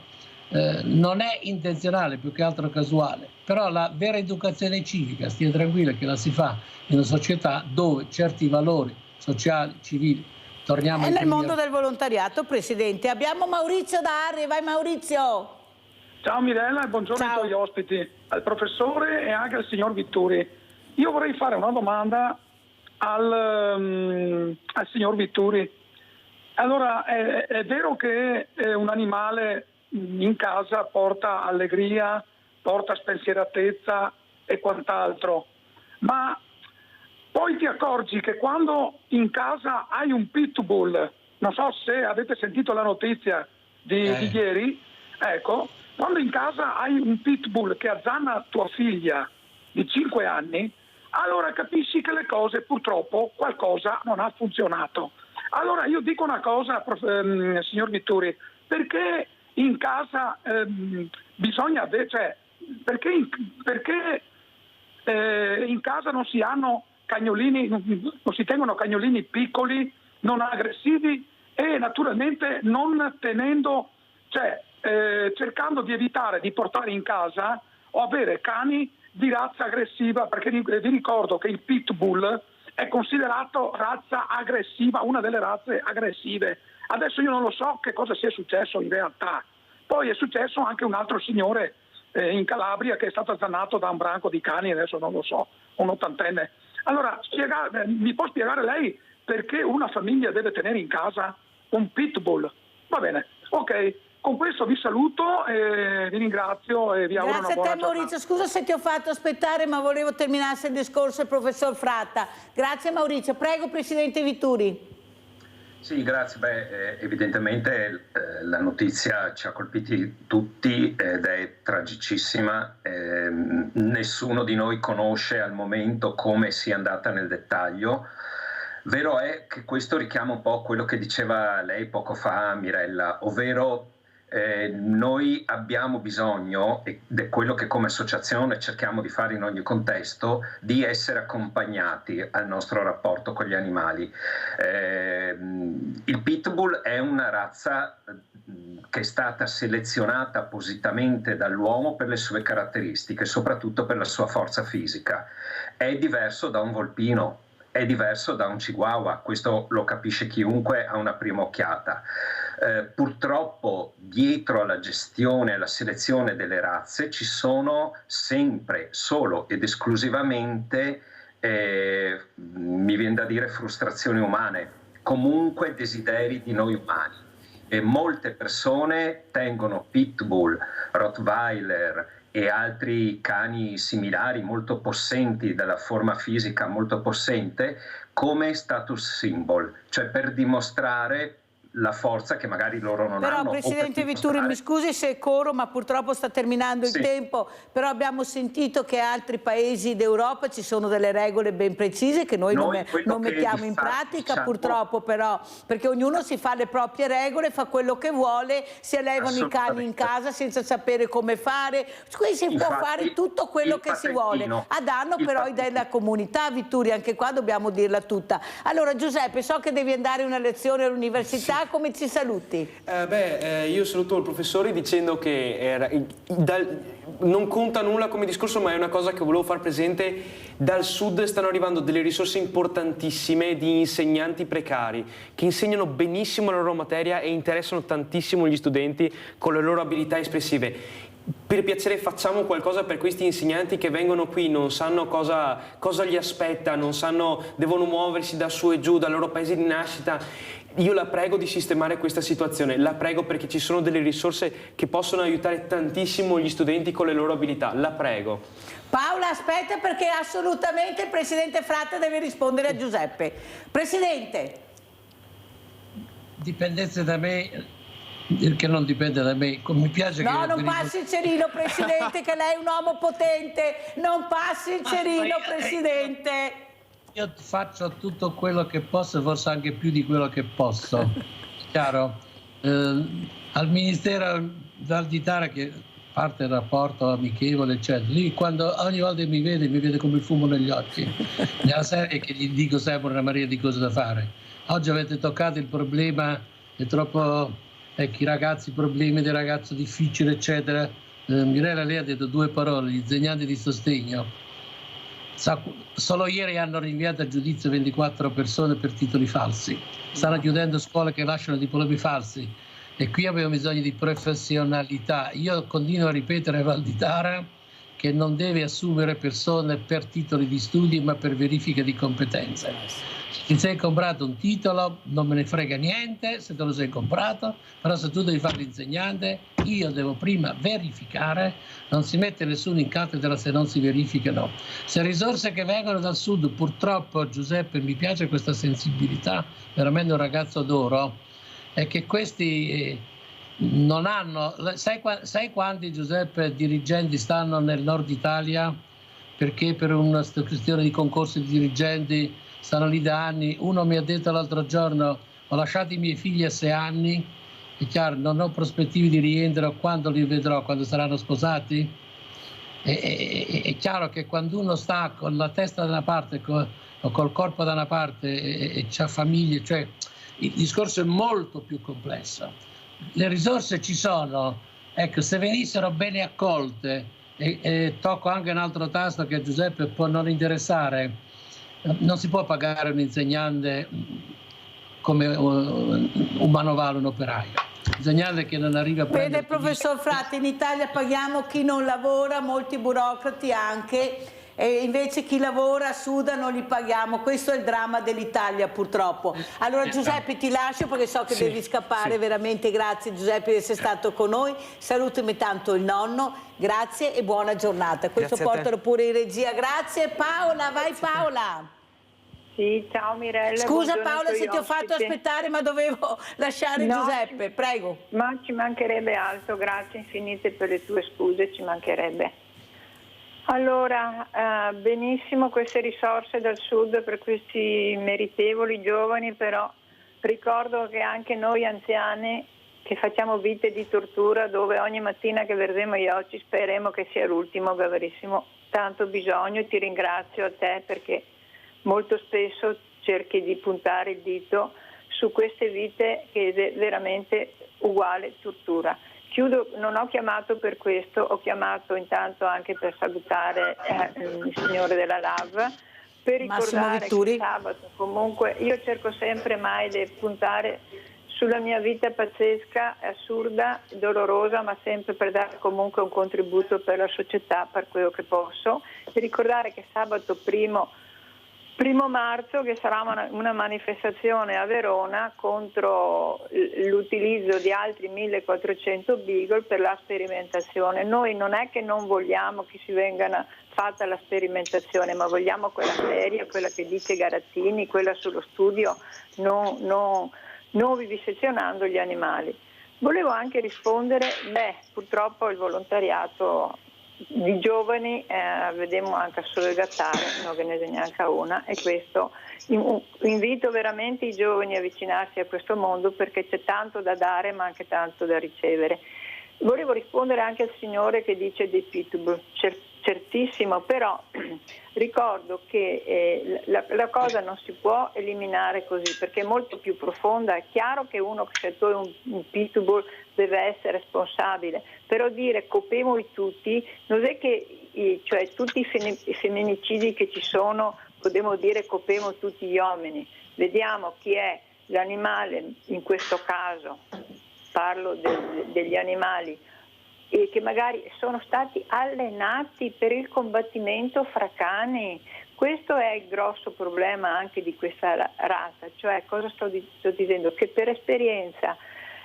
non è intenzionale, più che altro casuale. Però la vera educazione civica, stia tranquilla, che la si fa in una società dove certi valori sociali, civili, torniamo è nel mondo del volontariato, Presidente. Abbiamo Maurizio da Arri, vai Maurizio. Ciao Mirella e buongiorno ai tuoi ospiti, al professore e anche al signor Vitturi. Io vorrei fare una domanda al signor Vitturi. Allora, è vero che un animale in casa porta allegria, porta spensieratezza e quant'altro, ma poi ti accorgi che quando in casa hai un pitbull, non so se avete sentito la notizia di ieri, ecco, quando in casa hai un pitbull che azzanna tua figlia di 5 anni, allora capisci che le cose, purtroppo, qualcosa non ha funzionato. Allora io dico una cosa, signor Vitturi, perché in casa bisogna avere, cioè, perché in casa non si hanno cagnolini, non si tengono cagnolini piccoli, non aggressivi e naturalmente non tenendo, cioè cercando di evitare di portare in casa o avere cani di razza aggressiva, perché vi ricordo che il pitbull è considerato razza aggressiva, una delle razze aggressive. Adesso io non lo so che cosa sia successo in realtà. Poi è successo anche un altro signore in Calabria che è stato azzannato da un branco di cani, adesso non lo so, un ottantenne. Allora, mi può spiegare lei perché una famiglia deve tenere in casa un pitbull? Va bene, ok. Con questo vi saluto, vi ringrazio e vi auguro una buona giornata. Grazie a te Maurizio, scusa se ti ho fatto aspettare, ma volevo terminasse il discorso il professor Fratta. Grazie Maurizio, prego Presidente Vitturi. Sì, grazie. Evidentemente la notizia ci ha colpiti tutti ed è tragicissima. Nessuno di noi conosce al momento come sia andata nel dettaglio. Vero è che questo richiama un po' quello che diceva lei poco fa, Mirella, ovvero noi abbiamo bisogno, ed è quello che come associazione cerchiamo di fare in ogni contesto, di essere accompagnati al nostro rapporto con gli animali. Il pitbull è una razza che è stata selezionata appositamente dall'uomo per le sue caratteristiche, soprattutto per la sua forza fisica. È diverso da un volpino, è diverso da un chihuahua, questo lo capisce chiunque a una prima occhiata. Purtroppo dietro alla gestione e alla selezione delle razze ci sono sempre, solo ed esclusivamente, mi viene da dire, frustrazioni umane, comunque desideri di noi umani. E molte persone tengono pitbull, rottweiler e altri cani similari molto possenti, dalla forma fisica molto possente, come status symbol, cioè per dimostrare la forza che magari loro non hanno. Però Presidente Vitturi, mi scusi se corro, ma purtroppo sta terminando il tempo, però abbiamo sentito che altri paesi d'Europa ci sono delle regole ben precise che noi non mettiamo in pratica, purtroppo, però, perché ognuno si fa le proprie regole, fa quello che vuole, si allevano i cani in casa senza sapere come fare, qui si può fare tutto quello che si vuole, a danno però della comunità. Vitturi, anche qua dobbiamo dirla tutta. Allora Giuseppe, so che devi andare a una lezione all'università, come ci saluti? Io saluto il professore dicendo che non conta nulla come discorso, ma è una cosa che volevo far presente. Dal sud stanno arrivando delle risorse importantissime di insegnanti precari che insegnano benissimo la loro materia e interessano tantissimo gli studenti con le loro abilità espressive. per piacere facciamo qualcosa per questi insegnanti che vengono qui, non sanno cosa gli aspetta, non sanno, devono muoversi da su e giù dal loro paese di nascita. Io la prego di sistemare questa situazione, la prego perché ci sono delle risorse che possono aiutare tantissimo gli studenti con le loro abilità, la prego. Paola, aspetta, perché assolutamente il Presidente Fratta deve rispondere a Giuseppe. Presidente. Dipendesse da me, che non dipende da me, mi piace no, che... non passi il cerino, Presidente, che lei è un uomo potente, non passi il cerino, Presidente. Io faccio tutto quello che posso, forse anche più di quello che posso, chiaro? Al Ministero dell'Alditare, che parte il rapporto amichevole, eccetera, lì quando ogni volta mi vede come il fumo negli occhi, nella serie che gli dico sempre una marea di cose da fare. Oggi avete toccato il problema, è troppo... Ecco, i ragazzi, i problemi del ragazzo difficile, eccetera. Mirella, lei ha detto 2 parole, gli insegnanti di sostegno. Solo ieri hanno rinviato a giudizio 24 persone per titoli falsi. Stanno chiudendo scuole che lasciano diplomi falsi. E qui abbiamo bisogno di professionalità. Io continuo a ripetere a Valditara che non deve assumere persone per titoli di studi, ma per verifica di competenze. Ti sei comprato un titolo, non me ne frega niente se te lo sei comprato, però se tu devi fare l'insegnante, io devo prima verificare, non si mette nessuno in cattedra se non si verificano. Se risorse che vengono dal sud, purtroppo Giuseppe, mi piace questa sensibilità, veramente un ragazzo d'oro, è che questi non hanno, sai quanti, Giuseppe, dirigenti stanno nel nord Italia perché per una questione di concorsi di dirigenti stanno lì da anni. Uno mi ha detto l'altro giorno: ho lasciato i miei figli a 6 anni, è chiaro, non ho prospettive di rientro, quando li vedrò? Quando saranno sposati? È chiaro che quando uno sta con la testa da una parte o col corpo da una parte e c'ha famiglie, cioè il discorso è molto più complesso. Le risorse ci sono, ecco, se venissero bene accolte, e tocco anche un altro tasto che a Giuseppe può non interessare. Non si può pagare un insegnante come un manovale, un operaio. Insegnante che non arriva a prendere... Vede, professor Fratti, in Italia paghiamo chi non lavora, molti burocrati anche, e invece chi lavora, suda, non li paghiamo. Questo è il dramma dell'Italia, purtroppo. Allora Giuseppe, ti lascio perché so che devi scappare, veramente grazie Giuseppe di essere stato con noi. Salutami tanto il nonno, grazie e buona giornata. Questo portalo pure in regia, grazie. Paola, vai Paola. Sì, ciao Mirella. Scusa Paola se ti ho fatto aspettare, ma dovevo lasciare Giuseppe, prego. Ma ci mancherebbe altro, grazie infinite per le tue scuse, ci mancherebbe. Allora, benissimo queste risorse dal sud per questi meritevoli giovani, però ricordo che anche noi anziani che facciamo vite di tortura, dove ogni mattina che vedremo gli occhi speriamo che sia l'ultimo, che avrissimo tanto bisogno, e ti ringrazio a te perché molto spesso cerchi di puntare il dito su queste vite che è veramente uguale tortura. Chiudo, non ho chiamato per questo, ho chiamato intanto anche per salutare il signore della LAV, per ricordare che sabato comunque io cerco sempre mai di puntare sulla mia vita pazzesca, assurda, dolorosa, ma sempre per dare comunque un contributo per la società, per quello che posso, e ricordare che sabato 1 marzo che sarà una manifestazione a Verona contro l'utilizzo di altri 1400 Beagle per la sperimentazione. Noi non è che non vogliamo che si venga fatta la sperimentazione, ma vogliamo quella seria, quella che dice Garazzini, quella sullo studio, non vivisezionando gli animali. Volevo anche rispondere, purtroppo il volontariato di giovani vediamo anche a solo gattare, non ve ne è neanche una, e questo invito veramente i giovani a avvicinarsi a questo mondo perché c'è tanto da dare ma anche tanto da ricevere. Volevo rispondere anche al signore che dice dei pitbull, certissimo, però ricordo che la cosa non si può eliminare così perché è molto più profonda. È chiaro che uno che se tu hai un pitbull deve essere responsabile, però dire colpiamoli tutti non è che cioè tutti i femminicidi che ci sono dobbiamo dire colpiamo tutti gli uomini. Vediamo chi è l'animale in questo caso, parlo degli animali e che magari sono stati allenati per il combattimento fra cani. Questo è il grosso problema anche di questa razza, cioè cosa sto dicendo? Che per esperienza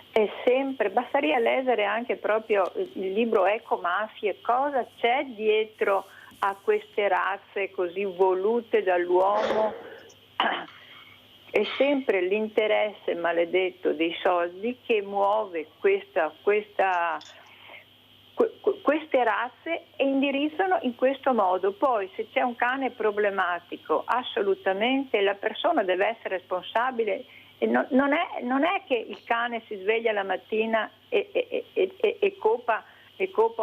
è sempre, bastaria leggere anche proprio il libro Ecomafie, cosa c'è dietro a queste razze così volute dall'uomo. È sempre l'interesse maledetto dei soldi che muove queste razze e indirizzano in questo modo. Poi se c'è un cane problematico, assolutamente la persona deve essere responsabile. E non è che il cane si sveglia la mattina e copa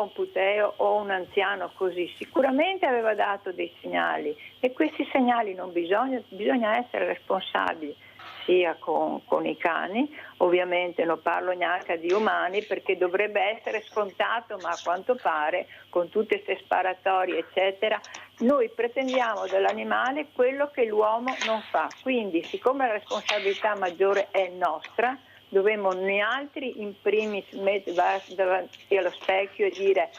un puteo o un anziano così. Sicuramente aveva dato dei segnali e questi segnali bisogna essere responsabili sia con i cani, ovviamente non parlo neanche di umani perché dovrebbe essere scontato, ma a quanto pare con tutte queste sparatorie eccetera noi pretendiamo dall'animale quello che l'uomo non fa, quindi siccome la responsabilità maggiore è nostra dovremmo noi altri in primis metterci davanti allo specchio e dire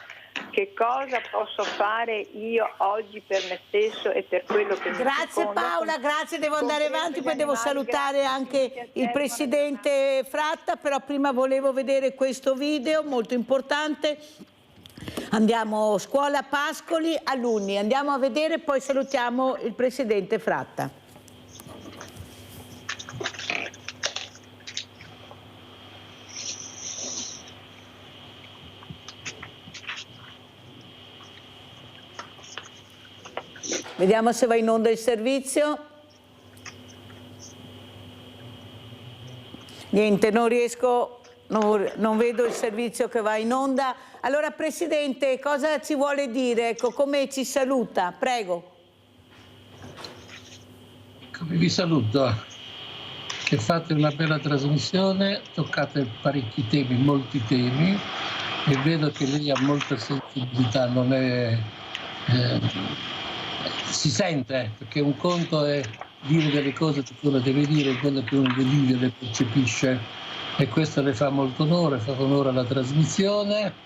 che cosa posso fare io oggi per me stesso e per quello che mi Grazie circonda. Paola, grazie, devo andare avanti, poi devo salutare anche il presidente Fratta, però prima volevo vedere questo video molto importante. Andiamo scuola Pascoli, alunni, andiamo a vedere, poi salutiamo il presidente Fratta. Vediamo se va in onda il servizio. Niente, non riesco, non vedo il servizio che va in onda. Allora, Presidente, cosa ci vuole dire? Ecco, come ci saluta? Prego. Come vi saluto, che fate una bella trasmissione, toccate parecchi temi, molti temi, e vedo che lei ha molta sensibilità, non è... si sente, perché un conto è dire delle cose che uno deve dire, quello che uno le vive, le percepisce, e questo le fa molto onore, fa onore alla trasmissione.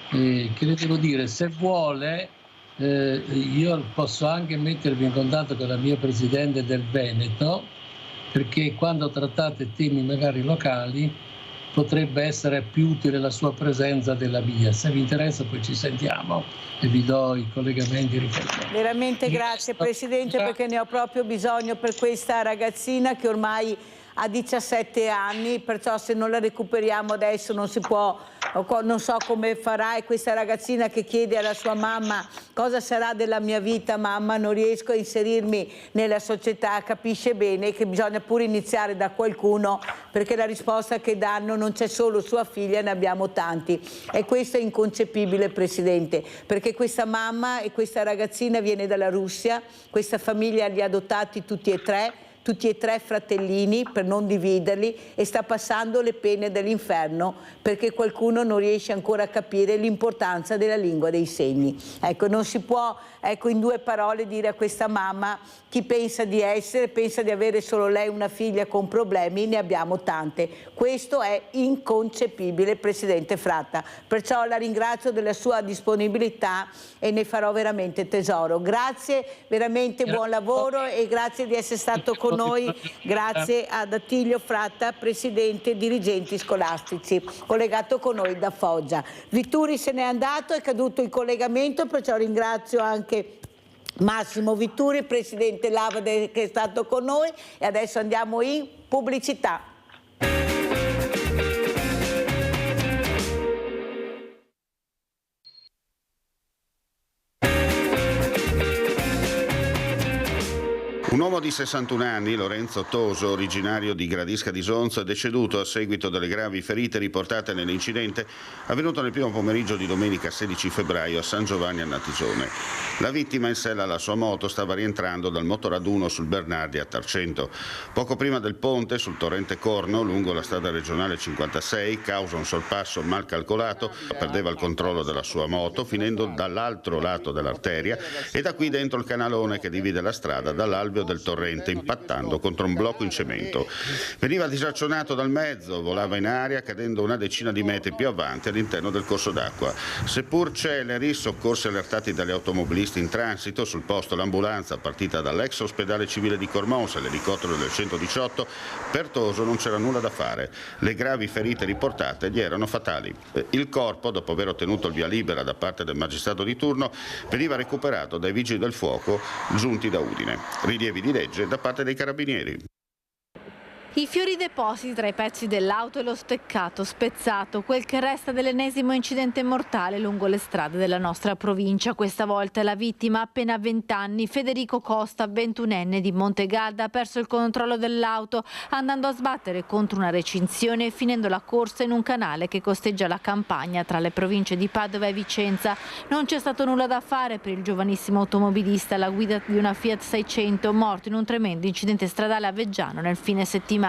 Che le devo dire, se vuole io posso anche mettervi in contatto con la mia Presidente del Veneto, perché quando trattate temi magari locali potrebbe essere più utile la sua presenza della mia. Se vi interessa poi ci sentiamo e vi do i collegamenti riferiti. Veramente grazie Presidente, perché ne ho proprio bisogno per questa ragazzina che ormai ha 17 anni, perciò se non la recuperiamo adesso non si può, non so come farà. E questa ragazzina che chiede alla sua mamma cosa sarà della mia vita, mamma non riesco a inserirmi nella società, capisce bene che bisogna pure iniziare da qualcuno, perché la risposta che danno non c'è solo sua figlia, ne abbiamo tanti, e questo è inconcepibile Presidente, perché questa mamma e questa ragazzina viene dalla Russia, questa famiglia li ha adottati tutti e tre fratellini per non dividerli, e sta passando le pene dell'inferno perché qualcuno non riesce ancora a capire l'importanza della lingua dei segni. Ecco, non si può, ecco, in due parole dire a questa mamma chi pensa di essere, pensa di avere solo lei una figlia con problemi, ne abbiamo tante. Questo è inconcepibile, Presidente Fratta. Perciò la ringrazio della sua disponibilità e ne farò veramente tesoro. Grazie, veramente buon lavoro e grazie di essere stato con noi. Grazie ad Attilio Fratta, Presidente Dirigenti Scolastici, collegato con noi da Foggia. Vitturi se n'è andato, è caduto il collegamento, perciò ringrazio anche Massimo Vitturi, Presidente Lavade, che è stato con noi, e adesso andiamo in pubblicità. Un uomo di 61 anni, Lorenzo Toso, originario di Gradisca di Sonzo, è deceduto a seguito delle gravi ferite riportate nell'incidente avvenuto nel primo pomeriggio di domenica 16 febbraio a San Giovanni a Natisone. La vittima, in sella alla sua moto, stava rientrando dal motoraduno sul Bernardi a Tarcento. Poco prima del ponte, sul torrente Corno, lungo la strada regionale 56, causa un sorpasso mal calcolato, perdeva il controllo della sua moto, finendo dall'altro lato dell'arteria e da qui dentro il canalone che divide la strada dall'alveo del del torrente, impattando contro un blocco in cemento. Veniva disaccionato dal mezzo, volava in aria cadendo una decina di metri più avanti all'interno del corso d'acqua. Seppur celeri, soccorsi allertati dagli automobilisti in transito, sul posto l'ambulanza partita dall'ex ospedale civile di Cormons e l'elicottero del 118, per Toso non c'era nulla da fare. Le gravi ferite riportate gli erano fatali. Il corpo, dopo aver ottenuto il via libera da parte del magistrato di turno, veniva recuperato dai vigili del fuoco giunti da Udine. Rilievi di legge da parte dei carabinieri. I fiori depositi tra i pezzi dell'auto e lo steccato spezzato, quel che resta dell'ennesimo incidente mortale lungo le strade della nostra provincia. Questa volta la vittima, appena 20 anni, Federico Costa, 21enne di Montegalda, ha perso il controllo dell'auto andando a sbattere contro una recinzione e finendo la corsa in un canale che costeggia la campagna tra le province di Padova e Vicenza. Non c'è stato nulla da fare per il giovanissimo automobilista alla guida di una Fiat 600, morto in un tremendo incidente stradale a Veggiano nel fine settimana.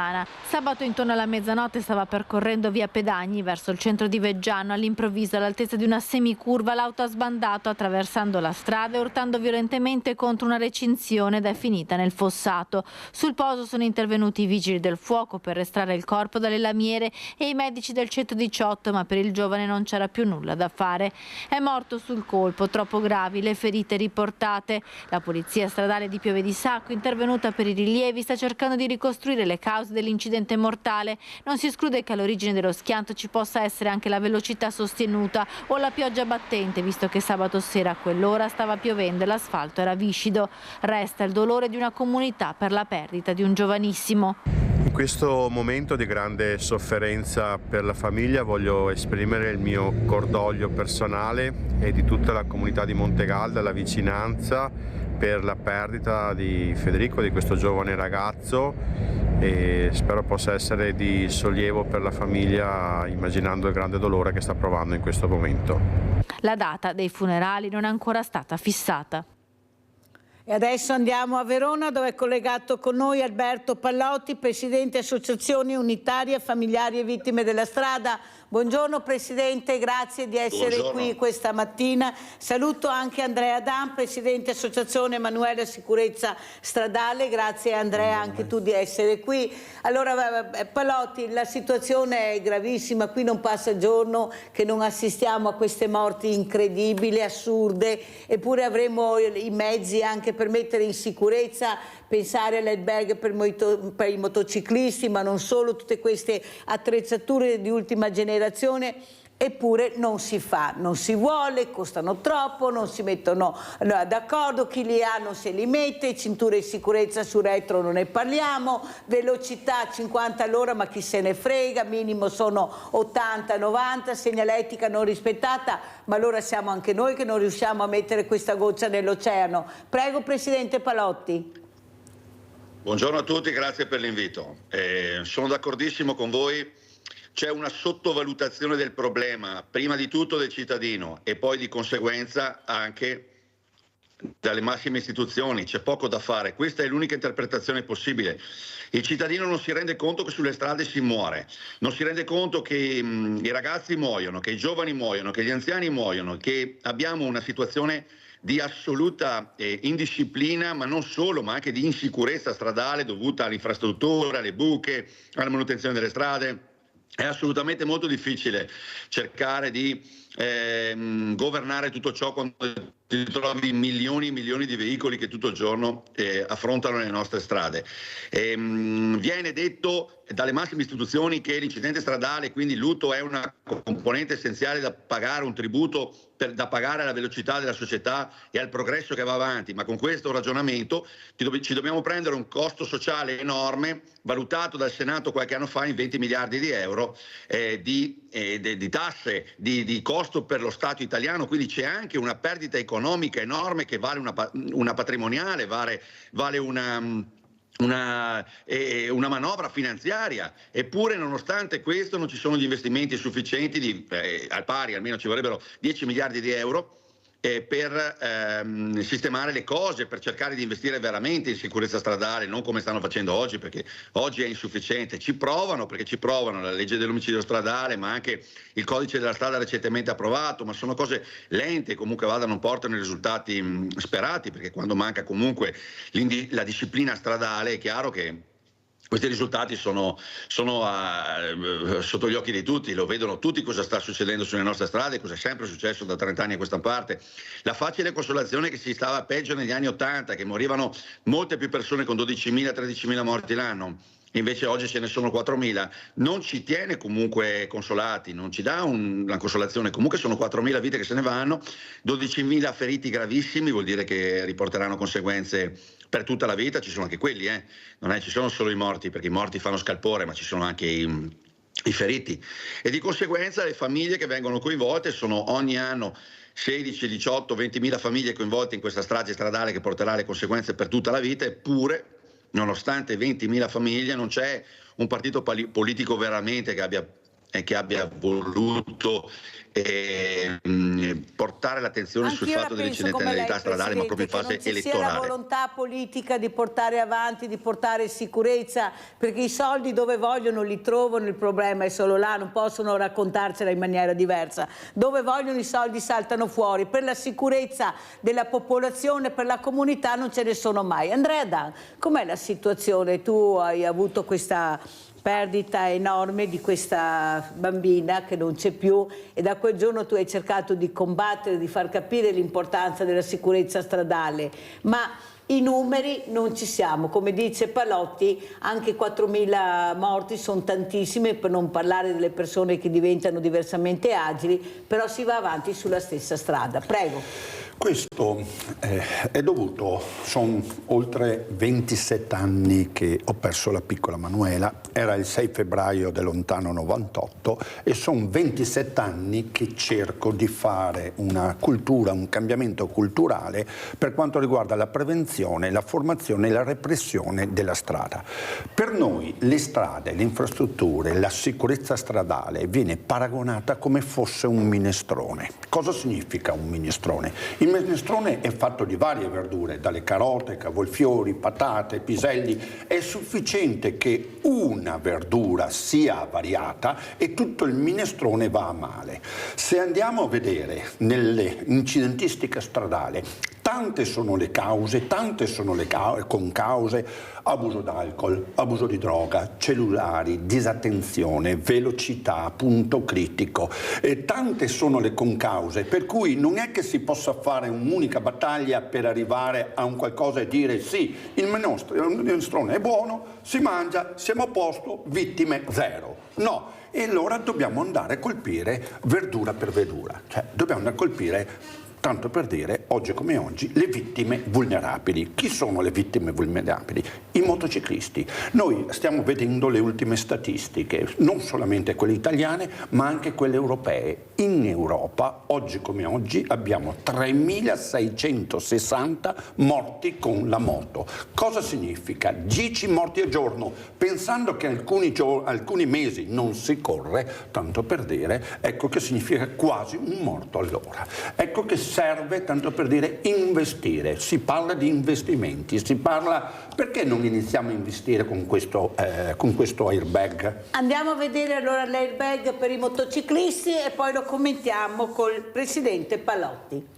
Sabato intorno alla mezzanotte stava percorrendo via Pedagni verso il centro di Veggiano. All'improvviso, all'altezza di una semicurva, l'auto ha sbandato attraversando la strada e urtando violentemente contro una recinzione ed è finita nel fossato. Sul posto sono intervenuti i vigili del fuoco per estrarre il corpo dalle lamiere e i medici del 118, ma per il giovane non c'era più nulla da fare. È morto sul colpo, troppo gravi le ferite riportate. La polizia stradale di Pieve di Sacco, intervenuta per i rilievi, sta cercando di ricostruire le cause dell'incidente mortale. Non si esclude che all'origine dello schianto ci possa essere anche la velocità sostenuta o la pioggia battente, visto che sabato sera a quell'ora stava piovendo e l'asfalto era viscido. Resta il dolore di una comunità per la perdita di un giovanissimo. In questo momento di grande sofferenza per la famiglia voglio esprimere il mio cordoglio personale e di tutta la comunità di Montegalda, la vicinanza per la perdita di Federico, di questo giovane ragazzo, e spero possa essere di sollievo per la famiglia, immaginando il grande dolore che sta provando in questo momento. La data dei funerali non è ancora stata fissata. E adesso andiamo a Verona, dove è collegato con noi Alberto Pallotti, presidente Associazioni Unitarie Familiari e Vittime della Strada. Buongiorno Presidente, grazie di essere qui questa mattina. Saluto anche Andrea Dan, Presidente Associazione Emanuele Sicurezza Stradale. Grazie Andrea anche tu di essere qui. Allora Pallotti, la situazione è gravissima, qui non passa giorno che non assistiamo a queste morti incredibili, assurde, eppure avremo i mezzi anche per mettere in sicurezza, pensare all'airbag per i motociclisti, ma non solo, tutte queste attrezzature di ultima generazione, eppure non si fa, non si vuole, costano troppo, non si mettono d'accordo, chi li ha non se li mette, cinture di sicurezza su retro non ne parliamo, velocità 50 all'ora ma chi se ne frega, minimo sono 80-90, segnaletica non rispettata, ma allora siamo anche noi che non riusciamo a mettere questa goccia nell'oceano. Prego Presidente Pallotti. Buongiorno a tutti, grazie per l'invito. Sono d'accordissimo con voi, c'è una sottovalutazione del problema, prima di tutto del cittadino e poi di conseguenza anche dalle massime istituzioni, c'è poco da fare, questa è l'unica interpretazione possibile. Il cittadino non si rende conto che sulle strade si muore, non si rende conto che i ragazzi muoiono, che i giovani muoiono, che gli anziani muoiono, che abbiamo una situazione di assoluta indisciplina, ma non solo, ma anche di insicurezza stradale dovuta all'infrastruttura, alle buche, alla manutenzione delle strade. È assolutamente molto difficile cercare di governare tutto ciò quando ti trovi milioni e milioni di veicoli che tutto il giorno affrontano le nostre strade. Viene detto dalle massime istituzioni che l'incidente stradale, quindi il lutto, è una componente essenziale da pagare, un tributo da pagare alla velocità della società e al progresso che va avanti, ma con questo ragionamento ci dobbiamo prendere un costo sociale enorme, valutato dal Senato qualche anno fa in 20 miliardi di euro di tasse, di costo per lo Stato italiano, quindi c'è anche una perdita economica enorme che vale una patrimoniale, vale una manovra finanziaria, eppure nonostante questo non ci sono gli investimenti sufficienti al pari, almeno ci vorrebbero 10 miliardi di euro per sistemare le cose, per cercare di investire veramente in sicurezza stradale, non come stanno facendo oggi, perché oggi è insufficiente. Ci provano, perché ci provano la legge dell'omicidio stradale, ma anche il codice della strada recentemente approvato, ma sono cose lente, comunque non portano i risultati sperati, perché quando manca comunque la disciplina stradale è chiaro che questi risultati sono sotto gli occhi di tutti, lo vedono tutti cosa sta succedendo sulle nostre strade, cosa è sempre successo da 30 anni a questa parte. La facile consolazione che si stava peggio negli anni 80, che morivano molte più persone con 12.000-13.000 morti l'anno, invece oggi ce ne sono 4.000, non ci tiene comunque consolati, non ci dà una consolazione, comunque sono 4.000 vite che se ne vanno, 12.000 feriti gravissimi, vuol dire che riporteranno conseguenze per tutta la vita. Ci sono anche quelli, non ci sono solo i morti, perché i morti fanno scalpore, ma ci sono anche i feriti, e di conseguenza le famiglie che vengono coinvolte sono ogni anno 16, 18, 20.000 famiglie coinvolte in questa strage stradale che porterà le conseguenze per tutta la vita, eppure nonostante 20.000 famiglie non c'è un partito politico veramente che abbia voluto portare l'attenzione sul fatto dell'incidentalità stradale, ma proprio in fase elettorale. C'è la volontà politica di portare avanti, di portare sicurezza, perché i soldi dove vogliono li trovano, il problema è solo là, non possono raccontarcela in maniera diversa. Dove vogliono i soldi saltano fuori, per la sicurezza della popolazione, per la comunità non ce ne sono mai. Andrea Dan, com'è la situazione? Tu hai avuto questa perdita enorme di questa bambina che non c'è più, e da quel giorno tu hai cercato di combattere, di far capire l'importanza della sicurezza stradale, ma i numeri non ci siamo, come dice Palotti, anche 4.000 morti sono tantissime, per non parlare delle persone che diventano diversamente agili, però si va avanti sulla stessa strada. Prego. Questo è dovuto, sono oltre 27 anni che ho perso la piccola Manuela, era il 6 febbraio del lontano 98 e sono 27 anni che cerco di fare una cultura, un cambiamento culturale per quanto riguarda la prevenzione, la formazione e la repressione della strada. Per noi le strade, le infrastrutture, la sicurezza stradale viene paragonata come fosse un minestrone. Cosa significa un minestrone? Il minestrone è fatto di varie verdure, dalle carote, cavolfiori, patate, piselli. È sufficiente che una verdura sia variata e tutto il minestrone va a male. Se andiamo a vedere nelle incidentistiche stradale, tante sono le cause, concause: abuso d'alcol, abuso di droga, cellulari, disattenzione, velocità, punto critico. E tante sono le concause, per cui non è che si possa fare un'unica battaglia per arrivare a un qualcosa e dire sì, il minestrone è buono, si mangia, siamo a posto, vittime zero. No, e allora dobbiamo andare a colpire verdura per verdura, cioè dobbiamo andare a colpire, tanto per dire, oggi come oggi, le vittime vulnerabili. Chi sono le vittime vulnerabili? I motociclisti. Noi stiamo vedendo le ultime statistiche, non solamente quelle italiane, ma anche quelle europee. In Europa, oggi come oggi, abbiamo 3.660 morti con la moto. Cosa significa? 10 morti al giorno. Pensando che alcuni mesi non si corre, tanto per dire, ecco che significa quasi un morto all'ora. Ecco che serve, tanto per dire, investire. Si parla di investimenti, si parla... Perché non iniziamo a investire con questo airbag? Andiamo a vedere allora l'airbag per i motociclisti e poi lo commentiamo col presidente Palotti.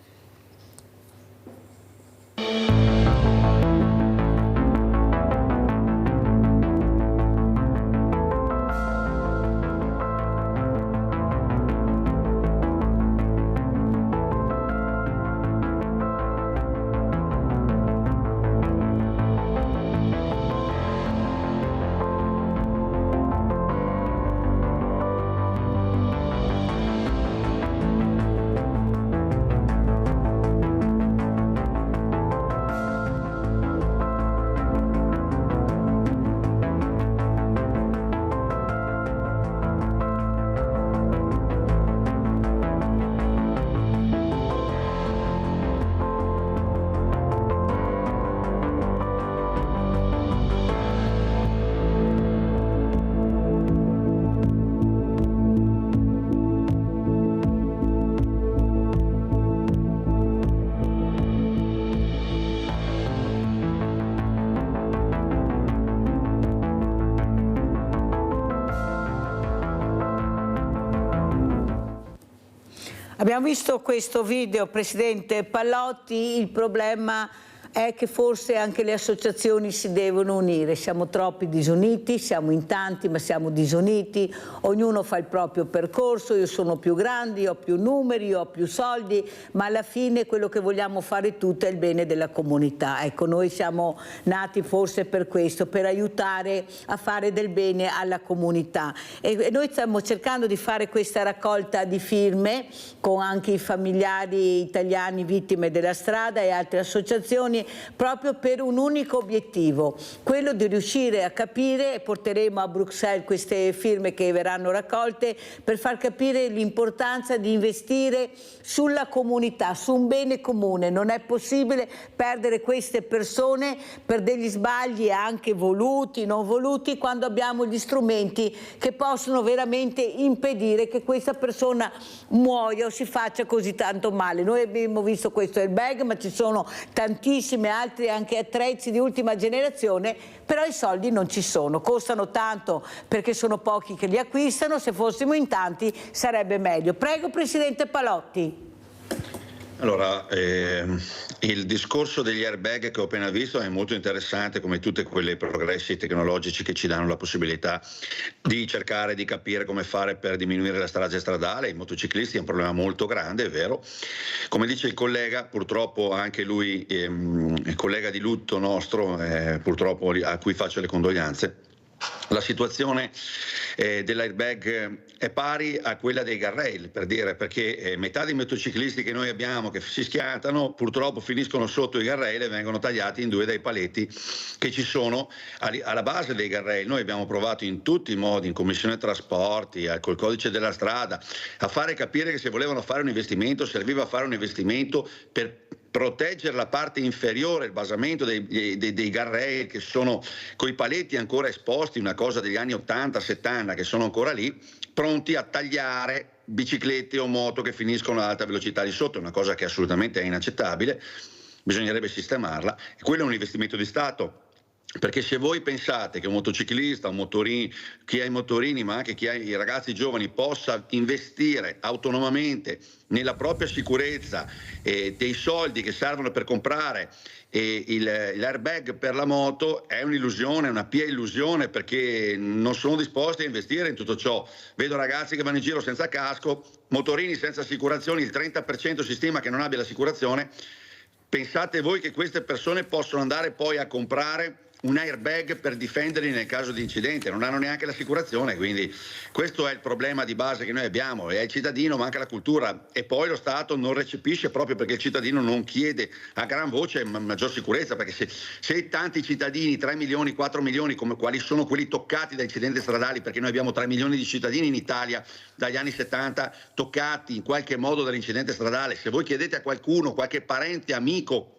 Abbiamo visto questo video, Presidente Pallotti, il problema è che forse anche le associazioni si devono unire, siamo troppi disuniti, siamo in tanti ma siamo disuniti, ognuno fa il proprio percorso, io sono più grande, io ho più numeri, io ho più soldi, ma alla fine quello che vogliamo fare tutti è il bene della comunità. Ecco, noi siamo nati forse per questo, per aiutare a fare del bene alla comunità e noi stiamo cercando di fare questa raccolta di firme con anche i familiari italiani vittime della strada e altre associazioni, proprio per un unico obiettivo, quello di riuscire a capire, e porteremo a Bruxelles queste firme che verranno raccolte, per far capire l'importanza di investire sulla comunità, su un bene comune. Non è possibile perdere queste persone per degli sbagli anche voluti, non voluti, quando abbiamo gli strumenti che possono veramente impedire che questa persona muoia o si faccia così tanto male. Noi abbiamo visto questo airbag, ma ci sono tantissimi altri anche attrezzi di ultima generazione, però i soldi non ci sono, costano tanto perché sono pochi che li acquistano, se fossimo in tanti sarebbe meglio. Prego, Presidente Pallotti. Allora, il discorso degli airbag che ho appena visto è molto interessante, come tutti quei progressi tecnologici che ci danno la possibilità di cercare di capire come fare per diminuire la strage stradale. I motociclisti è un problema molto grande, è vero. Come dice il collega, purtroppo anche lui, il collega di lutto nostro, purtroppo a cui faccio le condoglianze, la situazione dell'airbag è pari a quella dei guardrail, per dire, perché metà dei motociclisti che noi abbiamo che si schiantano purtroppo finiscono sotto i guardrail e vengono tagliati in due dai paletti che ci sono alla base dei guardrail. Noi abbiamo provato in tutti i modi, in Commissione Trasporti, col codice della strada, a fare capire che se volevano fare un investimento serviva a fare un investimento per proteggere la parte inferiore, il basamento dei guardrail che sono coi paletti ancora esposti, una cosa degli anni 80-70 che sono ancora lì, pronti a tagliare biciclette o moto che finiscono ad alta velocità di sotto. È una cosa che assolutamente è inaccettabile, bisognerebbe sistemarla, e quello è un investimento di Stato. Perché se voi pensate che un motociclista, un motorini, chi ha i motorini ma anche chi ha i ragazzi giovani possa investire autonomamente nella propria sicurezza dei soldi che servono per comprare l'airbag per la moto, è un'illusione, una pia illusione, perché non sono disposti a investire in tutto ciò. Vedo ragazzi che vanno in giro senza casco, motorini senza assicurazioni, il 30% si stima che non abbia l'assicurazione. Pensate voi che queste persone possono andare poi a comprare un airbag per difenderli nel caso di incidente? Non hanno neanche l'assicurazione, quindi questo è il problema di base che noi abbiamo, e al cittadino manca la cultura, e poi lo Stato non recepisce proprio perché il cittadino non chiede a gran voce maggior sicurezza, perché se tanti cittadini, 3 milioni, 4 milioni, come quali sono quelli toccati da incidenti stradali, perché noi abbiamo 3 milioni di cittadini in Italia dagli anni 70 toccati in qualche modo dall'incidente stradale, se voi chiedete a qualcuno, qualche parente, amico,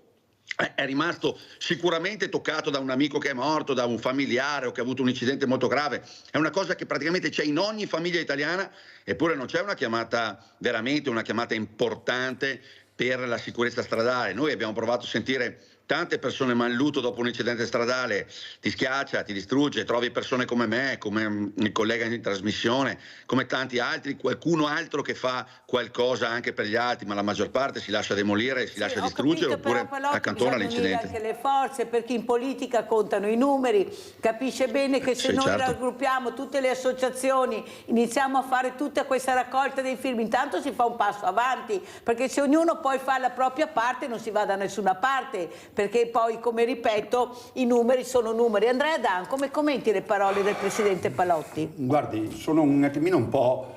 è rimasto sicuramente toccato da un amico che è morto, da un familiare o che ha avuto un incidente molto grave, è una cosa che praticamente c'è in ogni famiglia italiana, eppure non c'è una chiamata, veramente una chiamata importante per la sicurezza stradale. Noi abbiamo provato a sentire tante persone malluto dopo un incidente stradale, ti schiaccia, ti distrugge, trovi persone come me, come il collega in trasmissione, come tanti altri, qualcuno altro che fa qualcosa anche per gli altri, ma la maggior parte si lascia demolire, si lascia distruggere oppure accantona l'incidente. Anche le forze, perché in politica contano i numeri, capisce bene che se noi raggruppiamo tutte le associazioni, iniziamo a fare tutta questa raccolta dei firmi, intanto si fa un passo avanti, perché se ognuno poi fa la propria parte non si va da nessuna parte, perché poi, come ripeto, i numeri sono numeri. Andrea Dan, come commenti le parole del Presidente Pallotti? Guardi, sono un attimino un po'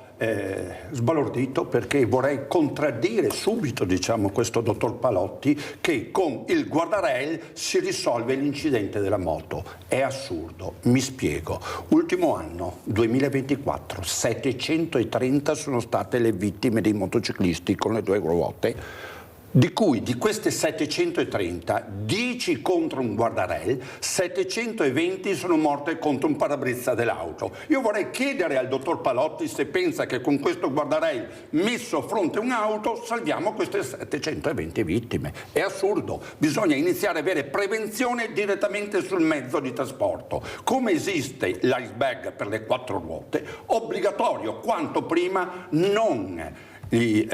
sbalordito, perché vorrei contraddire subito, diciamo, questo dottor Pallotti, che con il guardrail si risolve l'incidente della moto. È assurdo, mi spiego. Ultimo anno, 2024, 730 sono state le vittime dei motociclisti con le due ruote, di cui di queste 730, 10 contro un guardrail, 720 sono morte contro un parabrezza dell'auto. Io vorrei chiedere al dottor Pallotti se pensa che con questo guardrail messo a fronte un'auto salviamo queste 720 vittime. È assurdo, bisogna iniziare a avere prevenzione direttamente sul mezzo di trasporto. Come esiste l'airbag per le 4 ruote, obbligatorio quanto prima non gli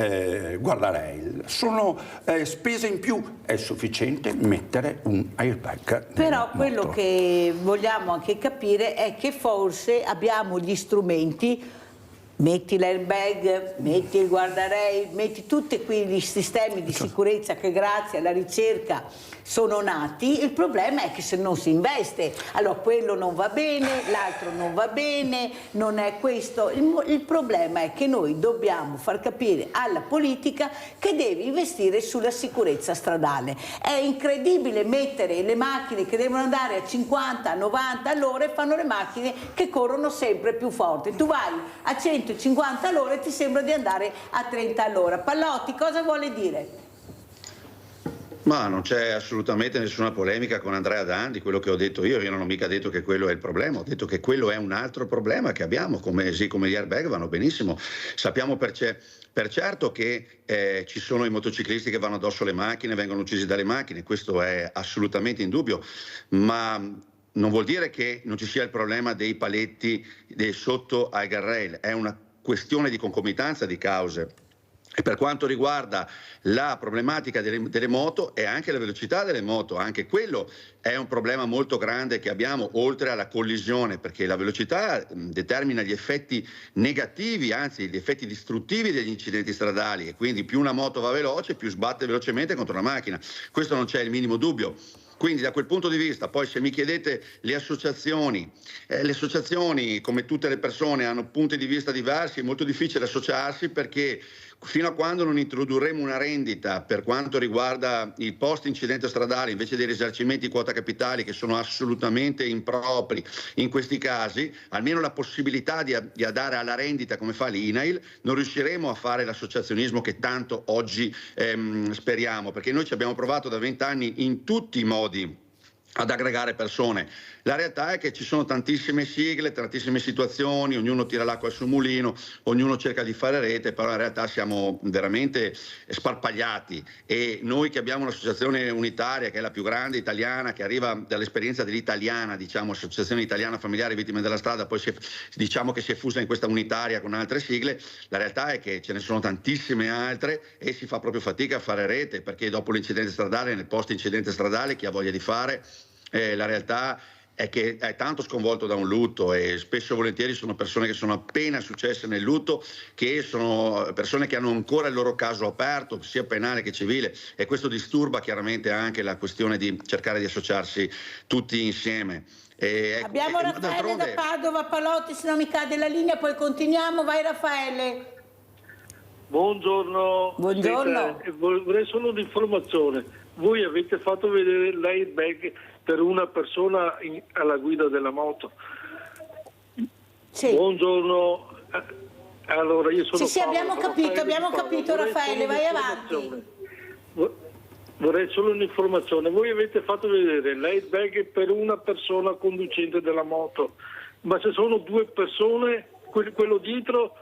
guardrail. Sono spese in più, è sufficiente mettere un airbag. Però quello che vogliamo anche capire è che forse abbiamo gli strumenti. Metti l'airbag, metti il guardrail, metti tutti quegli sistemi di sicurezza che grazie alla ricerca sono nati. Il problema è che se non si investe, allora quello non va bene, l'altro non va bene, non è questo. Il problema è che noi dobbiamo far capire alla politica che deve investire sulla sicurezza stradale. È incredibile mettere le macchine che devono andare a 50, 90 all'ora e fanno le macchine che corrono sempre più forte. Tu vai a 150 all'ora e ti sembra di andare a 30 all'ora. Pallotti, cosa vuole dire? Ma non c'è assolutamente nessuna polemica con Andrea Dan di quello che ho detto io non ho mica detto che quello è il problema, ho detto che quello è un altro problema che abbiamo, come gli airbag vanno benissimo, sappiamo per certo che ci sono i motociclisti che vanno addosso alle macchine, vengono uccisi dalle macchine, questo è assolutamente indubbio, ma non vuol dire che non ci sia il problema dei paletti sotto ai guardrail, è una questione di concomitanza di cause. E per quanto riguarda la problematica delle moto e anche la velocità delle moto, anche quello è un problema molto grande che abbiamo oltre alla collisione, perché la velocità determina gli effetti negativi, anzi gli effetti distruttivi degli incidenti stradali, e quindi più una moto va veloce, più sbatte velocemente contro una macchina. Questo non c'è il minimo dubbio. Quindi da quel punto di vista, poi se mi chiedete le associazioni come tutte le persone hanno punti di vista diversi, è molto difficile associarsi perché fino a quando non introdurremo una rendita per quanto riguarda il post incidente stradale invece dei risarcimenti quota capitali che sono assolutamente impropri in questi casi, almeno la possibilità di dare alla rendita come fa l'INAIL, non riusciremo a fare l'associazionismo che tanto oggi speriamo, perché noi ci abbiamo provato da 20 anni in tutti i modi ad aggregare persone. La realtà è che ci sono tantissime sigle, tantissime situazioni, ognuno tira l'acqua al suo mulino, ognuno cerca di fare rete, però in realtà siamo veramente sparpagliati e noi che abbiamo un'associazione unitaria che è la più grande italiana, che arriva dall'esperienza dell'italiana, diciamo Associazione Italiana Familiari Vittime della Strada, poi diciamo che si è fusa in questa unitaria con altre sigle, la realtà è che ce ne sono tantissime altre e si fa proprio fatica a fare rete, perché dopo l'incidente stradale, nel post incidente stradale, chi ha voglia di fare, la realtà è che è tanto sconvolto da un lutto e spesso e volentieri sono persone che sono appena successe nel lutto, che sono persone che hanno ancora il loro caso aperto, sia penale che civile, e questo disturba chiaramente anche la questione di cercare di associarsi tutti insieme. Abbiamo Raffaele da Padova. Pallotti, se non mi cade la linea, poi continuiamo. Vai Raffaele. Buongiorno. Buongiorno. Vorrei solo un'informazione. Voi avete fatto vedere l'airbag per una persona alla guida della moto? Sì. Buongiorno. Allora, io sono Sì, abbiamo capito Raffaele, vai avanti. Vorrei solo un'informazione. Voi avete fatto vedere l'airbag per una persona conducente della moto, ma se sono due persone, quello dietro...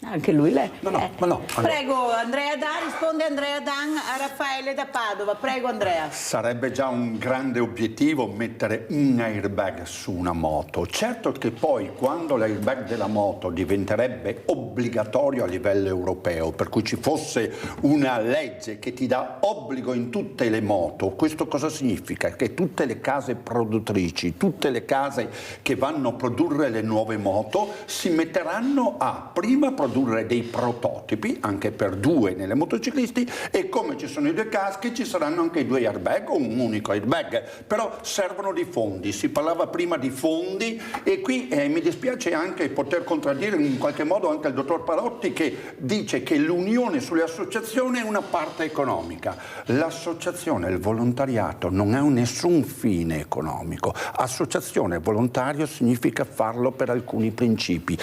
Anche lui lei. No. Prego Andrea Dan, risponde Andrea Dan a Raffaele da Padova. Prego Andrea. Sarebbe già un grande obiettivo mettere un airbag su una moto. Certo che poi quando l'airbag della moto diventerebbe obbligatorio a livello europeo, per cui ci fosse una legge che ti dà obbligo in tutte le moto, questo cosa significa? Che tutte le case produttrici, tutte le case che vanno a produrre le nuove moto si metteranno a prima produrre dei prototipi, anche per due nelle motociclisti, e come ci sono i due caschi ci saranno anche i due airbag o un unico airbag, però servono di fondi, si parlava prima di fondi e qui mi dispiace anche poter contraddire in qualche modo anche il dottor Pallotti che dice che l'unione sulle associazioni è una parte economica. L'associazione, il volontariato non ha nessun fine economico, associazione volontario significa farlo per alcuni principi,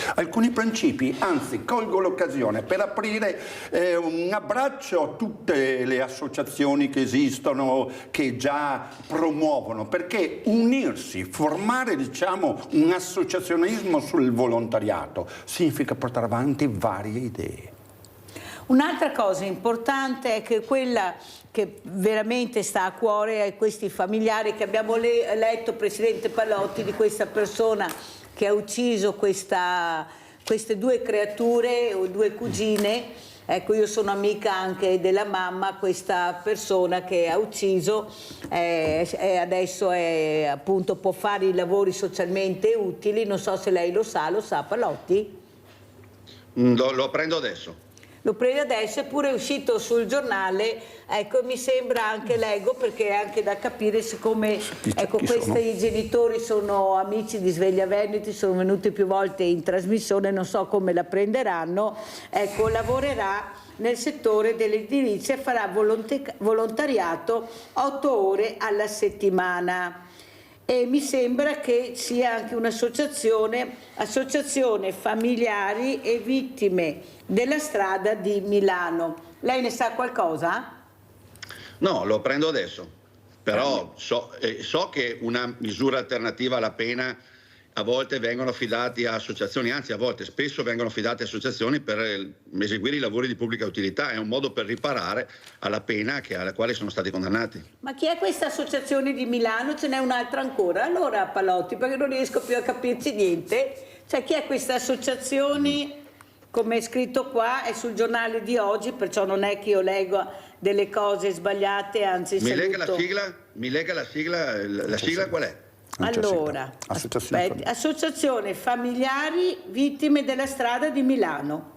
anzi colgo l'occasione per aprire un abbraccio a tutte le associazioni che esistono, che già promuovono, perché unirsi, formare un associazionismo sul volontariato significa portare avanti varie idee. Un'altra cosa importante è che quella che veramente sta a cuore a questi familiari che abbiamo letto, Presidente Pallotti, di questa persona che ha ucciso questa queste due creature o due cugine. Ecco, io sono amica anche della mamma, questa persona che ha ucciso adesso appunto può fare i lavori socialmente utili, non so se lei lo sa Pallotti? Lo prendo adesso. Lo prende adesso, eppure è uscito sul giornale, ecco, mi sembra anche, leggo, perché è anche da capire, siccome questi genitori sono amici di Sveglia Veneti, sono venuti più volte in trasmissione, non so come la prenderanno, ecco, lavorerà nel settore dell'edilizia e farà volontariato 8 ore alla settimana. E mi sembra che sia anche un'associazione, Associazione Familiari e Vittime della Strada di Milano. Lei ne sa qualcosa? No, lo prendo adesso, però so che una misura alternativa alla pena a volte vengono affidati a associazioni, anzi a volte spesso vengono affidati a associazioni per eseguire i lavori di pubblica utilità, è un modo per riparare alla pena alla quale sono stati condannati. Ma chi è questa associazione di Milano? Ce n'è un'altra ancora? Allora Pallotti, perché non riesco più a capirci niente, cioè chi è questa associazione? Come è scritto qua, è sul giornale di oggi, perciò non è che io leggo delle cose sbagliate, anzi Mi lega la sigla qual è? Allora, Associazione Familiari Vittime della Strada di Milano.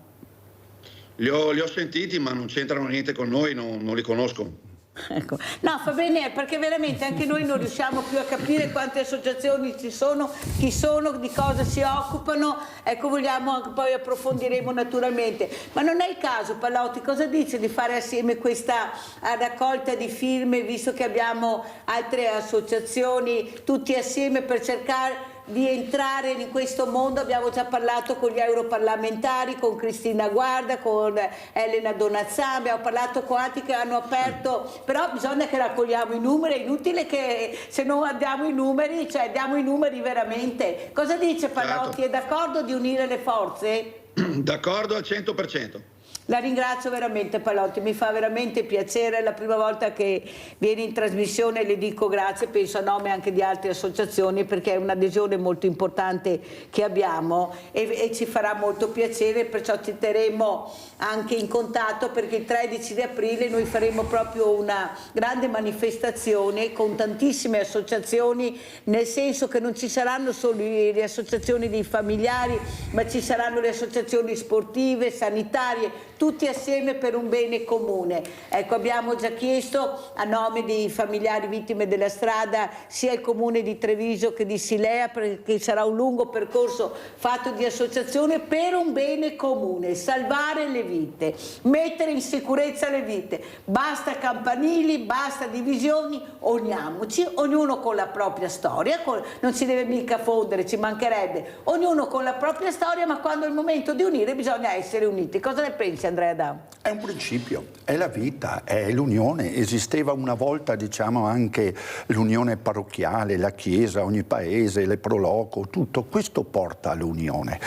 Li ho sentiti, ma non c'entrano niente con noi, non li conosco. Ecco. No, fa bene, perché veramente anche noi non riusciamo più a capire quante associazioni ci sono, chi sono, di cosa si occupano, ecco, vogliamo, poi approfondiremo naturalmente. Ma non è il caso, Pallotti, cosa dice di fare assieme questa raccolta di firme, visto che abbiamo altre associazioni, tutti assieme per cercare di entrare in questo mondo? Abbiamo già parlato con gli europarlamentari, con Cristina Guarda, con Elena Donazzà, abbiamo parlato con altri che hanno aperto, però bisogna che raccogliamo i numeri, è inutile che se non andiamo i numeri, cioè diamo i numeri veramente. Cosa dice Pallotti? Certo. È d'accordo di unire le forze? D'accordo al 100%. La ringrazio veramente Pallotti, mi fa veramente piacere, è la prima volta che viene in trasmissione, le dico grazie, penso a nome anche di altre associazioni, perché è un'adesione molto importante che abbiamo e ci farà molto piacere, perciò ci terremo anche in contatto, perché il 13 di aprile noi faremo proprio una grande manifestazione con tantissime associazioni, nel senso che non ci saranno solo le associazioni dei familiari, ma ci saranno le associazioni sportive, sanitarie, tutti assieme per un bene comune. Ecco, abbiamo già chiesto a nome dei familiari vittime della strada sia il comune di Treviso che di Silea, perché sarà un lungo percorso fatto di associazione per un bene comune, salvare le vite, mettere in sicurezza le vite. Basta campanili, basta divisioni, uniamoci, ognuno con la propria storia, non si deve mica fondere, ci mancherebbe, ognuno con la propria storia, ma quando è il momento di unire bisogna essere uniti. Cosa ne pensi, Andrea D'Adam? È un principio, è la vita, è l'unione. Esisteva una volta, diciamo, anche l'unione parrocchiale, la chiesa, ogni paese, le proloco, tutto questo porta all'unione.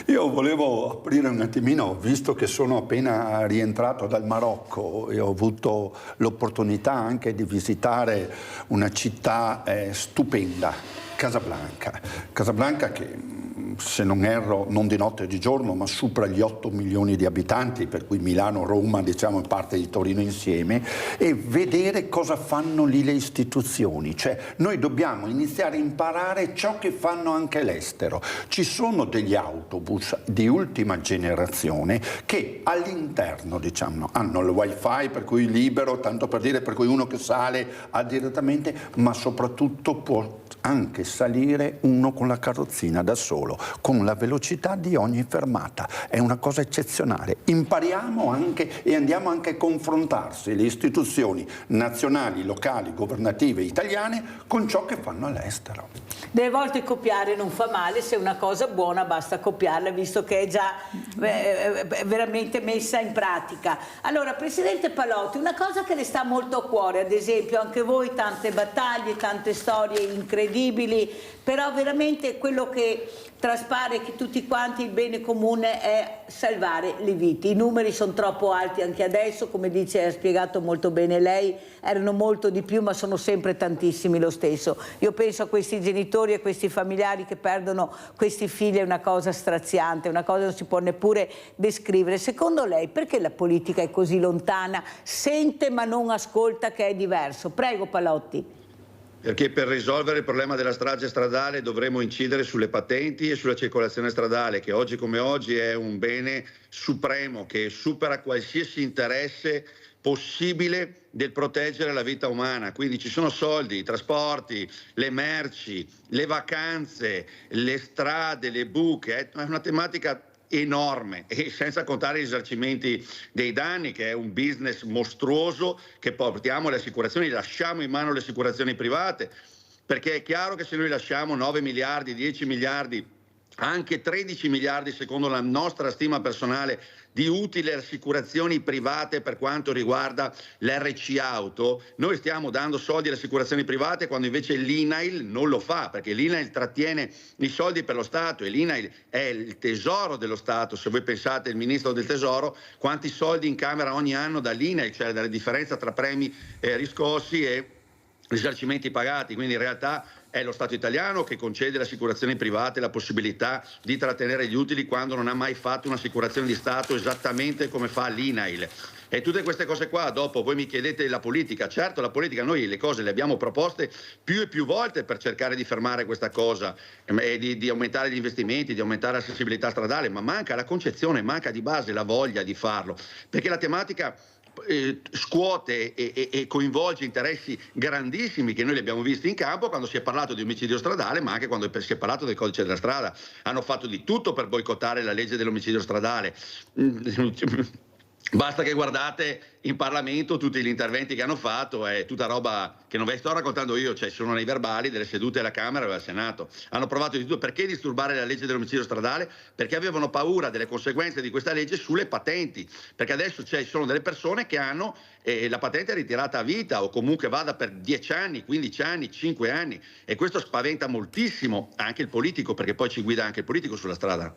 Io volevo aprire un attimino, visto che sono appena rientrato dal Marocco e ho avuto l'opportunità anche di visitare una città stupenda, Casablanca. Casablanca che, se non erro, non di notte e di giorno, ma supera gli 8 milioni di abitanti, per cui Milano, Roma, diciamo, e parte di Torino insieme, e vedere cosa fanno lì le istituzioni. Cioè, noi dobbiamo iniziare a imparare ciò che fanno anche l'estero. Ci sono degli autobus di ultima generazione che all'interno, diciamo, hanno il wifi, per cui libero, tanto per dire, per cui uno che sale ha direttamente, ma soprattutto può anche salire uno con la carrozzina da solo, con la velocità di ogni fermata. È una cosa eccezionale. Impariamo anche e andiamo anche a confrontarsi le istituzioni nazionali, locali, governative, italiane con ciò che fanno all'estero. Delle volte copiare non fa male, se è una cosa buona basta copiarla, visto che è già veramente messa in pratica. Allora, Presidente Pallotti, una cosa che le sta molto a cuore, ad esempio, anche voi, tante battaglie, tante storie incredibili, però veramente quello che tra traspare che tutti quanti il bene comune è salvare le vite. I numeri sono troppo alti anche adesso, come dice, ha spiegato molto bene lei, erano molto di più ma sono sempre tantissimi lo stesso. Io penso a questi genitori e questi familiari che perdono questi figli, è una cosa straziante, una cosa che non si può neppure descrivere. Secondo lei perché la politica è così lontana, sente ma non ascolta che è diverso? Prego Palotti. Perché per risolvere il problema della strage stradale dovremo incidere sulle patenti e sulla circolazione stradale, che oggi come oggi è un bene supremo che supera qualsiasi interesse possibile del proteggere la vita umana. Quindi ci sono soldi, i trasporti, le merci, le vacanze, le strade, le buche, è una tematica enorme, e senza contare i risarcimenti dei danni, che è un business mostruoso che portiamo alle assicurazioni, lasciamo in mano le assicurazioni private, perché è chiaro che se noi lasciamo 9 miliardi, 10 miliardi, anche 13 miliardi secondo la nostra stima personale di utili assicurazioni private per quanto riguarda l'RC auto, noi stiamo dando soldi alle assicurazioni private quando invece l'INAIL non lo fa, perché l'INAIL trattiene i soldi per lo Stato e l'INAIL è il tesoro dello Stato. Se voi pensate il ministro del tesoro quanti soldi incamera ogni anno dall'INAIL, cioè dalla differenza tra premi riscossi e risarcimenti pagati, quindi in realtà è lo Stato italiano che concede alle assicurazioni private la possibilità di trattenere gli utili quando non ha mai fatto un'assicurazione di Stato, esattamente come fa l'INAIL. E tutte queste cose qua, dopo voi mi chiedete la politica. Certo, la politica noi le cose le abbiamo proposte più e più volte per cercare di fermare questa cosa e di aumentare gli investimenti, di aumentare la sensibilità stradale, ma manca la concezione, manca di base la voglia di farlo, perché la tematica scuote e coinvolge interessi grandissimi che noi li abbiamo visti in campo quando si è parlato di omicidio stradale, ma anche quando si è parlato del codice della strada. Hanno fatto di tutto per boicottare la legge dell'omicidio stradale. Basta che guardate in Parlamento tutti gli interventi che hanno fatto, è tutta roba che non vi sto raccontando io, cioè sono nei verbali delle sedute della Camera e del Senato. Hanno provato di tutto. Perché disturbare la legge dell'omicidio stradale? Perché avevano paura delle conseguenze di questa legge sulle patenti, perché adesso ci sono delle persone che hanno la patente ritirata a vita o comunque vada per 10 anni, 15 anni, 5 anni, e questo spaventa moltissimo anche il politico, perché poi ci guida anche il politico sulla strada.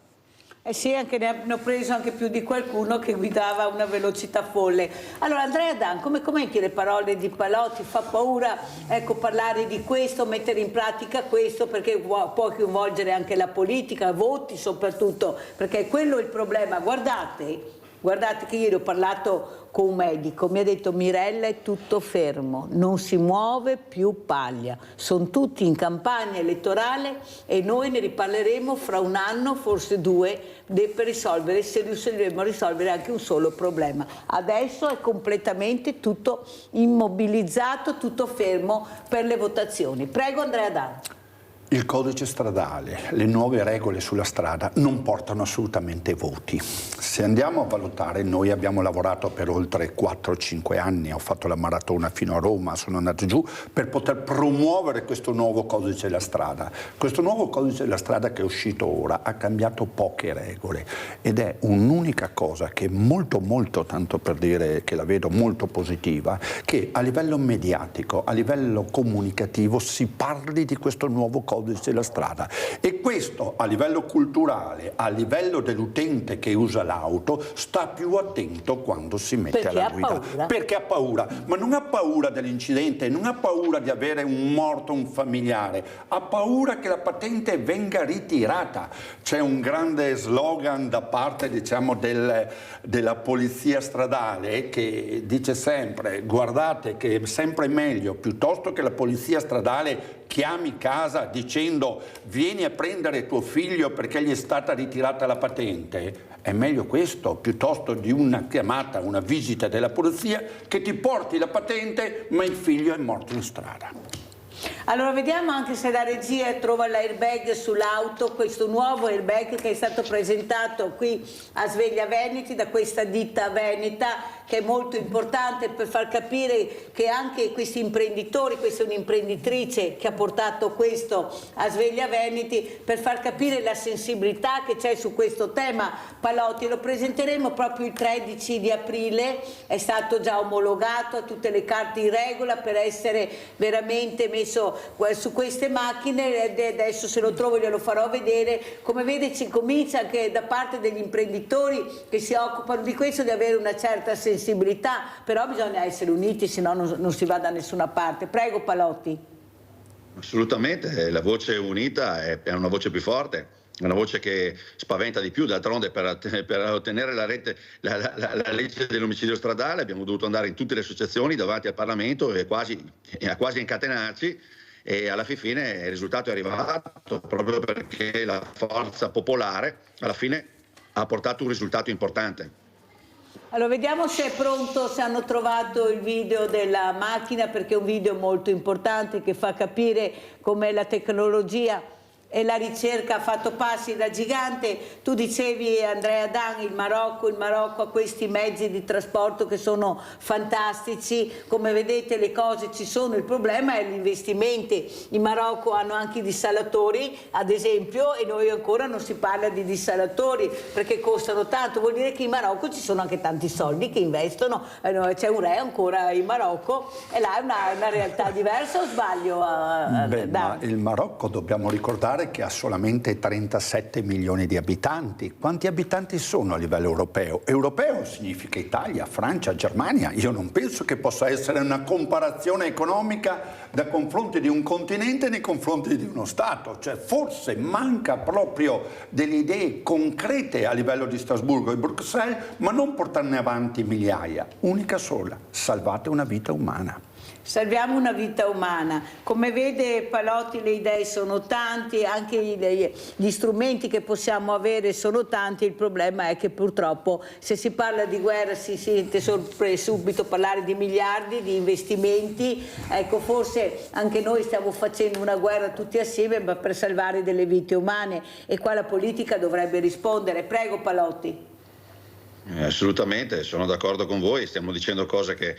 Eh sì, anche ne hanno preso anche più di qualcuno che guidava a una velocità folle. Allora Andrea Dan, come commenti le parole di Palotti? Fa paura, ecco, parlare di questo, mettere in pratica questo, perché può coinvolgere anche la politica, voti soprattutto, perché è quello il problema. Guardate che ieri ho parlato con un medico, mi ha detto: Mirella, è tutto fermo, non si muove più paglia, sono tutti in campagna elettorale e noi ne riparleremo fra un anno, forse 2, per risolvere, se riusciremo a risolvere anche un solo problema. Adesso è completamente tutto immobilizzato, tutto fermo per le votazioni. Prego Andrea Dan. Il codice stradale, le nuove regole sulla strada non portano assolutamente voti. Se andiamo a valutare, noi abbiamo lavorato per oltre 4-5 anni, ho fatto la maratona fino a Roma, sono andato giù per poter promuovere questo nuovo codice della strada. Questo nuovo codice della strada che è uscito ora ha cambiato poche regole ed è un'unica cosa che è molto, tanto per dire che la vedo molto positiva, che a livello mediatico, a livello comunicativo si parli di questo nuovo codice della strada, e questo a livello culturale, a livello dell'utente che usa l'auto, sta più attento quando si mette alla guida. Perché ha paura, ma non ha paura dell'incidente, non ha paura di avere un morto, un familiare, ha paura che la patente venga ritirata. C'è un grande slogan da parte, diciamo, della polizia stradale che dice sempre: guardate che è sempre meglio, piuttosto che la polizia stradale chiami casa dicendo vieni a prendere tuo figlio perché gli è stata ritirata la patente, è meglio questo piuttosto di una chiamata, una visita della polizia che ti porti la patente ma il figlio è morto in strada. Allora vediamo anche se la regia trova l'airbag sull'auto, questo nuovo airbag che è stato presentato qui a Sveglia Veneti da questa ditta veneta che è molto importante per far capire che anche questi imprenditori, questa è un'imprenditrice che ha portato questo a Sveglia Veneti, per far capire la sensibilità che c'è su questo tema. Palotti, lo presenteremo proprio il 13 di aprile, è stato già omologato, a tutte le carte in regola per essere veramente messo su queste macchine, e adesso se lo trovo glielo farò vedere. Come vede ci comincia anche da parte degli imprenditori che si occupano di questo di avere una certa sensibilità, però bisogna essere uniti, se no non si va da nessuna parte. Prego Palotti. Assolutamente, la voce unita è una voce più forte, è una voce che spaventa di più. D'altronde per ottenere la legge dell'omicidio stradale abbiamo dovuto andare in tutte le associazioni davanti al Parlamento e quasi incatenarci, e alla fine il risultato è arrivato proprio perché la forza popolare alla fine ha portato un risultato importante. Allora vediamo se è pronto, se hanno trovato il video della macchina, perché è un video molto importante che fa capire come la tecnologia e la ricerca ha fatto passi da gigante. Tu dicevi, Andrea Dan, il Marocco ha questi mezzi di trasporto che sono fantastici, come vedete le cose ci sono, il problema è gli investimenti. In Marocco hanno anche i dissalatori, ad esempio, e noi ancora non si parla di dissalatori perché costano tanto. Vuol dire che in Marocco ci sono anche tanti soldi che investono, c'è un re ancora in Marocco, e là è una realtà diversa, o sbaglio? Ma il Marocco, dobbiamo ricordare che ha solamente 37 milioni di abitanti. Quanti abitanti sono a livello europeo? Europeo significa Italia, Francia, Germania. Io non penso che possa essere una comparazione economica da confronti di un continente nei confronti di uno Stato. Cioè forse manca proprio delle idee concrete a livello di Strasburgo e Bruxelles, ma non portarne avanti migliaia. Unica sola: salvate una vita umana. Salviamo una vita umana. Come vede Palotti, le idee sono tanti, anche gli strumenti che possiamo avere sono tanti. Il problema è che purtroppo se si parla di guerra si sente subito parlare di miliardi, di investimenti. Ecco, forse anche noi stiamo facendo una guerra tutti assieme, ma per salvare delle vite umane, e qua la politica dovrebbe rispondere. Prego Palotti. Assolutamente, sono d'accordo con voi, stiamo dicendo cose che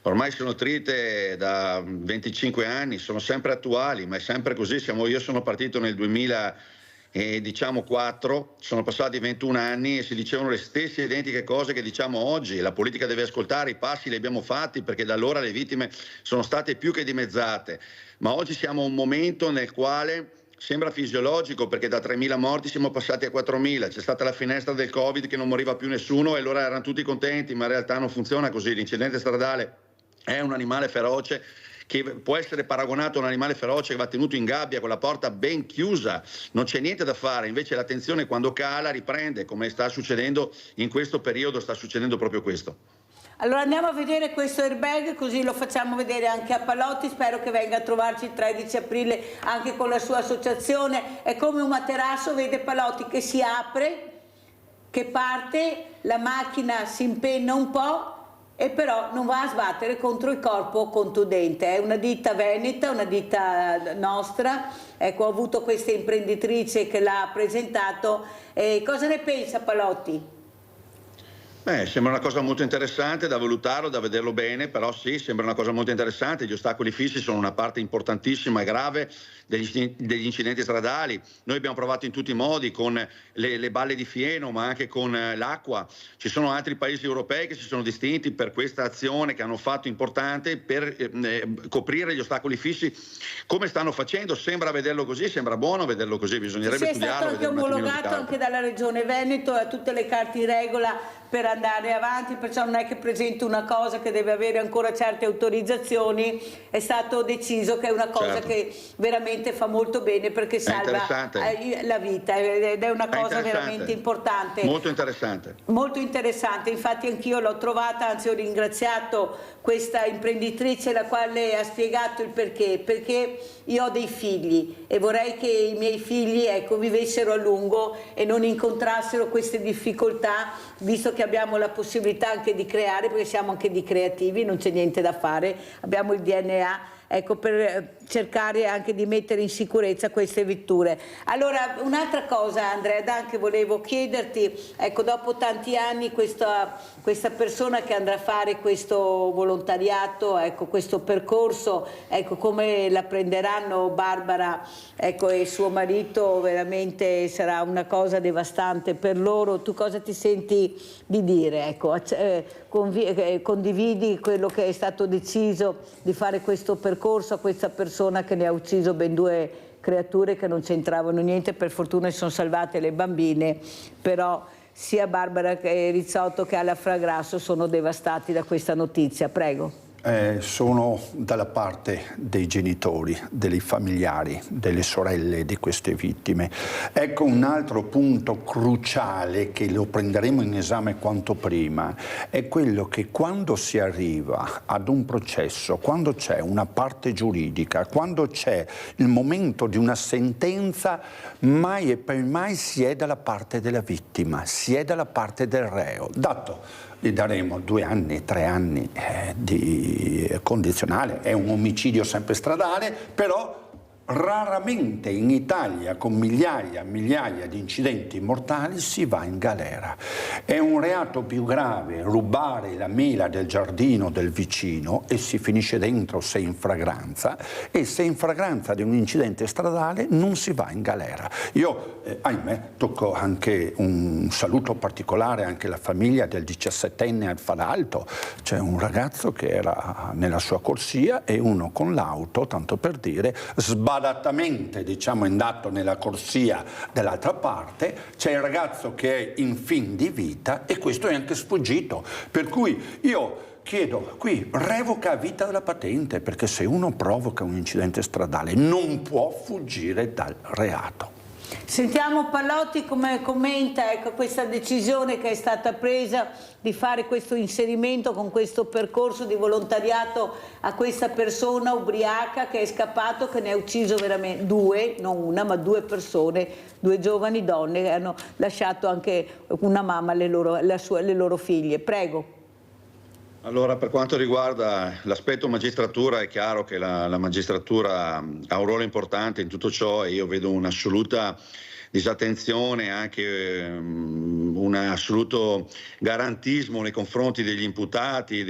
ormai sono trite da 25 anni, sono sempre attuali, ma è sempre così. Io sono partito nel 2004, sono passati 21 anni e si dicevano le stesse identiche cose che diciamo oggi. La politica deve ascoltare, i passi li abbiamo fatti perché da allora le vittime sono state più che dimezzate, ma oggi siamo a un momento nel quale sembra fisiologico, perché da 3.000 morti siamo passati a 4.000, c'è stata la finestra del Covid che non moriva più nessuno e allora erano tutti contenti, ma in realtà non funziona così. L'incidente stradale è un animale feroce che può essere paragonato a un animale feroce che va tenuto in gabbia con la porta ben chiusa, non c'è niente da fare. Invece l'attenzione quando cala riprende, come sta succedendo in questo periodo, sta succedendo proprio questo. Allora andiamo a vedere questo airbag, così lo facciamo vedere anche a Palotti. Spero che venga a trovarci il 13 aprile anche con la sua associazione. È come un materasso, vede Palotti, che si apre, che parte, la macchina si impenna un po', e però non va a sbattere contro il corpo contundente. È una ditta veneta, una ditta nostra. Ecco, ho avuto questa imprenditrice che l'ha presentato. Cosa ne pensa Palotti? Sembra una cosa molto interessante, da valutarlo, da vederlo bene, però sì, sembra una cosa molto interessante. Gli ostacoli fissi sono una parte importantissima e grave degli incidenti stradali. Noi abbiamo provato in tutti i modi con le balle di fieno, ma anche con l'acqua. Ci sono altri paesi europei che si sono distinti per questa azione che hanno fatto importante per coprire gli ostacoli fissi. Come stanno facendo? Sembra vederlo così, sembra buono vederlo così, bisognerebbe studiarlo. È stato anche omologato anche dalla Regione Veneto, ha tutte le carte in regola per andare avanti, perciò non è che presento una cosa che deve avere ancora certe autorizzazioni. È stato deciso che è una cosa che veramente fa molto bene, perché salva la vita, ed è una cosa veramente importante. Molto interessante. Molto interessante, infatti anch'io l'ho trovata, anzi ho ringraziato questa imprenditrice la quale ha spiegato il perché io ho dei figli e vorrei che i miei figli vivessero a lungo e non incontrassero queste difficoltà, visto che abbiamo la possibilità anche di creare, perché siamo anche di creativi, non c'è niente da fare, abbiamo il DNA. ecco, per cercare anche di mettere in sicurezza queste vetture. Allora, un'altra cosa, Andrea, anche volevo chiederti, ecco, dopo tanti anni questa persona che andrà a fare questo volontariato, ecco, questo percorso, ecco, come la prenderanno Barbara, ecco, e suo marito? Veramente sarà una cosa devastante per loro. Tu cosa ti senti di dire? Ecco, condividi quello che è stato deciso di fare questo percorso a questa persona che ne ha ucciso ben 2 creature che non c'entravano niente, per fortuna si sono salvate le bambine, però sia Barbara Rizzotto che Ala Fragrasso sono devastati da questa notizia. Prego. Sono dalla parte dei genitori, dei familiari, delle sorelle di queste vittime. Ecco un altro punto cruciale che lo prenderemo in esame quanto prima, è quello che quando si arriva ad un processo, quando c'è una parte giuridica, quando c'è il momento di una sentenza, mai e poi mai si è dalla parte della vittima, si è dalla parte del reo. Dato gli daremo 2 anni, 3 anni di condizionale, è un omicidio sempre stradale, però raramente in Italia con migliaia di incidenti mortali si va in galera. È un reato più grave rubare la mela del giardino del vicino e si finisce dentro se in flagranza, e se in flagranza di un incidente stradale non si va in galera. Io, ahimè, tocco anche un saluto particolare anche alla famiglia del 17enne al Fadalto. C'è un ragazzo che era nella sua corsia e uno con l'auto, tanto per dire, sbadatamente, diciamo, è andato nella corsia dall'altra parte. C'è il ragazzo che è in fin di vita e questo è anche sfuggito, per cui io chiedo qui revoca a vita della patente, perché se uno provoca un incidente stradale non può fuggire dal reato. Sentiamo Pallotti come commenta, ecco, questa decisione che è stata presa di fare questo inserimento con questo percorso di volontariato a questa persona ubriaca che è scappato, che ne ha ucciso veramente 2, non una ma 2 persone, 2 giovani donne che hanno lasciato anche una mamma le loro figlie. Prego. Allora, per quanto riguarda l'aspetto magistratura, è chiaro che la magistratura ha un ruolo importante in tutto ciò e io vedo un'assoluta disattenzione, anche un assoluto garantismo nei confronti degli imputati,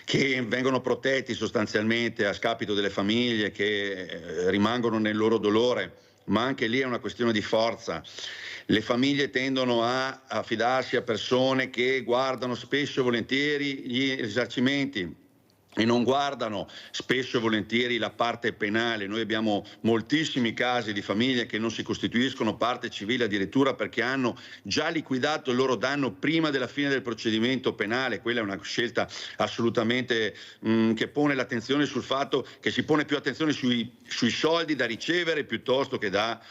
che vengono protetti sostanzialmente a scapito delle famiglie che rimangono nel loro dolore, ma anche lì è una questione di forza. Le famiglie tendono a affidarsi a persone che guardano spesso e volentieri gli risarcimenti e non guardano spesso e volentieri la parte penale. Noi abbiamo moltissimi casi di famiglie che non si costituiscono parte civile addirittura perché hanno già liquidato il loro danno prima della fine del procedimento penale. Quella è una scelta assolutamente che pone l'attenzione sul fatto che si pone più attenzione sui soldi da ricevere piuttosto che dalla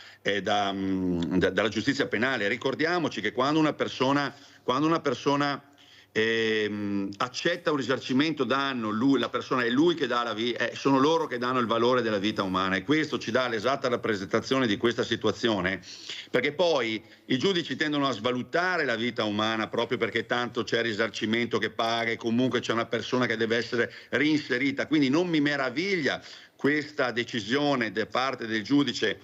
giustizia penale. Ricordiamoci che quando una persona accetta un risarcimento danno, la persona è lui che dà la vita, sono loro che danno il valore della vita umana, e questo ci dà l'esatta rappresentazione di questa situazione, perché poi i giudici tendono a svalutare la vita umana proprio perché tanto c'è il risarcimento che paga e comunque c'è una persona che deve essere reinserita, quindi non mi meraviglia questa decisione da parte del giudice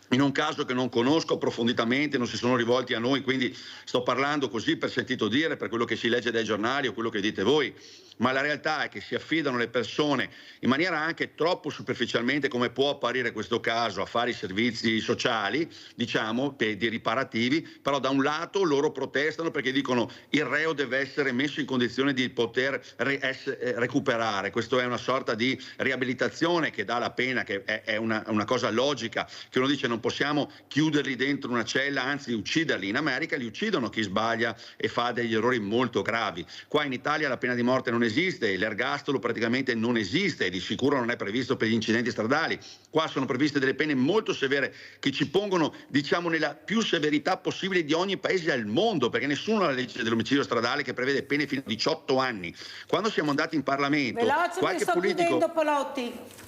in un caso che non conosco approfonditamente, non si sono rivolti a noi, quindi sto parlando così per sentito dire, per quello che si legge dai giornali o quello che dite voi, ma la realtà è che si affidano le persone in maniera anche troppo superficialmente, come può apparire questo caso, a fare i servizi sociali, diciamo, di riparativi, però da un lato loro protestano perché dicono il reo deve essere messo in condizione di poter recuperare. Questo è una sorta di riabilitazione che dà la pena, che è una cosa logica, che uno dice non possiamo chiuderli dentro una cella, anzi ucciderli. In America li uccidono chi sbaglia e fa degli errori molto gravi. Qua in Italia la pena di morte non esiste, l'ergastolo praticamente non esiste, di sicuro non è previsto per gli incidenti stradali. Qua sono previste delle pene molto severe che ci pongono, diciamo, nella più severità possibile di ogni paese al mondo, perché nessuno ha la legge dell'omicidio stradale che prevede pene fino a 18 anni. Quando siamo andati in Parlamento, qualche politico...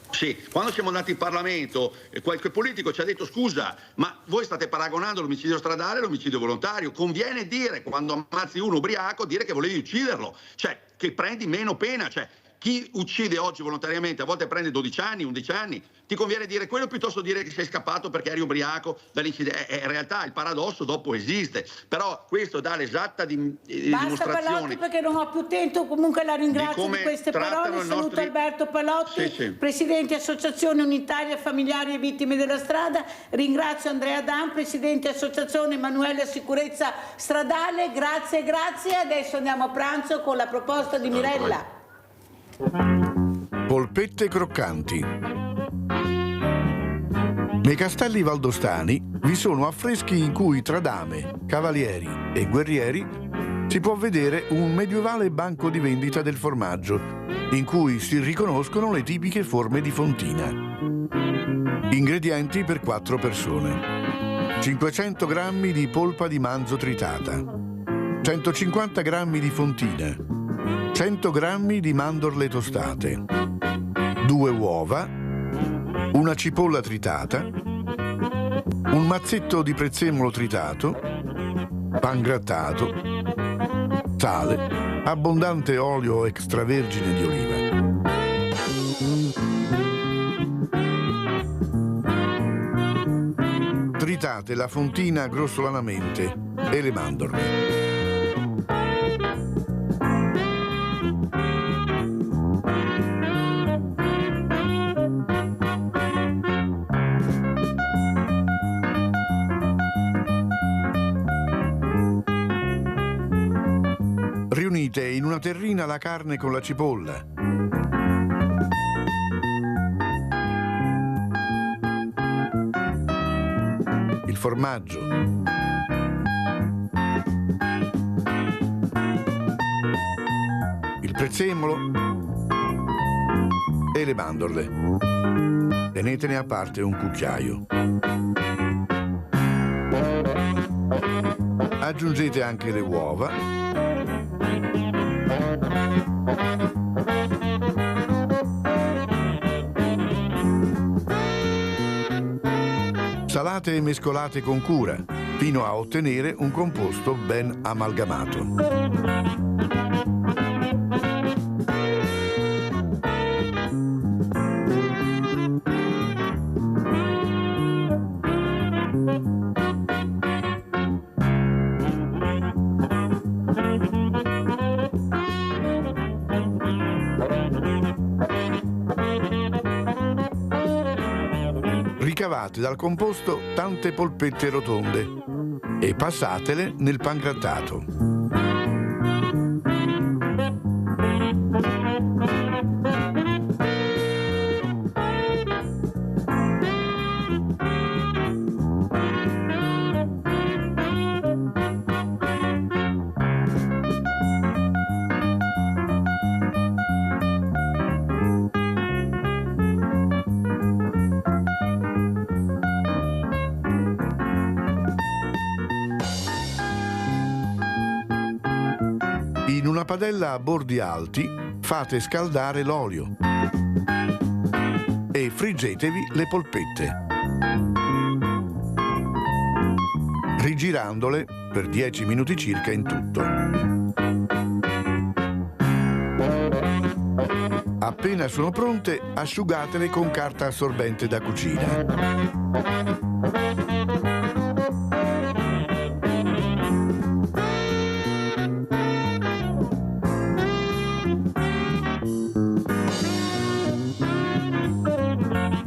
Sì, quando siamo andati in Parlamento qualche politico ci ha detto scusa, ma voi state paragonando l'omicidio stradale all'omicidio volontario, conviene dire quando ammazzi uno ubriaco dire che volevi ucciderlo, cioè che prendi meno pena, cioè chi uccide oggi volontariamente a volte prende 12 anni, 11 anni, ti conviene dire quello piuttosto dire che sei scappato perché eri ubriaco dall'incidente. In realtà il paradosso dopo esiste, però questo dà l'esatta dimostrazione. Basta Pallotti perché non ho più tempo, comunque la ringrazio di queste parole. Saluto Alberto Pallotti, sì. Presidente Associazione Unitaria Familiari e Vittime della Strada, ringrazio Andrea Dan, Presidente Associazione Emanuele Sicurezza Stradale, grazie, adesso andiamo a pranzo con la proposta di Mirella. Polpette croccanti. Nei castelli valdostani vi sono affreschi in cui tra dame, cavalieri e guerrieri si può vedere un medievale banco di vendita del formaggio, in cui si riconoscono le tipiche forme di fontina. Ingredienti per 4 persone: 500 grammi di polpa di manzo tritata, 150 grammi di fontina, 100 grammi di mandorle tostate, 2 uova, una cipolla tritata, un mazzetto di prezzemolo tritato, pan grattato, sale, abbondante olio extravergine di oliva. Tritate la fontina grossolanamente e le mandorle. Riunite in una terrina la carne con la cipolla. Il formaggio. Il prezzemolo e le mandorle. Tenetene a parte un cucchiaio. Aggiungete anche le uova. Salate e mescolate con cura, fino a ottenere un composto ben amalgamato. Ricavate dal composto tante polpette rotonde e passatele nel pan grattato. In una padella a bordi alti fate scaldare l'olio e friggetevi le polpette, rigirandole per 10 minuti circa in tutto. Appena sono pronte, asciugatele con carta assorbente da cucina.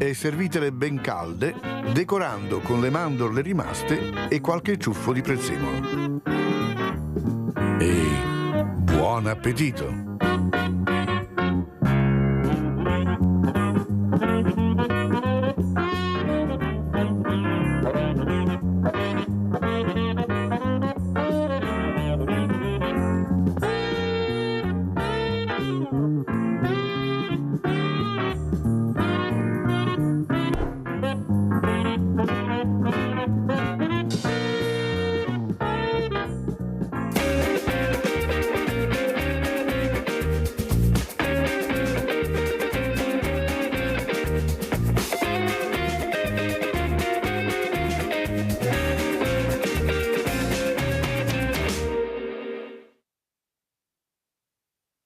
E servitele ben calde, decorando con le mandorle rimaste e qualche ciuffo di prezzemolo. E buon appetito!